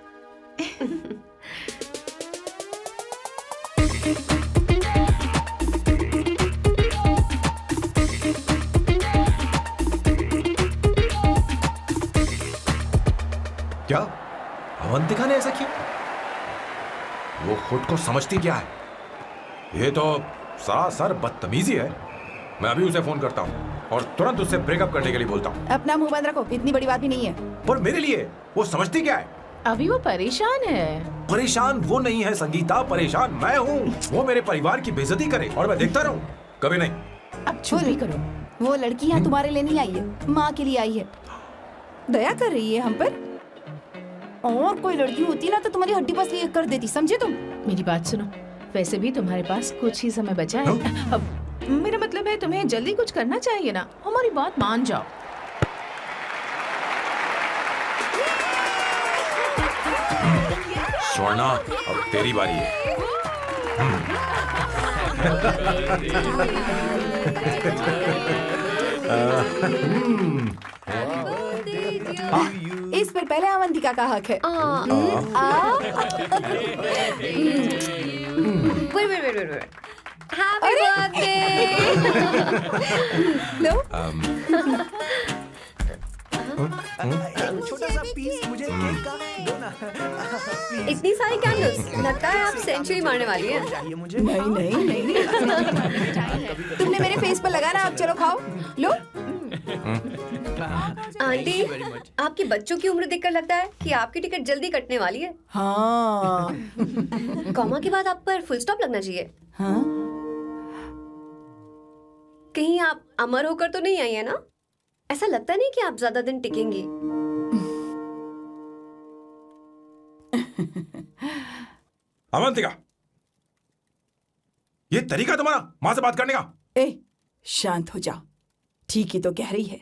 Speaker 11: क्या अवंतिका ने ऐसा किया? वो खुद को समझती क्या है? ये तो सरासर बदतमीजी है। मैं अभी उसे फोन करता हूँ और तुरंत उससे ब्रेकअप करने के लिए बोलता हूँ।
Speaker 10: अपना मुंह बंद रखो, इतनी बड़ी बात भी नहीं है।
Speaker 11: पर मेरे लिए वो समझती क्या है?
Speaker 8: अभी वो परेशान है।
Speaker 11: परेशान वो नहीं है संगीता, परेशान मैं हूँ। वो मेरे परिवार की बेइज्जती करे और मैं देखता रहूँ? कभी नहीं।
Speaker 8: अब चुप ही करो।
Speaker 10: वो लड़की यहाँ तुम्हारे लिए नहीं आई है, माँ के लिए आई है। दया कर रही है हम पर। और कोई लड़की होती ना तो तुम्हारी हड्डी पसली कर देती, समझे तुम?
Speaker 8: मेरी बात सुनो, वैसे भी तुम्हारे पास कुछ ही समय बचा है। अब मेरा मतलब है तुम्हें जल्दी कुछ करना चाहिए ना। हमारी बात मान जाओ।
Speaker 11: स्वर्णा, अब तेरी बारी है।
Speaker 10: इस पर पहले अवंतिका का हक है।
Speaker 3: Wait. Happy birthday!
Speaker 10: लो,
Speaker 6: छोटा सा पीस मुझे केक का दो ना।
Speaker 3: इतनी सारी कैंडल्स, लगता है आप सेंचुरी मारने वाली है।
Speaker 6: चाहिए मुझे।
Speaker 10: नहीं। तुमने मेरे फेस पर लगाना, अब चलो खाओ। लो।
Speaker 3: आंटी, आपके बच्चों की उम्र देखकर लगता है कि आपकी टिकट जल्दी कटने वाली है।
Speaker 10: हाँ
Speaker 3: कॉमा के बाद आप पर फुल स्टॉप लगना चाहिए।
Speaker 10: हाँ
Speaker 3: कहीं आप अमर होकर तो नहीं आई है ना? ऐसा लगता नहीं कि आप ज्यादा दिन टिकेंगी।
Speaker 11: अवंतिका, ये तरीका तुम्हारा मां से बात करने का?
Speaker 10: ए शांत हो जाओ। ठीक ही तो कह रही है।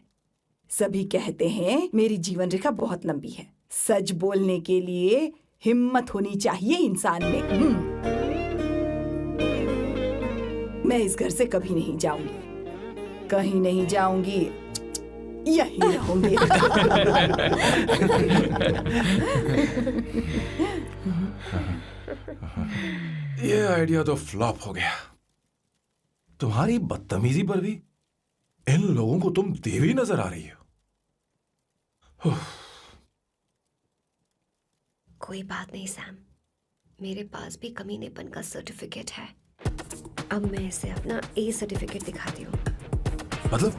Speaker 10: सभी कहते हैं मेरी जीवन रेखा बहुत लंबी है। सच बोलने के लिए हिम्मत होनी चाहिए इंसान में। मैं इस घर से कभी नहीं जाऊंगी, कहीं नहीं जाऊंगी, यहीं रहूंगी।
Speaker 11: ये आइडिया तो फ्लॉप हो गया। तुम्हारी बदतमीजी पर भी इन लोगों को तुम देवी नजर आ रही हो।
Speaker 3: कोई बात नहीं सैम, मेरे पास भी कमीनेपन का सर्टिफिकेट है। अब मैं इसे अपना ए सर्टिफिकेट दिखाती हूँ।
Speaker 11: मतलब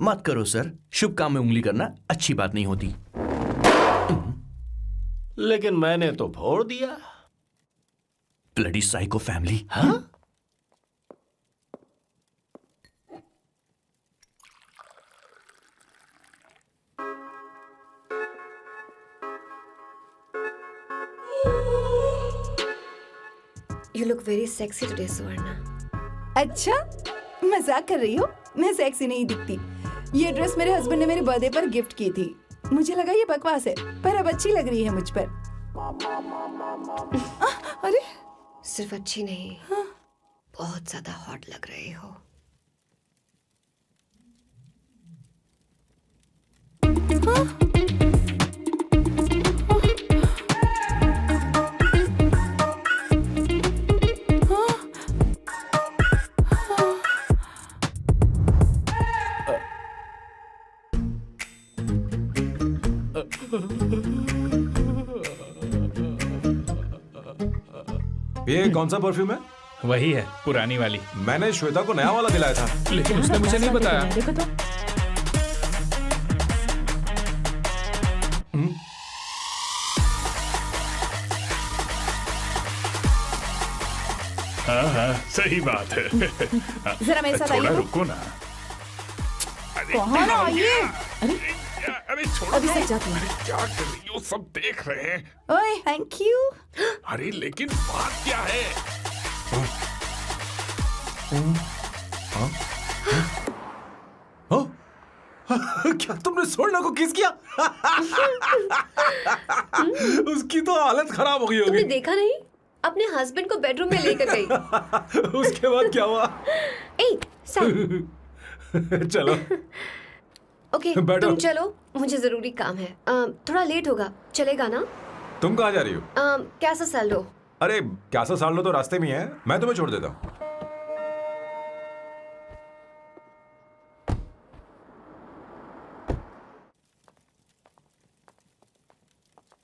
Speaker 4: मत करो सर, शुभ काम में उंगली करना अच्छी बात नहीं होती।
Speaker 5: लेकिन मैंने तो फोड़ दिया।
Speaker 4: Bloody psycho family.
Speaker 5: हाँ?
Speaker 3: You look very sexy today, सुवर्णा।
Speaker 10: अच्छा, मजाक कर रही हो? मैं सेक्सी नहीं दिखती। ये ड्रेस मेरे हस्बैंड ने मेरे बर्थडे पर गिफ्ट की थी। मुझे लगा ये बकवास है, पर अब अच्छी लग रही है मुझ पर। अरे
Speaker 3: सिर्फ अच्छी नहीं, बहुत ज्यादा हॉट लग रही हो।
Speaker 11: ये कौन सा परफ्यूम है?
Speaker 1: वही है, पुरानी वाली।
Speaker 11: मैंने श्वेता को नया वाला दिलाया था।
Speaker 1: लेकिन उसने मुझे नहीं बताया।
Speaker 8: देखो तो।
Speaker 1: हाँ, सही बात है।
Speaker 10: जरा मेरे साथ
Speaker 1: थोड़ा
Speaker 10: आइए।
Speaker 1: रुको ना।
Speaker 10: कहाँ ना आइए?
Speaker 1: अरे छोड़ो।
Speaker 10: अभी से जाती हूँ।
Speaker 1: क्या कर रही हो? सब देख रहे हैं।
Speaker 10: ओए थैंक यू।
Speaker 1: अरे लेकिन बात क्या है?
Speaker 11: क्या तुमने सोना को किस किया? उसकी तो हालत खराब हो गई
Speaker 3: तुमने
Speaker 11: होगी।
Speaker 3: देखा नहीं? अपने हस्बैंड को बेडरूम में लेकर गई।
Speaker 11: उसके बाद क्या हुआ?
Speaker 3: ए सैम,
Speaker 11: चलो
Speaker 3: ओके
Speaker 11: बैठो।
Speaker 3: तुम चलो, मुझे जरूरी काम है। थोड़ा लेट होगा, चलेगा ना?
Speaker 11: तुम कहाँ जा रही हो?
Speaker 3: कैसा सैल्डो?
Speaker 11: अरे कैसा साल लो तो रास्ते में ही है, मैं तुम्हें छोड़ देता हूँ।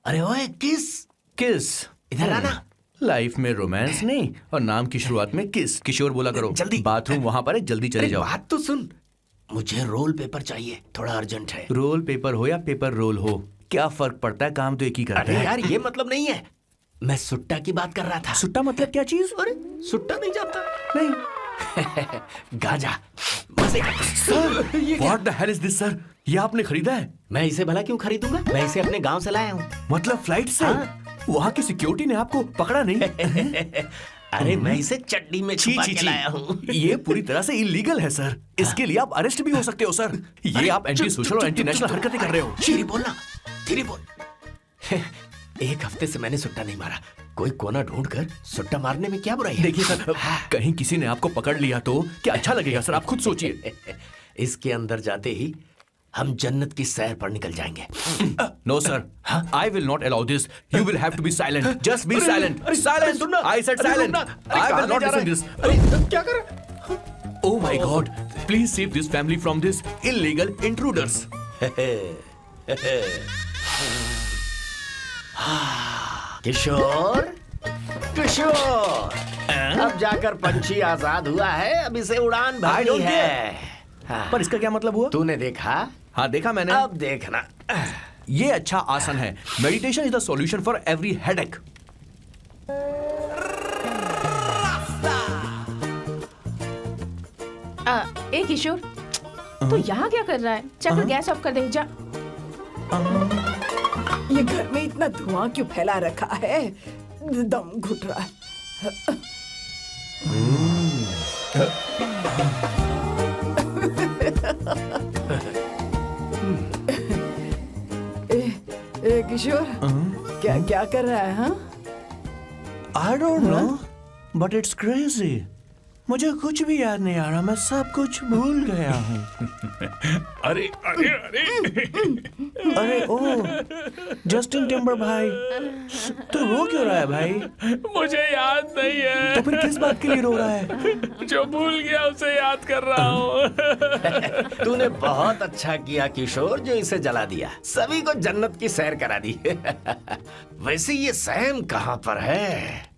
Speaker 5: अरे ओए किस
Speaker 4: किस
Speaker 5: इधर आना।
Speaker 4: लाइफ में रोमांस नहीं और नाम की शुरुआत में किस। किशोर बोला करो।
Speaker 5: जल्दी।
Speaker 4: बाथरूम वहां पर है, जल्दी चले
Speaker 5: अरे
Speaker 4: जाओ।
Speaker 5: बात तो सुन, मुझे रोल पेपर चाहिए, थोड़ा अर्जेंट है।
Speaker 4: रोल पेपर हो या पेपर रोल हो, क्या फर्क पड़ता है? काम तो एक ही करता
Speaker 5: अरे
Speaker 4: है।
Speaker 5: यार ये मतलब नहीं है, मैं सुट्टा की बात कर रहा था।
Speaker 4: सुट्टा मतलब क्या चीज?
Speaker 5: अरे सुट्टा नहीं जानता?
Speaker 4: नहीं।
Speaker 5: गांजा मजे का।
Speaker 4: Sir, what the hell is this sir? ये आपने खरीदा है?
Speaker 5: मैं इसे भला क्यों खरीदूंगा? मैं इसे अपने गांव से लाया हूँ।
Speaker 4: मतलब फ्लाइट से?
Speaker 5: हाँ।
Speaker 4: वहाँ की सिक्योरिटी ने आपको पकड़ा नहीं?
Speaker 5: अरे मैं इसे चड्डी में छुपा के लाया हूँ।
Speaker 4: ये पूरी तरह से इलीगल है सर। इसके लिए आप अरेस्ट भी हो सकते हो सर। ये आप एंटी सोशल और एंटी नेशनल हरकतें कर रहे हो।
Speaker 5: धीरे बोलना, धीरे बोल। एक हफ्ते से मैंने सुट्टा नहीं मारा। कोई कोना ढूंढ कर सुट्टा मारने में क्या बुराई है?
Speaker 4: देखिए सर, कहीं किसी ने आपको पकड़ लिया तो क्या अच्छा लगेगा सर? आप खुद सोचिए।
Speaker 5: इसके अंदर जाते ही हम जन्नत की सैर पर निकल जाएंगे।
Speaker 4: No sir, I will not allow this. You will have to be silent. Just be silent. Silent. I said silent. I will not listen this.
Speaker 5: क्या कर रहा?
Speaker 4: Oh my God! Please save this family from this illegal intruders.
Speaker 5: किशोर, किशोर, अब जाकर पंछी आजाद हुआ है, अब इसे उड़ान
Speaker 4: I
Speaker 5: भरनी
Speaker 4: don't
Speaker 5: है। हाँ।
Speaker 4: पर इसका क्या मतलब हुआ?
Speaker 5: तूने देखा?
Speaker 4: हाँ देखा मैंने।
Speaker 5: अब देखना।
Speaker 4: ये अच्छा आसन है। Meditation is the solution for every headache.
Speaker 8: ए किशोर, तू यहाँ क्या कर रहा है? चल गैस ऑफ कर दे जा।
Speaker 10: ये घर में इतना धुआं क्यों फैला रखा है? दम घुट रहा है। ए किशोर, क्या क्या कर रहा है? हाँ,
Speaker 4: I don't know, but it's crazy. मुझे कुछ भी याद नहीं आ रहा, मैं सब कुछ भूल गया हूँ।
Speaker 1: अरे अरे अरे
Speaker 4: अरे ओ जस्टिन टिम्बर भाई, तू रो क्यों रहा है भाई?
Speaker 1: मुझे याद नहीं है।
Speaker 4: तो फिर किस बात के लिए रो रहा है?
Speaker 1: जो भूल गया उसे याद कर रहा हूँ।
Speaker 5: तूने बहुत अच्छा किया किशोर, जो इसे जला दिया, सभी को जन्नत की सैर करा दी। वैसे ये सैम कहाँ पर है?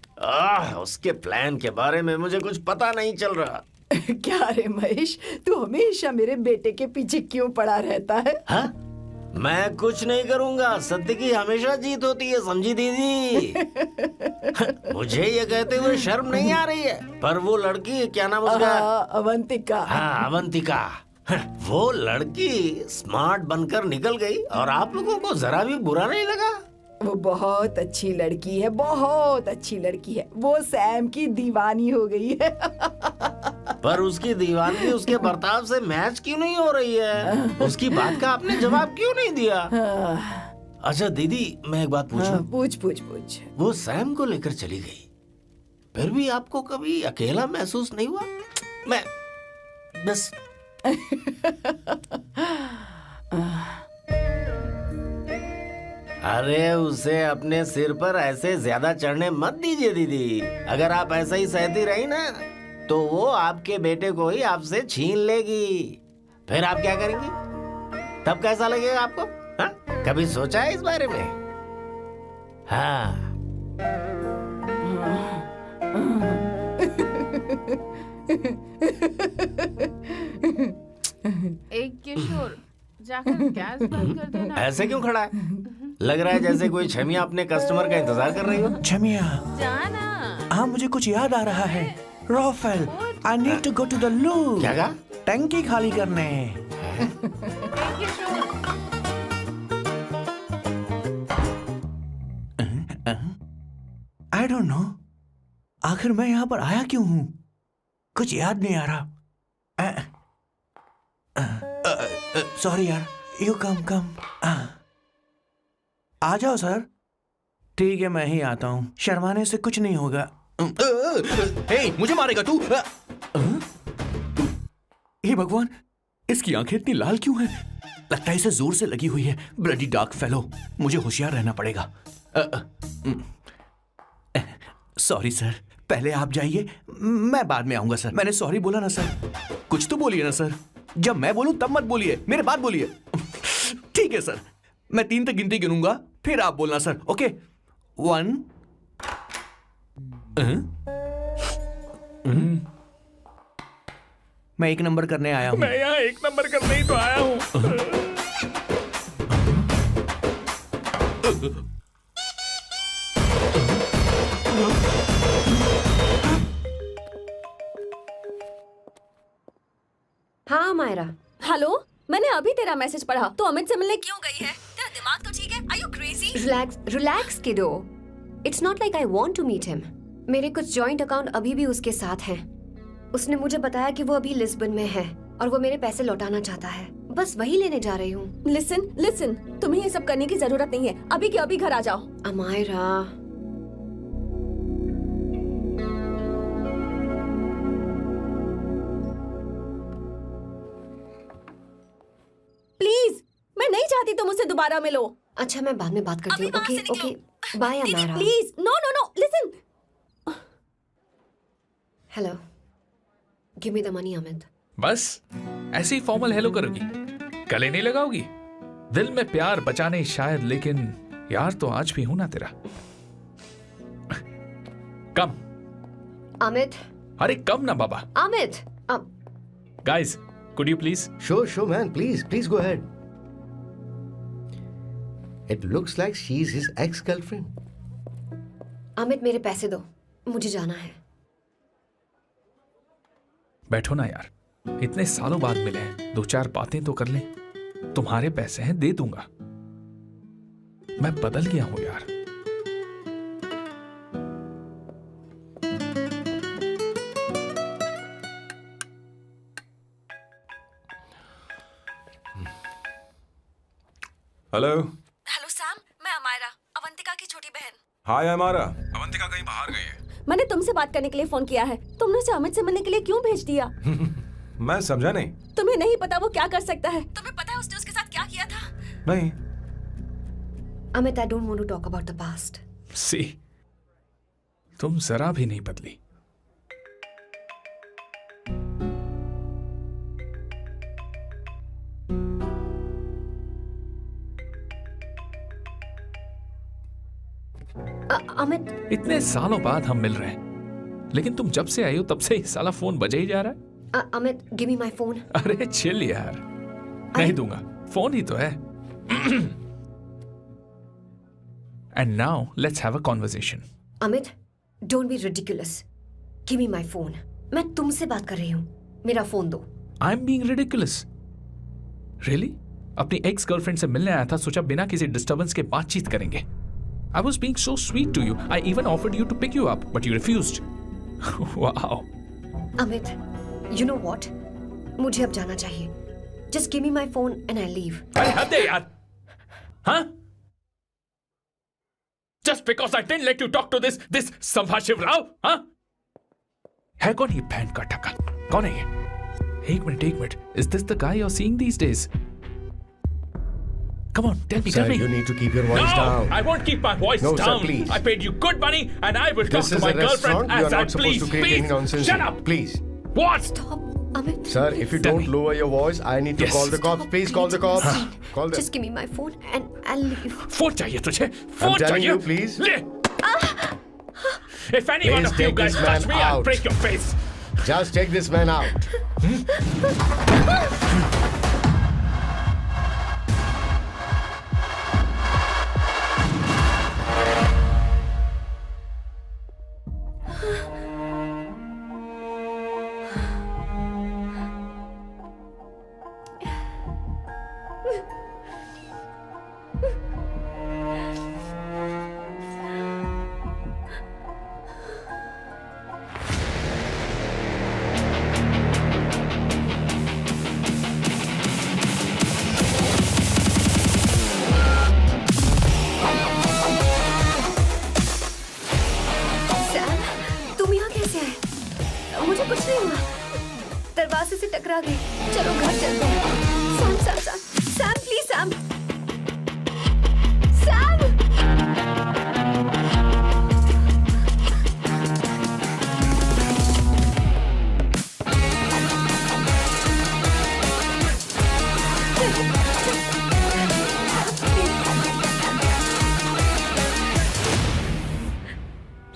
Speaker 5: उसके प्लान के बारे में मुझे कुछ पता नहीं चल रहा।
Speaker 10: क्या रे महेश, तू हमेशा मेरे बेटे के पीछे क्यों पड़ा रहता है?
Speaker 5: हाँ? मैं कुछ नहीं करूंगा, सत्य की हमेशा जीत होती है, समझी दीदी? मुझे ये कहते हुए शर्म नहीं आ रही है, पर वो लड़की, क्या नाम उसका?
Speaker 10: अवंतिका।
Speaker 5: हाँ, अवंतिका। वो लड़की स्मार्ट बनकर निकल गई और आप लोगों को जरा भी बुरा नहीं लगा?
Speaker 10: वो बहुत अच्छी लड़की है, बहुत अच्छी लड़की है। वो सैम की दीवानी हो गई है।
Speaker 5: पर उसकी दीवानगी उसके बर्ताव से मैच क्यों नहीं हो रही है? उसकी बात का आपने जवाब क्यों नहीं दिया? अच्छा दीदी, मैं एक बात पूछूं?
Speaker 10: पूछ पूछ पूछ।
Speaker 5: वो सैम को लेकर चली गई, फिर भी आपको कभी अकेला महसूस नहीं हुआ? मैं बस अरे उसे अपने सिर पर ऐसे ज्यादा चढ़ने मत दीजिए दीदी। अगर आप ऐसा ही सहती रही ना, तो वो आपके बेटे को ही आपसे छीन लेगी। फिर आप क्या करेंगी? तब कैसा लगेगा आपको? हा? कभी सोचा है इस बारे में? हाँ।
Speaker 8: एक किशोर, जाकर गैस बंद कर देना।
Speaker 5: ऐसे क्यों खड़ा है? लग रहा है जैसे कोई छमिया अपने कस्टमर का इंतजार कर रही हो।
Speaker 4: छमिया,
Speaker 8: जाना।
Speaker 4: हाँ मुझे कुछ याद आ रहा है। Raphael, I need to go to the loo।
Speaker 5: क्या कहा?
Speaker 4: टंकी खाली करने। I don't know, आखिर मैं यहाँ पर आया क्यों हूँ? कुछ याद नहीं आ रहा। सॉरी यार, यू कम। आ जाओ सर। ठीक है, मैं ही आता हूँ, शर्माने से कुछ नहीं होगा। हे, मुझे मारेगा तू? हे भगवान, इसकी आंखें इतनी लाल क्यों हैं? लगता है इसे जोर से लगी हुई है। ब्लडी डार्क फेलो, मुझे होशियार रहना पड़ेगा। सॉरी सर, पहले आप जाइए, मैं बाद में आऊंगा सर। मैंने सॉरी बोला ना सर? कुछ तो बोलिए ना सर। जब मैं बोलूं तब मत बोलिए, मेरे बाद बोलिए। ठीक है सर, मैं 3 तक गिनती गिनूंगा, फिर आप बोलना सर। ओके, 1। मैं 1 नंबर करने आया हूँ।
Speaker 1: मैं यहाँ 1 नंबर करने ही तो आया हूँ।
Speaker 3: हाँ मायरा।
Speaker 9: हेलो, मैंने अभी तेरा मैसेज पढ़ा। तो अमित से मिलने क्यों गई है? तेरा दिमाग तो ठीक है? Are you crazy?
Speaker 3: Relax kiddo. It's not like I want to meet him. मेरे कुछ जॉइंट अकाउंट अभी भी उसके साथ हैं। उसने मुझे बताया कि वो अभी लिस्बन में है और वो मेरे पैसे लौटाना चाहता है। बस वही लेने जा रही हूँ।
Speaker 9: लिसन, तुम्हें ये सब करने की जरूरत नहीं है। अभी के अभी घर आ जाओ।
Speaker 3: अमायरा,
Speaker 9: प्लीज, मैं नहीं चाहती तुम मुझसे दोबारा मिलो।
Speaker 3: अच्छा मैं बाद में बात करती हूँ।
Speaker 9: अभी
Speaker 3: okay okay bye Amayra.
Speaker 9: Please, no, listen.
Speaker 3: Hello, give me the money Amit.
Speaker 1: बस ऐसे ही फॉर्मल हेलो करोगी, गले नहीं लगाओगी? दिल में प्यार बचा नहीं शायद, लेकिन यार तो आज भी हूं ना तेरा। कम
Speaker 3: अमित,
Speaker 1: अरे कम ना बाबा.
Speaker 3: Amit.
Speaker 1: Guys, could you please?
Speaker 2: Sure, man. Please go ahead. It looks like she's his ex-girlfriend.
Speaker 3: Amit, मेरे पैसे दो, मुझे जाना है.
Speaker 1: बैठो ना यार, इतने सालों बाद मिले हैं, 2-4 बातें तो कर लें. तुम्हारे पैसे हैं, दे दूंगा. मैं बदल गया हूं यार.
Speaker 7: हेलो.
Speaker 9: हेलो सैम, मैं अमायरा, अवंतिका की छोटी बहन.
Speaker 7: हाय हमारा. अवंतिका कहीं बाहर गई है.
Speaker 9: मैंने तुमसे बात करने के लिए फोन किया है. तुमने उसे अमित से मिलने के लिए क्यों भेज दिया?
Speaker 7: मैं समझा नहीं.
Speaker 9: तुम्हें नहीं पता वो क्या कर सकता है? तुम्हें पता है उसने उसके साथ क्या किया था?
Speaker 7: नहीं.
Speaker 3: Amit, I don't want to talk about the past.
Speaker 1: See, तुम जरा भी नहीं बदली.
Speaker 3: अमित,
Speaker 1: इतने सालों बाद हम मिल रहे हैं, लेकिन तुम जब से आई हो तब से ही साला फोन बजे ही जा रहा है.
Speaker 3: Amit, give me my phone.
Speaker 1: अरे चिल यार, नहीं दूंगा. फोन ही तो है. And now let's have a conversation.
Speaker 3: Amit, don't be ridiculous. Give me my phone. मैं तुमसे बात कर रही हूँ. मेरा फोन दो.
Speaker 1: I'm being ridiculous. Really? अपनी एक्स गर्लफ्रेंड से मिलने आया था, सोचा बिना किसी डिस्टर्बेंस के बातचीत करेंगे. I was being so sweet to you. I even offered you to pick you up, but you refused. Wow.
Speaker 3: Amit, you know what? मुझे अब जाना चाहिए. Just give me my phone and I'll leave.
Speaker 1: अरे हद है यार. हाँ? Just because I didn't let you talk to this संभाशिव Rao, हाँ? है कौन ये बहन का टक्का? कौन है ये? एक minute. Is this the guy you're seeing these days? Come on, tell me.
Speaker 2: Sir, you need to keep your voice down.
Speaker 1: I won't keep my voice
Speaker 2: No,
Speaker 1: down.
Speaker 2: sir, please.
Speaker 1: I paid you good money and I will talk
Speaker 2: This
Speaker 1: to
Speaker 2: is
Speaker 1: my
Speaker 2: a restaurant.
Speaker 1: girlfriend
Speaker 2: You are
Speaker 1: as I
Speaker 2: not supposed
Speaker 1: please.
Speaker 2: to create any nonsense.
Speaker 1: Shut up.
Speaker 2: Please.
Speaker 1: What?
Speaker 3: Stop, Amit.
Speaker 2: Sir, if you
Speaker 1: Tell
Speaker 2: don't
Speaker 1: me.
Speaker 2: lower your voice, I need to
Speaker 1: Yes.
Speaker 2: call the cops. Please call the cops. Call them.
Speaker 3: Just give me my phone and I'll leave.
Speaker 1: Phone चाहिए तुझे?
Speaker 2: I'm
Speaker 1: phone
Speaker 2: telling
Speaker 1: चाहिए?
Speaker 2: you, please.
Speaker 1: ले. If any one
Speaker 2: Please
Speaker 1: of you
Speaker 2: take
Speaker 1: guys
Speaker 2: this man
Speaker 1: touch me, I'll
Speaker 2: out.
Speaker 1: break your face.
Speaker 2: Just take this man out.
Speaker 3: मुझे कुछ नहीं हुआ, दरवाजे से टकरा गई. चलो घर चलते हैं. Sam please Sam.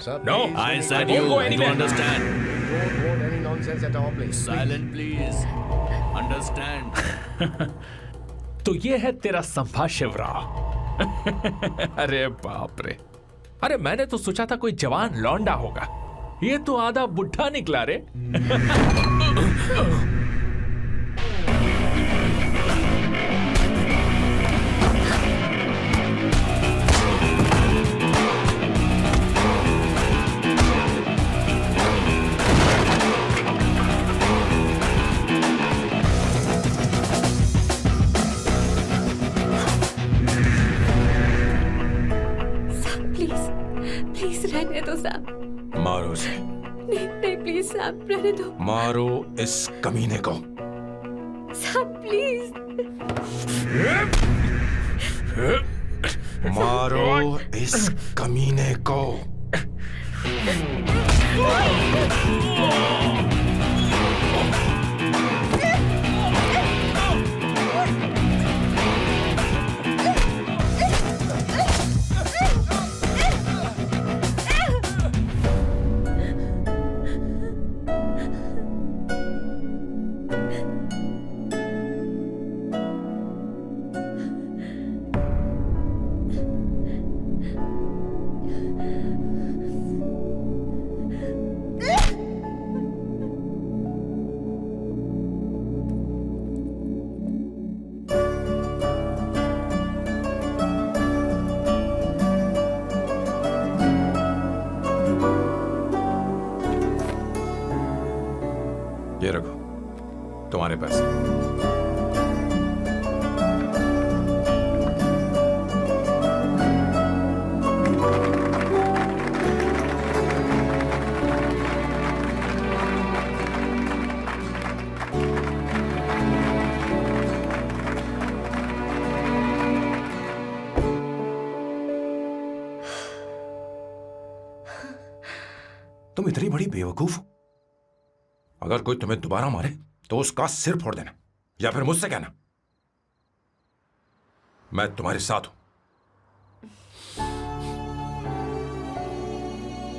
Speaker 3: Sir,
Speaker 1: No,
Speaker 2: please,
Speaker 1: I
Speaker 2: don't
Speaker 1: said
Speaker 2: go
Speaker 1: you.
Speaker 2: anywhere.
Speaker 1: You understand?
Speaker 2: Don't want any nonsense at our place.
Speaker 1: Silent, please. Understand? तो ये है तेरा संभाशिव राव. अरे बाप रे. अरे मैंने तो सोचा था कोई जवान लौंडा होगा. ये तो आधा बुढ़ा निकला रे.
Speaker 3: रहने दो सैम.
Speaker 7: मारो उसे.
Speaker 3: नहीं प्लीज सैम, रहने दो.
Speaker 7: मारो इस कमीने को.
Speaker 3: Sam please.
Speaker 7: मारो इस कमीने को. तुम्हारे पैसे। तुम इतनी बड़ी बेवकूफ हो। अगर कोई तुम्हें दोबारा मारे तो उसका सिर फोड़ देना, या फिर मुझसे कहना मैं तुम्हारे साथ हूं।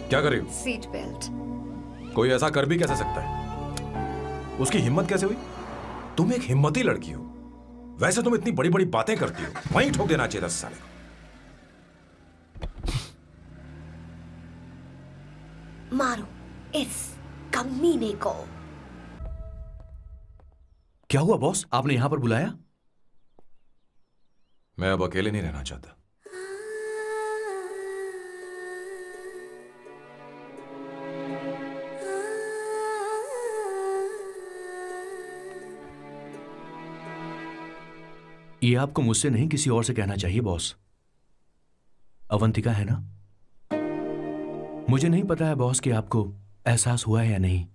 Speaker 7: क्या कर रही हो?
Speaker 3: Seat belt.
Speaker 7: कोई ऐसा कर भी कैसे सकता है? उसकी हिम्मत कैसे हुई? तुम एक हिम्मती लड़की हो, वैसे तुम इतनी बड़ी बड़ी बातें करती हो, वहीं ठोक देना चाहिए 10 साल।
Speaker 9: मारो इस कमीने को।
Speaker 4: क्या हुआ बॉस, आपने यहां पर बुलाया?
Speaker 7: मैं अब अकेले नहीं रहना चाहता।
Speaker 4: ये आपको मुझसे नहीं किसी और से कहना चाहिए बॉस। अवंतिका है ना? मुझे नहीं पता है बॉस कि आपको एहसास हुआ है या नहीं।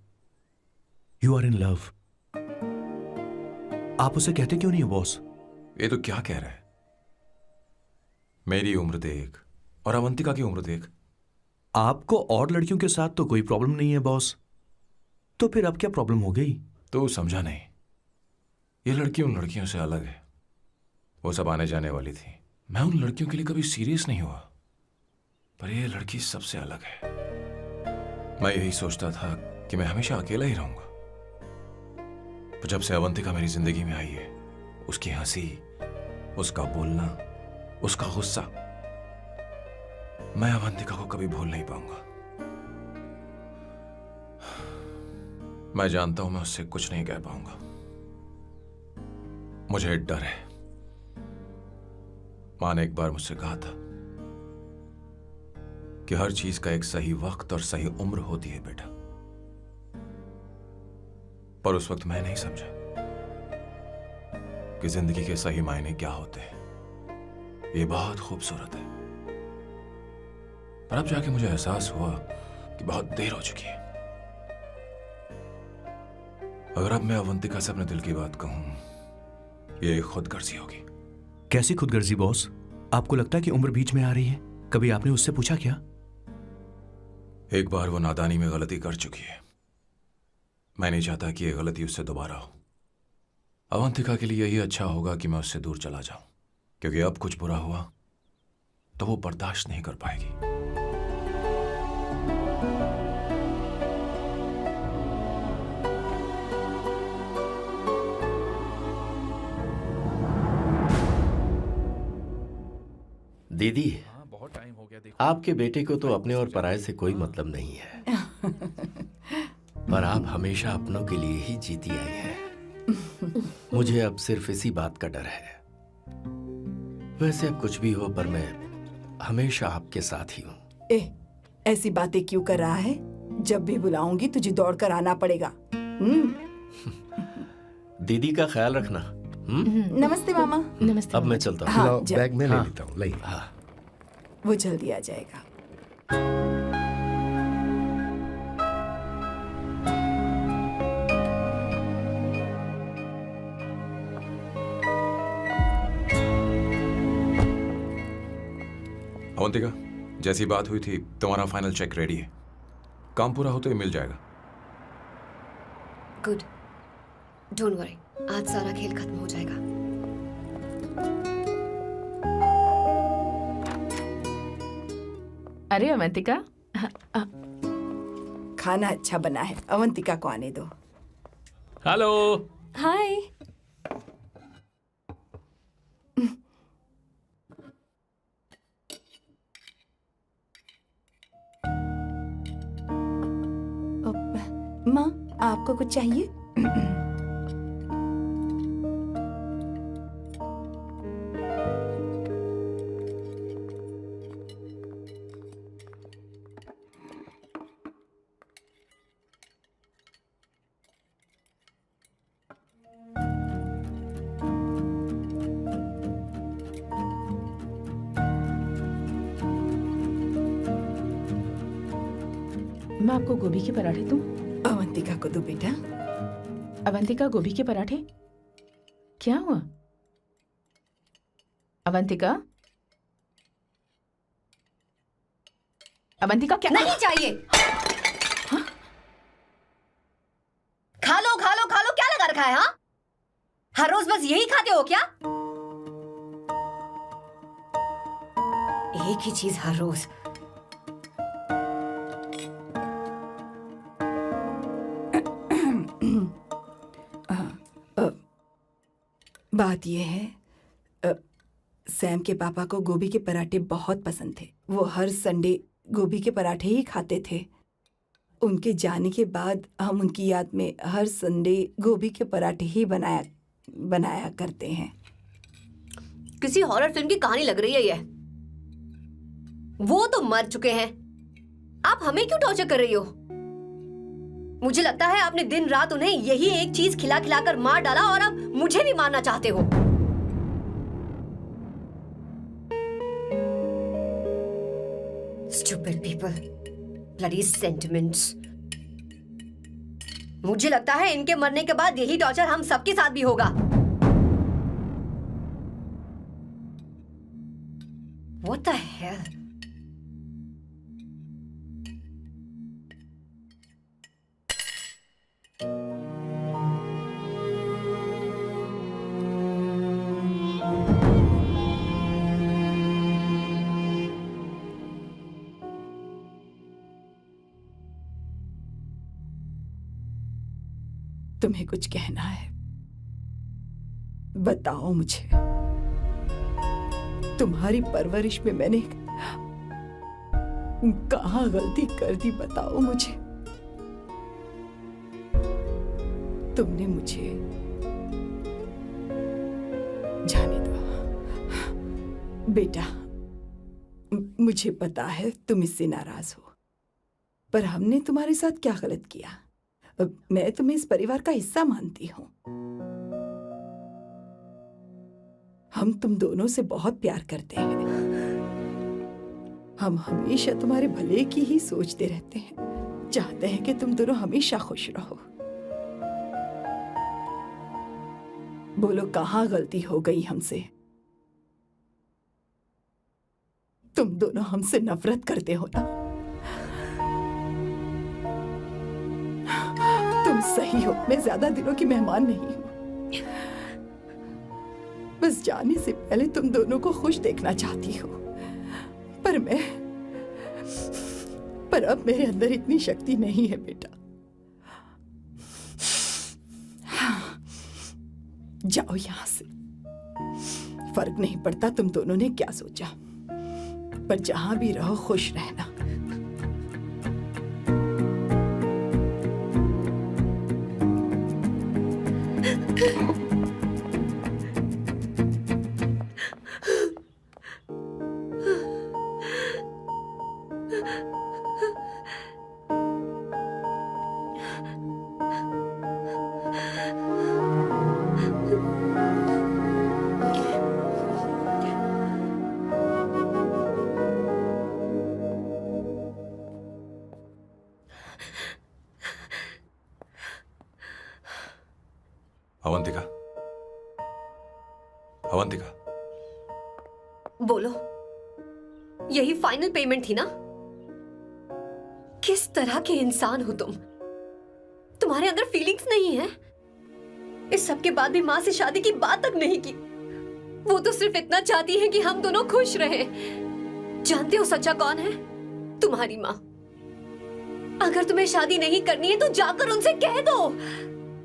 Speaker 4: You are in love. आप उसे कहते क्यों नहीं हो बॉस?
Speaker 7: ये तो क्या कह रहा है? मेरी उम्र देख और अवंतिका की उम्र देख।
Speaker 4: आपको और लड़कियों के साथ तो कोई प्रॉब्लम नहीं है बॉस, तो फिर अब क्या प्रॉब्लम हो गई?
Speaker 7: तो समझा नहीं। ये लड़की उन लड़कियों से अलग है। वो सब आने जाने वाली थी। मैं उन लड़कियों के लिए कभी सीरियस नहीं हुआ, पर ये लड़की सबसे अलग है। मैं यही सोचता था कि मैं हमेशा अकेला ही रहूंगा, पर जब से अवंतिका मेरी जिंदगी में आई है, उसकी हंसी, उसका बोलना, उसका गुस्सा, मैं अवंतिका को कभी भूल नहीं पाऊंगा। मैं जानता हूं मैं उससे कुछ नहीं कह पाऊंगा। मुझे डर है। मां ने एक बार मुझसे कहा था कि हर चीज का एक सही वक्त और सही उम्र होती है बेटा, पर उस वक्त मैं नहीं समझा कि जिंदगी के सही मायने क्या होते हैं। ये बहुत खूबसूरत है, पर अब जाके मुझे एहसास हुआ कि बहुत देर हो चुकी है। अगर अब मैं अवंतिका से अपने दिल की बात कहूं, ये खुदगर्जी होगी।
Speaker 4: कैसी खुदगर्जी बॉस? आपको लगता है कि उम्र बीच में आ रही है? कभी आपने उससे पूछा क्या?
Speaker 7: एक बार वो नादानी में गलती कर चुकी है। मैं नहीं चाहता कि ये गलती उससे दोबारा हो। अवंतिका के लिए यही अच्छा होगा कि मैं उससे दूर चला जाऊं, क्योंकि अब कुछ बुरा हुआ तो वो बर्दाश्त नहीं कर पाएगी।
Speaker 5: दीदी,
Speaker 1: बहुत टाइम हो गया। देखो,
Speaker 5: आपके बेटे को तो अपने और पराये से कोई मतलब नहीं है, पर आप हमेशा अपनों के लिए ही जीती आई हैं। मुझे अब सिर्फ इसी बात का डर है। वैसे अब कुछ भी हो, पर मैं हमेशा आपके साथ ही हूँ।
Speaker 10: ऐसी बातें क्यों कर रहा है? जब भी बुलाऊंगी तुझे दौड़कर आना पड़ेगा।
Speaker 5: दीदी का ख्याल रखना।
Speaker 10: नमस्ते मामा।
Speaker 8: नमस्ते।
Speaker 5: अब मैं चलता हूँ।
Speaker 10: हाँ,
Speaker 2: लाओ,
Speaker 10: जा।
Speaker 2: बैग में ले
Speaker 5: हाँ।
Speaker 2: लेता हूँ। लाइए।
Speaker 5: हाँ।
Speaker 10: वो जल्दी आ जाएगा।
Speaker 7: अवंतिका, जैसी बात हुई थी, तुम्हारा फाइनल चेक रेडी है। काम पूरा होते ही मिल जाएगा।
Speaker 3: गुड, डोंट वरी, आज सारा खेल खत्म हो जाएगा।
Speaker 8: अरे अवंतिका,
Speaker 10: खाना अच्छा बना है, अवंतिका को आने दो।
Speaker 1: हेलो।
Speaker 9: हाय।
Speaker 10: माँ, आपको कुछ चाहिए?
Speaker 8: मैं आपको गोभी के पराठे दूं?
Speaker 10: अवंतिका को दो बेटा।
Speaker 8: अवंतिका, गोभी के पराठे? क्या हुआ अवंतिका? अवंतिका क्या?
Speaker 3: नहीं चाहिए। खा लो खा लो खा लो, क्या लगा रखा है? हाँ, हर रोज बस यही खाते हो क्या? एक ही चीज हर रोज।
Speaker 10: बात यह है, सैम के पापा को गोभी के पराठे बहुत पसंद थे। वो हर संडे गोभी के पराठे ही खाते थे। उनके जाने के बाद हम उनकी याद में हर संडे गोभी के पराठे ही बनाया करते हैं।
Speaker 3: किसी हॉरर फिल्म की कहानी लग रही है ये। वो तो मर चुके हैं, आप हमें क्यों टॉर्चर कर रही हो? मुझे लगता है आपने दिन रात उन्हें यही एक चीज खिला खिला कर मार डाला और अब मुझे भी मारना चाहते हो। Stupid people, bloody sentiments। मुझे लगता है इनके मरने के बाद यही टॉर्चर हम सबके साथ भी होगा। What the hell?
Speaker 10: तुम्हें कुछ कहना है? बताओ मुझे। तुम्हारी परवरिश में मैंने कहाँ गलती कर दी, बताओ मुझे। तुमने मुझे जाने दो बेटा। मुझे पता है तुम इससे नाराज हो, पर हमने तुम्हारे साथ क्या गलत किया? मैं तुम्हें इस परिवार का हिस्सा मानती हूं। हम तुम दोनों से बहुत प्यार करते हैं। हम हमेशा तुम्हारे भले की ही सोचते रहते हैं, चाहते हैं कि तुम दोनों हमेशा खुश रहो। बोलो, कहाँ गलती हो गई हमसे? तुम दोनों हमसे नफरत करते हो ना? तुम सही हो, मैं ज्यादा दिनों की मेहमान नहीं हूं। बस जाने से पहले तुम दोनों को खुश देखना चाहती हूँ, पर अब मेरे अंदर इतनी शक्ति नहीं है बेटा। जाओ यहां से। फर्क नहीं पड़ता तुम दोनों ने क्या सोचा, पर जहां भी रहो खुश रहना।
Speaker 7: अवंतिका, अवंतिका,
Speaker 3: बोलो, यही फाइनल पेमेंट थी ना? किस तरह के इंसान हो तुम? तुम्हारे अंदर फीलिंग्स नहीं है? इस सब के बाद भी माँ से शादी की बात तक नहीं की। वो तो सिर्फ इतना चाहती है कि हम दोनों खुश रहें। जानते हो सच्चा कौन है? तुम्हारी माँ। अगर तुम्हें शादी नहीं करनी है तो जाकर उनसे कह दो,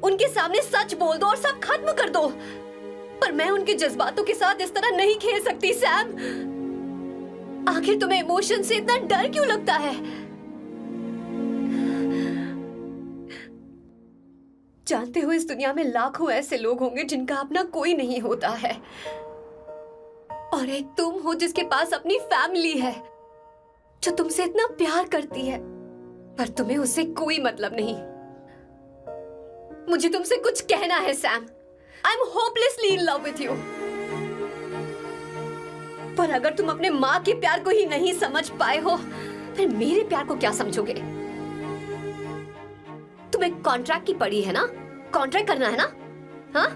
Speaker 3: उनके सामने सच बोल दो और सब खत्म कर दो। पर मैं उनके जज्बातों के साथ इस तरह नहीं खेल सकती सैम। आखिर तुम्हें इमोशन से इतना डर क्यों लगता है? जानते हो, इस दुनिया में लाखों ऐसे लोग होंगे जिनका अपना कोई नहीं होता है, और एक तुम हो जिसके पास अपनी फैमिली है जो तुमसे इतना प्यार करती है, पर तुम्हें उससे कोई मतलब नहीं। मुझे तुमसे कुछ कहना है Sam. I am hopelessly in love with you. पर अगर तुम अपने माँ के प्यार को ही नहीं समझ पाए हो, फिर मेरे प्यार को क्या समझोगे? तुम्हें कॉन्ट्रैक्ट की पड़ी है ना? कॉन्ट्रैक्ट करना है ना? हाँ?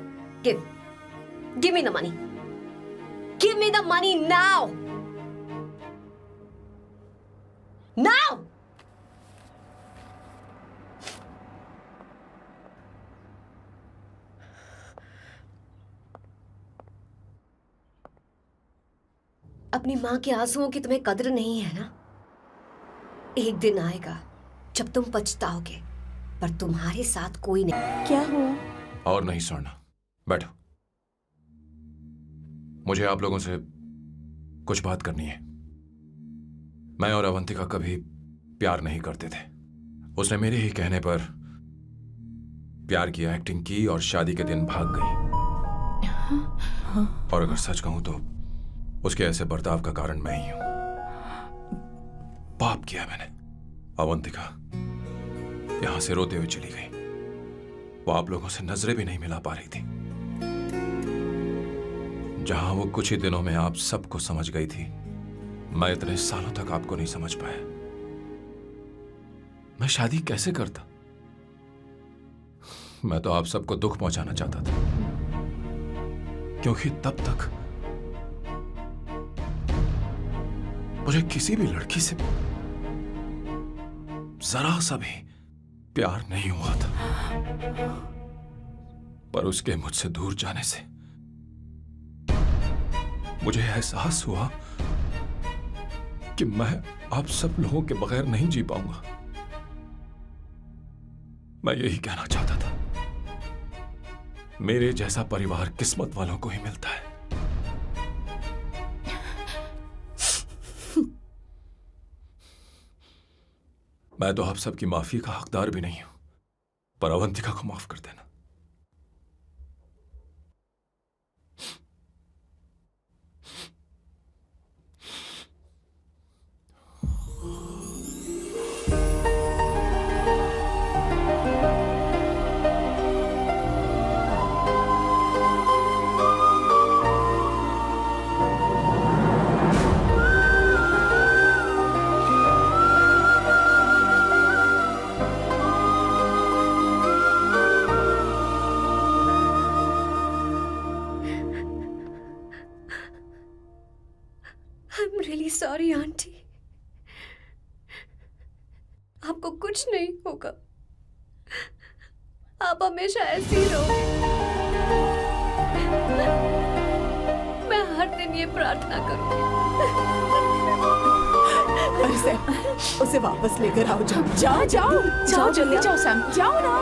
Speaker 3: Give me the money. Give me the money now. Now. अपनी मां के आंसुओं की तुम्हें कद्र नहीं है ना? एक दिन आएगा जब तुम पछताओगे, पर तुम्हारे साथ कोई नहीं।
Speaker 9: क्या हुआ?
Speaker 7: और नहीं सुनना, बैठो। मुझे आप लोगों से कुछ बात करनी है। मैं और अवंतिका कभी प्यार नहीं करते थे। उसने मेरे ही कहने पर प्यार की एक्टिंग की और शादी के दिन भाग गई। और अगर सच कहूं तो उसके ऐसे बर्ताव का कारण मैं ही हूं। पाप किया मैंने। अवंतिका यहां से रोते हुए चली गई। वो आप लोगों से नजरें भी नहीं मिला पा रही थी। जहां वो कुछ ही दिनों में आप सबको समझ गई थी, मैं इतने सालों तक आपको नहीं समझ पाया। मैं शादी कैसे करता? मैं तो आप सबको दुख पहुंचाना चाहता था, क्योंकि तब तक मुझे किसी भी लड़की से जरा सा भी प्यार नहीं हुआ था। पर उसके मुझसे दूर जाने से मुझे एहसास हुआ कि मैं आप सब लोगों के बगैर नहीं जी पाऊंगा। मैं यही कहना चाहता था, मेरे जैसा परिवार किस्मत वालों को ही मिलता है। मैं तो आप सबकी माफी का हकदार भी नहीं हूं, पर अवंतिका को माफ कर देना।
Speaker 3: I'm really sorry, aunty. आपको कुछ नहीं होगा। आप हमेशा ऐसे ही रहोगे। मैं हर दिन ये प्रार्थना करूंगी।
Speaker 10: अरे सैम, उसे वापस लेकर आओ। जाओ जाओ
Speaker 8: जाओ जल्दी जाओ सैम।
Speaker 10: जाओ ना।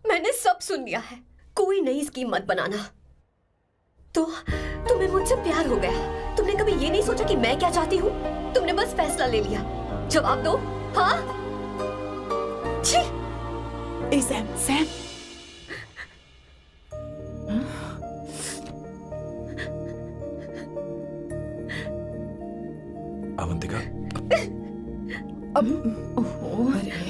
Speaker 3: मैंने सब सुन लिया है। कोई नई स्कीम मत बनाना। तो तुम्हें मुझसे प्यार हो गया। तुमने कभी ये नहीं सोचा कि मैं क्या चाहती हूँ? तुमने बस फैसला ले लिया। जवाब दो। हाँ? छी!
Speaker 10: ए सैम, सैम।
Speaker 7: अवंतिका,
Speaker 10: अब अरे